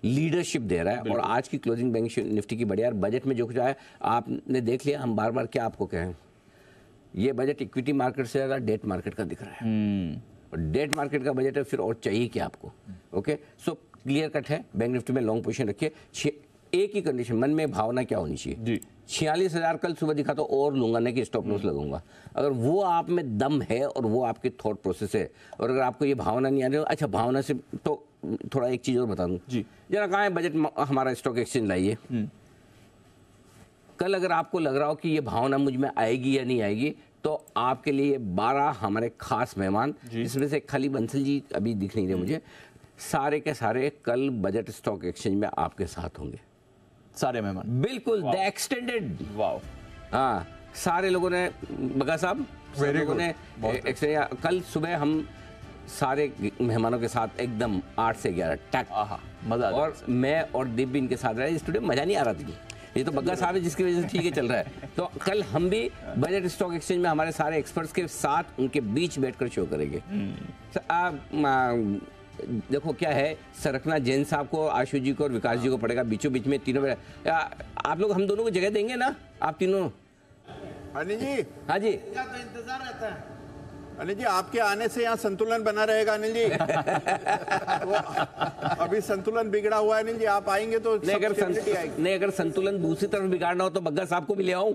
लीडरशिप दे रहा है। और आज की क्लोजिंग बैंक निफ्टी की बढ़िया, बजट में जो कुछ आया आपने देख लिया। हम बार बार क्या आपको कहें, ये बजट इक्विटी मार्केट से ज्यादा डेट मार्केट का दिख रहा है, और डेट मार्केट का बजट है, फिर और चाहिए क्या आपको। ओके, सो क्लियर कट है, बैंक निफ्टी में लॉन्ग पोजीशन रखिए। एक ही कंडीशन, मन में भावना क्या होनी चाहिए जी, 46,000 कल सुबह दिखा तो और लूंगा, नहीं कि स्टॉप लॉस लगाऊंगा। अगर वो आप में दम है और वो आपकी थॉट प्रोसेस है, और अगर आपको ये भावना नहीं आ रही, अच्छा भावना से तो थोड़ा एक चीज और बता दूं जी, जरा कहाँ है बजट हमारा स्टॉक एक्सचेंज लाइए। कल अगर आपको लग रहा हो कि ये भावना मुझ में आएगी या नहीं आएगी, तो आपके लिए 12 हमारे खास मेहमान, जिसमें से खाली बंसल जी अभी दिख नहीं रहे मुझे, सारे के सारे कल बजट स्टॉक एक्सचेंज में आपके साथ होंगे, सारे मेहमान बिल्कुल द एक्सटेंडेड। वाओ, हाँ, सारे लोगों ने, बगा साहब लोगों ने कल सुबह हम सारे मेहमानों के साथ एकदम 8 से 11 टैक, मजा। और मैं और दीप भी इनके साथ रहे, स्टूडियो मजा नहीं आ रहा था। ये तो बग्गा साहब है जिसकी वजह से ठीक है चल रहा है। तो कल हम भी बजट स्टॉक एक्सचेंज में हमारे सारे एक्सपर्ट्स के साथ उनके बीच बैठकर शो करेंगे। देखो क्या है, सरकना जैन साहब को, आशु जी को और विकास जी को पड़ेगा बीचों बीच में, तीनों में। आप लोग हम दोनों को जगह देंगे ना, आप तीनों? अनिल जी। हाँ जी, तो इंतजार रहता है। अनिल जी, आपके आने से यहाँ संतुलन बना रहेगा अनिल जी। तो अभी संतुलन बिगड़ा हुआ है अनिल जी, आप आएंगे तो नहीं, अगर संतुलन दूसरी तरफ बिगाड़ना हो तो बग्गा साहब को भी ले आऊं।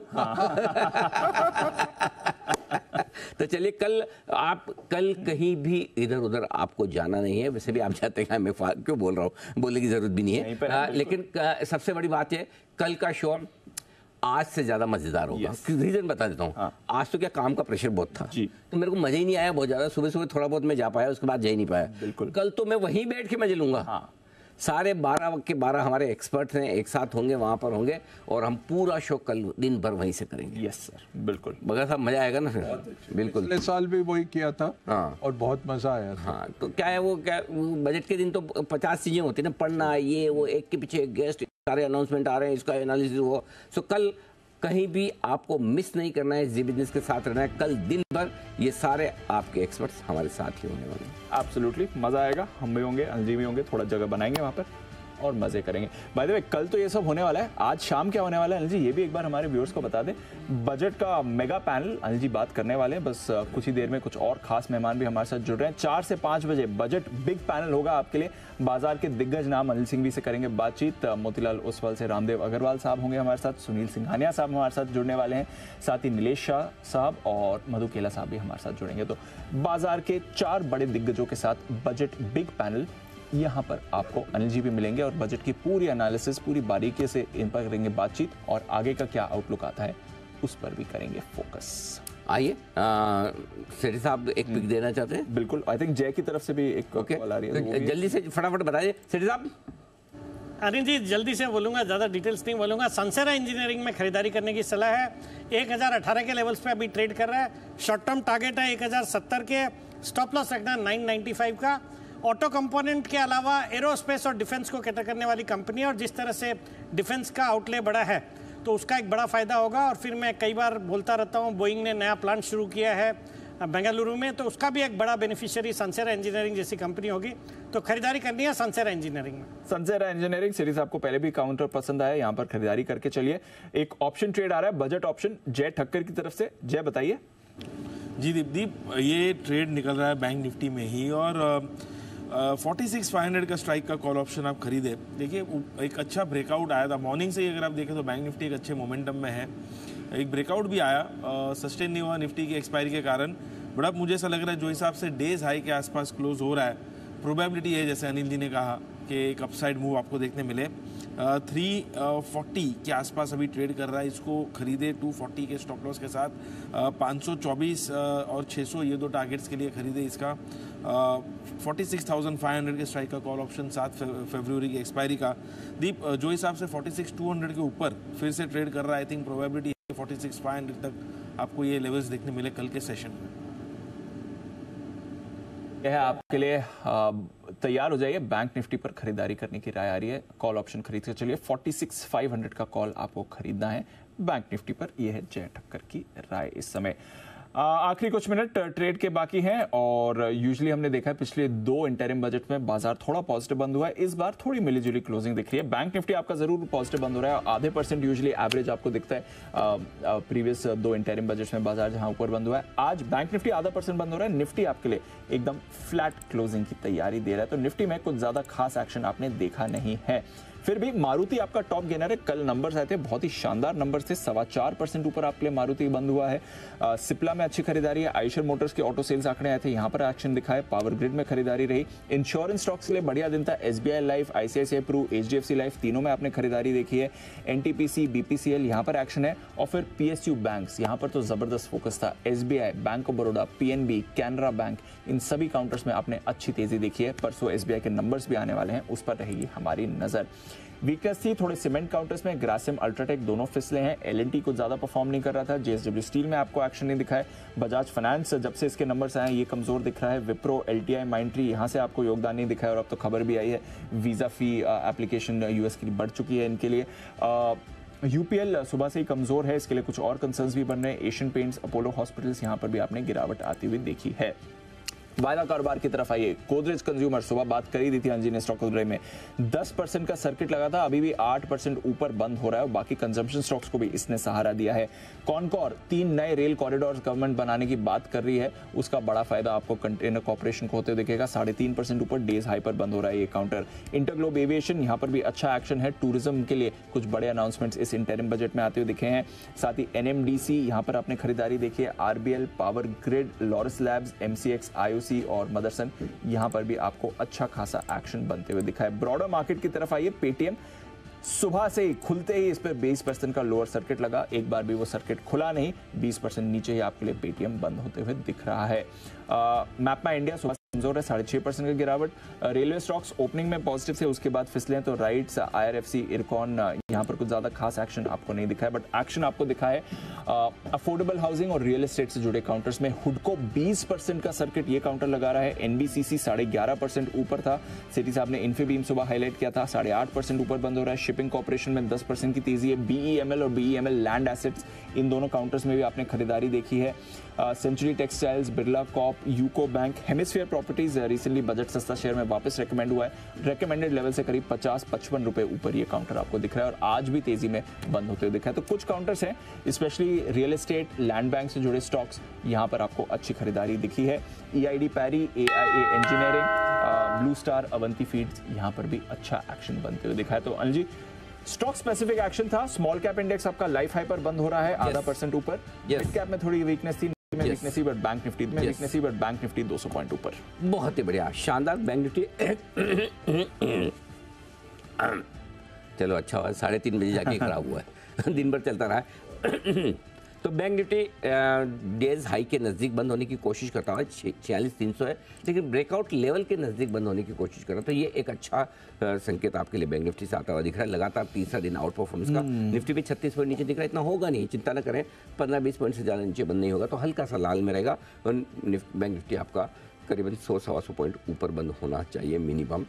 तो चलिए, कल कहीं भी इधर उधर आपको जाना नहीं है, वैसे भी आप जाते हैं, मैं क्यों बोल रहा हूँ, बोलने की जरूरत भी नहीं है। लेकिन सबसे बड़ी बात है, कल का शो आज से ज्यादा मजेदार होगा। रीजन बता देता हूँ। आज तो क्या काम का प्रेशर बहुत था जी, तो मेरे को मजा ही नहीं आया बहुत ज्यादा। सुबह सुबह थोड़ा बहुत मैं जा पाया, उसके बाद जा ही नहीं पाया। बिल्कुल, कल तो मैं वहीं बैठ के मजे लूंगा। सारे 12 के 12 हमारे एक्सपर्ट हैं, एक साथ होंगे, वहां पर होंगे, और हम पूरा शो कल दिन भर वहीं से करेंगे। यस सर, बिल्कुल। बगैर साहब मजा आएगा ना फिर? बिल्कुल, पिछले साल भी वही किया था। हाँ, और बहुत मजा आया था। हाँ, तो क्या है वो बजट के दिन तो 50 चीजें होती है ना, पढ़ना, ये वो, एक के पीछे एक गेस्ट, सारे अनाउंसमेंट आ रहे हैं, इसका एनालिसिस वो। सो कल कहीं भी आपको मिस नहीं करना है, जी बिजनेस के साथ रहना है। कल दिन भर ये सारे आपके एक्सपर्ट्स हमारे साथ ही होने वाले हैं। एब्सोल्युटली मजा आएगा, हम भी होंगे, अंजी भी होंगे, थोड़ा जगह बनाएंगे वहाँ पर और मजे करेंगे। बाय द वे, कल तो ये सब होने वाला है। आज शाम क्या होने वाला है अनिल जी, ये भी एक बार हमारे व्यूअर्स को बता दें। बजट का मेगा पैनल अनिल जी बात करने वाले हैं, बस कुछ ही देर में कुछ और खास मेहमान भी हमारे साथ जुड़ रहे हैं। 4 से 5 बजे बजट बिग पैनल होगा आपके लिए। बाजार के दिग्गज नाम अनिल सिंघवी से करेंगे बातचीत, मोतीलाल ओसवाल से रामदेव अग्रवाल साहब होंगे हमारे साथ, सुनील सिंघानिया साहब हमारे साथ जुड़ने वाले हैं, साथ ही नीलेश शाह साहब और मधु केला साहब भी हमारे साथ जुड़ेंगे। तो बाजार के 4 बड़े दिग्गजों के साथ बजट बिग पैनल, यहाँ पर आपको अनिल जी भी मिलेंगे और बजट की पूरी एनालिसिस, पूरी बारीकी से इन पर करेंगे बातचीत, और आगे का क्या आउटलुक आता है उस पर भी करेंगे फोकस। आइए, सेठी साहब एक पिक देना चाहते हैं? बिल्कुल, आई थिंक जय की तरफ से भी एक कॉल आ रही है, जल्दी से फटाफट बताइए सेठी साहब। अनिल जी, जल्दी से बोलूंगा, ज़्यादा डिटेल्स नहीं बोलूंगा। सनसेरा इंजीनियरिंग में खरीदारी करने की सलाह है। 1018 के लेवल्स पे अभी ट्रेड कर रहा है। शॉर्ट टर्म टारगेट है 1070 के, स्टॉप लॉस रखना 995 का। ऑटो कंपोनेंट के अलावा एरोस्पेस और डिफेंस को कैटर करने वाली कंपनी है, और जिस तरह से डिफेंस का आउटले बड़ा है तो उसका एक बड़ा फायदा होगा। और फिर मैं कई बार बोलता रहता हूँ, बोइंग ने नया प्लांट शुरू किया है बेंगलुरु में, तो उसका भी एक बड़ा बेनिफिशियरी सनसेरा इंजीनियरिंग जैसी कंपनी होगी। तो खरीदारी करनी है सनसेरा इंजीनियरिंग में। सनसेरा इंजीनियरिंग सीरीज आपको पहले भी काउंटर पसंद आया, यहाँ पर खरीदारी करके चलिए। एक ऑप्शन ट्रेड आ रहा है, बजट ऑप्शन, जय ठक्कर की तरफ से। जय बताइए। जी दीप, ये ट्रेड निकल रहा है बैंक निफ्टी में ही, और 46,500 का स्ट्राइक का कॉल ऑप्शन आप खरीदे। देखिए, एक अच्छा ब्रेकआउट आया था मॉर्निंग से ही, अगर आप देखें तो बैंक निफ्टी एक अच्छे मोमेंटम में है। एक ब्रेकआउट भी आया, सस्टेन नहीं हुआ निफ्टी की एक्सपायरी के कारण, बट अब मुझे ऐसा लग रहा है जो हिसाब से डेज हाई के आसपास क्लोज हो रहा है, प्रोबेबिलिटी है जैसे अनिल जी ने कहा कि एक अपसाइड मूव आपको देखने मिले। 340 के आसपास अभी ट्रेड कर रहा है, इसको खरीदे 240 के स्टॉप लॉस के साथ। 524 और 600 ये दो टारगेट्स के लिए खरीदे इसका। 46,500 के स्ट्राइक का कॉल ऑप्शन 7 फरवरी की एक्सपायरी का। दीप, जो हिसाब से 46,200 के ऊपर फिर से ट्रेड कर रहा है, आई थिंक प्रोबेबिलिटी है 46,500 तक आपको ये लेवल्स देखने मिले कल के सेशन में। यह आपके लिए तैयार हो जाइए, बैंक निफ्टी पर खरीदारी करने की राय आ रही है। कॉल ऑप्शन खरीद के चलिए, 46,500 का कॉल आपको खरीदना है बैंक निफ्टी पर। यह है जय ठक्कर की राय इस समय। आखिरी कुछ मिनट ट्रेड के बाकी हैं और यूजुअली हमने देखा है पिछले 2 इंटरिम बजट में बाजार थोड़ा पॉजिटिव बंद हुआ है। इस बार थोड़ी मिलीजुली क्लोजिंग दिख रही है। बैंक निफ्टी आपका जरूर पॉजिटिव बंद हो रहा है, आधे % यूजुअली एवरेज आपको दिखता है प्रीवियस 2 इंटरिम बजट में बाजार जहां ऊपर बंद हुआ है। आज बैंक निफ्टी आधा % बंद हो रहा है। निफ्टी आपके लिए एकदम फ्लैट क्लोजिंग की तैयारी दे रहा है, तो निफ्टी में कुछ ज्यादा खास एक्शन आपने देखा नहीं है। फिर भी मारुति आपका टॉप गेनर है। कल नंबर्स आए थे, बहुत ही शानदार नंबर्स थे। 4.25% ऊपर आपके लिए मारुति बंद हुआ है। सिप्ला में अच्छी खरीदारी है। आयशर मोटर्स के ऑटो सेल्स आंकड़े आए थे, यहां पर एक्शन दिखा है। पावर ग्रिड में खरीदारी रही। इंश्योरेंस स्टॉक्स के लिए बढ़िया दिन था। SBI life, ICICI Pru, HDFC life, तीनों में आपने खरीदारी देखी है। NTPC, BPCL यहां पर एक्शन है। और फिर PSU बैंक्स, यहां पर तो जबरदस्त फोकस था। SBI, bank of Baroda, PNB, Canara bank, इन सभी काउंटर्स में आपने अच्छी तेजी देखी है। परसों SBI के नंबर्स भी आने वाले हैं, उस पर रहेगी हमारी नजर। वीकनेस थी थोड़े सीमेंट काउंटर्स में, ग्रासिम, अल्ट्राटेक दोनों फिसले हैं। L&T कुछ ज्यादा परफॉर्म नहीं कर रहा था। JSW स्टील में आपको एक्शन नहीं दिखा है। बजाज फाइनेंस जब से इसके नंबर्स आए ये कमजोर दिख रहा है। विप्रो, LTI, माइंडट्री यहां से आपको योगदान नहीं दिखा है। और अब तो खबर भी आई है वीजा फी एप्लीकेशन US की बढ़ चुकी है इनके लिए। UPL सुबह से ही कमजोर है, इसके लिए कुछ और कंसर्न्स भी बन रहे हैं। एशियन पेंट्स, अपोलो हॉस्पिटल्स यहां पर भी आपने गिरावट आती हुई देखी है। वायदा कारोबार की तरफ आइए। गोदरेज कंज्यूमर, सुबह बात करी दी थी अंजी ने स्टॉक में 10% का सर्किट लगा था, अभी भी 8% ऊपर बंद हो रहा है। और बाकी कंजम्पशन स्टॉक्स को भी इसने सहारा दिया है। कॉनकॉर 3 नए रेल कॉरिडोर गवर्नमेंट बनाने की बात कर रही है, उसका बड़ा फायदा आपको कंटेनर कॉर्पोरेशन को होते दिखेगा। 3.5% ऊपर डेज हाई पर बंद हो रहा है ये काउंटर। इंटरग्लोब एविएशन, यहाँ पर भी अच्छा एक्शन है। टूरिज्म के लिए कुछ बड़े अनाउंसमेंट्स इस इंटरिम बजट में आते हुए दिखे हैं। साथ ही NMDC यहाँ पर आपने खरीदारी देखी है। RBL, power grid, Laurus labs, MCX, IOC और मदरसन, यहां पर भी आपको अच्छा खासा एक्शन बनते हुए दिखा है। ब्रॉडर मार्केट की तरफ आइए। पेटीएम सुबह से ही खुलते ही इस पर 20% का लोअर सर्किट लगा, एक बार भी वो सर्किट खुला नहीं। 20% नीचे ही आपके लिए पेटीएम बंद होते हुए दिख रहा है। मैपमा इंडिया सुबह कमजोर है, 6.5% का गिरावट। रेलवे स्टॉक्स ओपनिंग में पॉजिटिव थे, उसके बाद फिसले तो राइट्स, IRFC, इरकॉन यहां पर कुछ ज्यादा खास एक्शन आपको नहीं दिखा है। बट एक्शन आपको दिखा है अफोर्डेबल हाउसिंग और रियल एस्टेट से जुड़े काउंटर्स में। हुडको 20% का सर्किट ये काउंटर लगा रहा है। NBCC 11.5% ऊपर था। सिटी साहब ने इन्फीबीम सुबह हाईलाइट किया था, 8.5% ऊपर बंद हो रहा है। शिपिंग कॉर्पोरेशन में 10% की तेजी है। BEML और BEML लैंड एसेट्स, इन दोनों काउंटर्स में भी आपने खरीदारी देखी है। Century Textiles, Birla Corp, UCO Bank, Hemisphere Properties recently budget सस्ता शेयर में वापस रेकमेंड हुआ है। रेकमेंडेड लेवल से करीब 50-55 रुपए ऊपर ये काउंटर आपको दिख रहा है और आज भी तेजी में बंद होते हुए दिखा है। तो कुछ काउंटर्स हैं, specially real estate, land bank से जुड़े स्टॉक्स, यहां पर आपको अच्छी खरीदारी दिखी है। EID पैरी, AIA engineering, blue star, Avanti feeds, यहां पर भी अच्छा एक्शन बनते हुए दिखा है। तो Anil ji, stock specific action था। स्मॉल कैप इंडेक्स आपका लाइफ हाई पर बंद हो रहा है, 0.5% ऊपर। मिड कैप में थोड़ी वीकनेस थी, वीकनेस ही, बट बैंक निफ्टी में वीकनेस ही, बट बैंक निफ्टी 200 पॉइंट ऊपर। बहुत ही बढ़िया, शानदार बैंक निफ्टी। चलो अच्छा हुआ, 3:30 बजे जाके खराब हुआ है, दिन भर चलता रहा है। तो बैंक निफ्टी डेज हाई के नज़दीक बंद होने की कोशिश करता है, 46,300 है, लेकिन ब्रेकआउट लेवल के नज़दीक बंद होने की कोशिश कर रहा है। तो ये एक अच्छा संकेत आपके लिए बैंक निफ्टी से आता हुआ दिख रहा है। लगातार तीसरा दिन आउट परफॉर्मेंस का। निफ्टी भी 36 पॉइंट नीचे दिख रहा है, इतना होगा नहीं, चिंता न करें। 15-20 पॉइंट से ज़्यादा नीचे बंद नहीं होगा, तो हल्का सा लाल में रहेगा। और बैंक निफ्टी आपका करीबन 100-125 पॉइंट ऊपर बंद होना चाहिए minimum.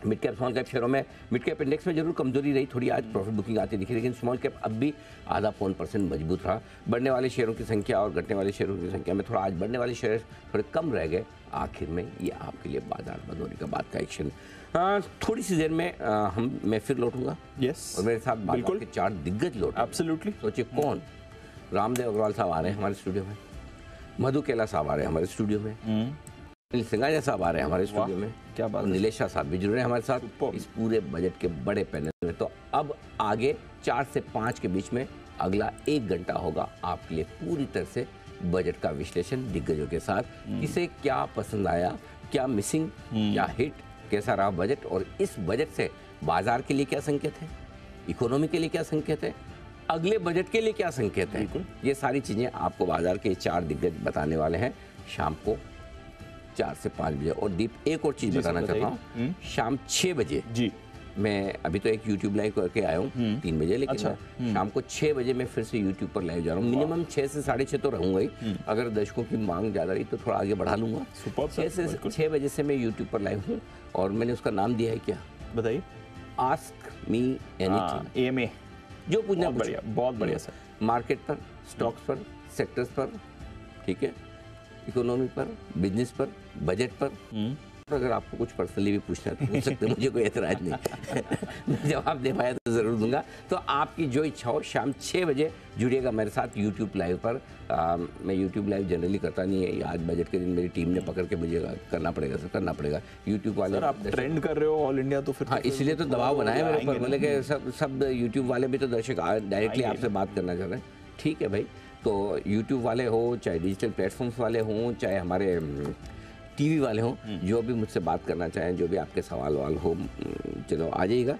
Mid cap small cap शेयरों में, मिड कैप इंडेक्स में जरूर कमजोरी रही थोड़ी, आज प्रॉफिट बुकिंग आती दिखी, लेकिन स्मॉल कैप अब भी 0.5% मजबूत रहा। बढ़ने वाले शेयरों की संख्या और घटने वाले शेयरों की संख्या में थोड़ा आज बढ़ने वाले शेयर थोड़े कम रह गए। आखिर में ये आपके लिए बाजार बंद होने के बाद का एक्शन। थोड़ी सी देर में मैं फिर लौटूंगा। यस, और मेरे साथ बाजार के 4 दिग्गज लौट। एब्सोल्युटली। सोचिए कौन? रामदेव अग्रवाल साहब आ रहे हैं हमारे स्टूडियो में, मधु केला साहब आ रहे हैं हमारे स्टूडियो में, अनिल सिंघानिया साहब आ रहे हैं हमारे स्टूडियो में, क्या बात, नीलेश शाह साहब भी जुड़ रहे हैं हमारे साथ इस पूरे बजट के बड़े पैनल में। तो अब आगे 4 से 5 के बीच में अगला 1 घंटा होगा आपके लिए पूरी तरह से बजट का विश्लेषण दिग्गजों के साथ। किसे क्या पसंद आया, क्या मिसिंग, क्या हिट, कैसा रहा बजट और इस बजट से बाजार के लिए क्या संकेत है, इकोनॉमी के लिए क्या संकेत है, अगले बजट के लिए क्या संकेत है, ये सारी चीज़ें आपको बाजार के 4 दिग्गज बताने वाले हैं शाम को 4 से 5 बजे। और दीप एक और चीज़ बताना चाहता हूँ, शाम 6 बजे जी मैं अभी तो एक YouTube लाइव करके आया हूँ 3 बजे, लेकिन शाम को 6 बजे मैं फिर से YouTube पर लाइव जा रहा हूँ। मिनिमम 6 से 6:30 तो रहूंगा ही, अगर दर्शकों की मांग ज़्यादा रही तो थोड़ा आगे बढ़ा लूंगा। 6 से 6 बजे से मैं YouTube पर लाइव हूँ और मैंने उसका नाम दिया है क्या बताइए, आस्क मी एनीथिंग, AMA, जो पूछना बढ़िया, बहुत बढ़िया सर। मार्केट पर, स्टॉक्स पर, सेक्टर्स पर, ठीक है, इकोनॉमी पर, बिजनेस पर, बजट पर। अगर आपको कुछ पर्सनली भी पूछना है तो पूछ सकते हैं, मुझे कोई एतराज नहीं। मैं जवाब दे पाया तो ज़रूर दूंगा। तो आपकी जो इच्छा हो शाम 6 बजे जुड़िएगा मेरे साथ YouTube लाइव पर। मैं YouTube लाइव जनरली करता नहीं है, आज बजट के दिन मेरी टीम ने पकड़ के मुझे करना पड़ेगा सर, करना पड़ेगा। YouTube वाले सर आप ट्रेंड कर रहे हो ऑल इंडिया, तो फिर हाँ इसलिए तो दबाव बनाया मेरे ऊपर, बोले कि सब YouTube वाले भी तो दर्शक डायरेक्टली आपसे बात करना चाह रहे हैं। ठीक है भाई, तो YouTube वाले हो, चाहे डिजिटल प्लेटफॉर्म्स वाले हों, चाहे हमारे टीवी वाले हों, जो भी मुझसे बात करना चाहें, जो भी आपके सवाल वाल हो, चलो आ जाइएगा,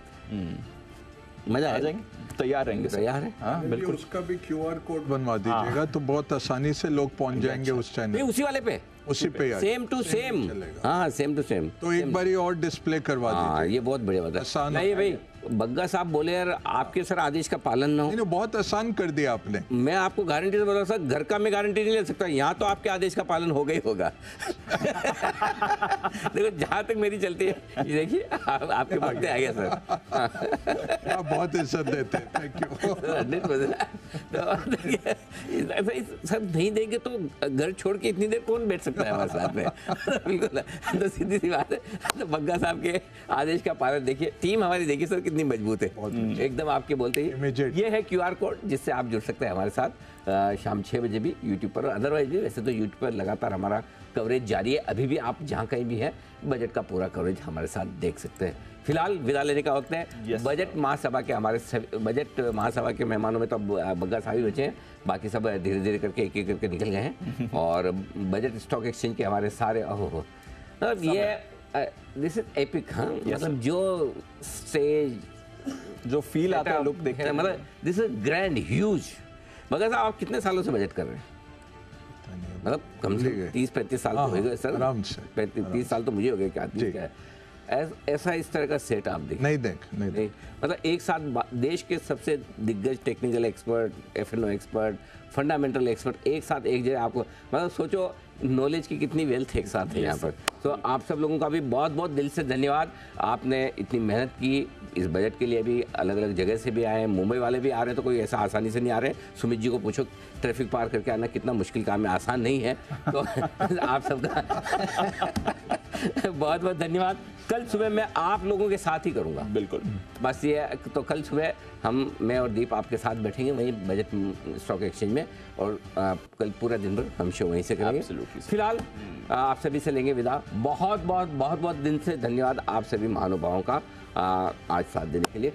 मजा आ जाएंगे, तैयार रहेंगे। तैयार है, हाँ बिल्कुल। उसका भी QR कोड बनवा दीजिएगा तो बहुत आसानी से लोग पहुंच जाएंगे उस चैनल, उसी वाले पे, उसी पे सेम टू सेम, हाँ सेम टू सेम। तो एक बार और डिस्प्ले करवा दीजिए, ये बहुत बढ़िया बता। नहीं भाई, बग्गा साहब बोले यार आपके सर आदेश का पालन ना हो। नहीं, बहुत आसान कर दिया आपने। मैं आपको गारंटी से बता सकता, घर का मैं गारंटी नहीं ले सकता, यहाँ तो आपके आदेश का पालन होगा ही होगा। देखो जहाँ तक मेरी चलती है, ये देखिए आपके बढ़ते आ गया सर। आप बहुत इज्जत देते हैं, थैंक यू। 100%। सब नहीं देंगे तो घर छोड़ के इतनी देर कौन बैठ सकता है हमारे साथ में। बिल्कुल, तो सीधी सी बात है। तो बग्गा साहब के आदेश का पालन देखिए, टीम हमारी देखिए सर कितनी मजबूत है, एकदम आपके बोलते ही। ये है QR कोड जिससे आप जुड़ सकते हैं हमारे साथ शाम 6 बजे भी YouTube पर, अदरवाइज भी वैसे तो YouTube पर लगातार हमारा कवरेज जारी है। अभी भी आप जहाँ कहीं भी हैं बजट का पूरा कवरेज हमारे साथ देख सकते हैं। फिलहाल विदा लेने का वक्त है। बजट महासभा के बजट महासभा के मेहमानों में तो बग्गा साहब ही बचे हैं, बाकी सब धीरे धीरे करके एक एक करके निकल गए हैं। और बजट स्टॉक एक्सचेंज के हमारे सारे मतलब ये दिस इज एपिक, हाँ मतलब जो स्टेज, जो फील आता है, लुक देखते हैं, मतलब this is grand huge. Bagga साहब आप कितने सालों से बजट कर रहे हैं? मतलब कम से कम 30-35 साल तो हो गए सर, आराम से 30 साल तो मुझे हो गए। क्या ऐसा इस तरह का सेट आप देखें, नहीं मतलब एक साथ देश के सबसे दिग्गज technical expert, F&O expert, fundamental expert एक साथ एक जगह, आपको मतलब सोचो नॉलेज की कितनी वेल्थ एक साथ है यहाँ पर। तो आप सब लोगों का भी बहुत बहुत दिल से धन्यवाद, आपने इतनी मेहनत की इस बजट के लिए। भी अलग अलग जगह से भी आए हैं, मुंबई वाले भी आ रहे हैं, तो कोई ऐसा आसानी से नहीं आ रहे। सुमित जी को पूछो, ट्रैफिक पार करके आना कितना मुश्किल काम है, आसान नहीं है। तो आप सबका बहुत बहुत धन्यवाद। कल सुबह मैं आप लोगों के साथ ही करूँगा, बिल्कुल बस ये। तो कल सुबह मैं और दीप आपके साथ बैठेंगे वहीं बजट स्टॉक एक्सचेंज में, और कल पूरा दिन भर हम शो वहीं से करेंगे। फिलहाल आप सभी से लेंगे विदा। बहुत बहुत बहुत बहुत दिन से धन्यवाद आप सभी महानुभावों का आज साथ देने के लिए।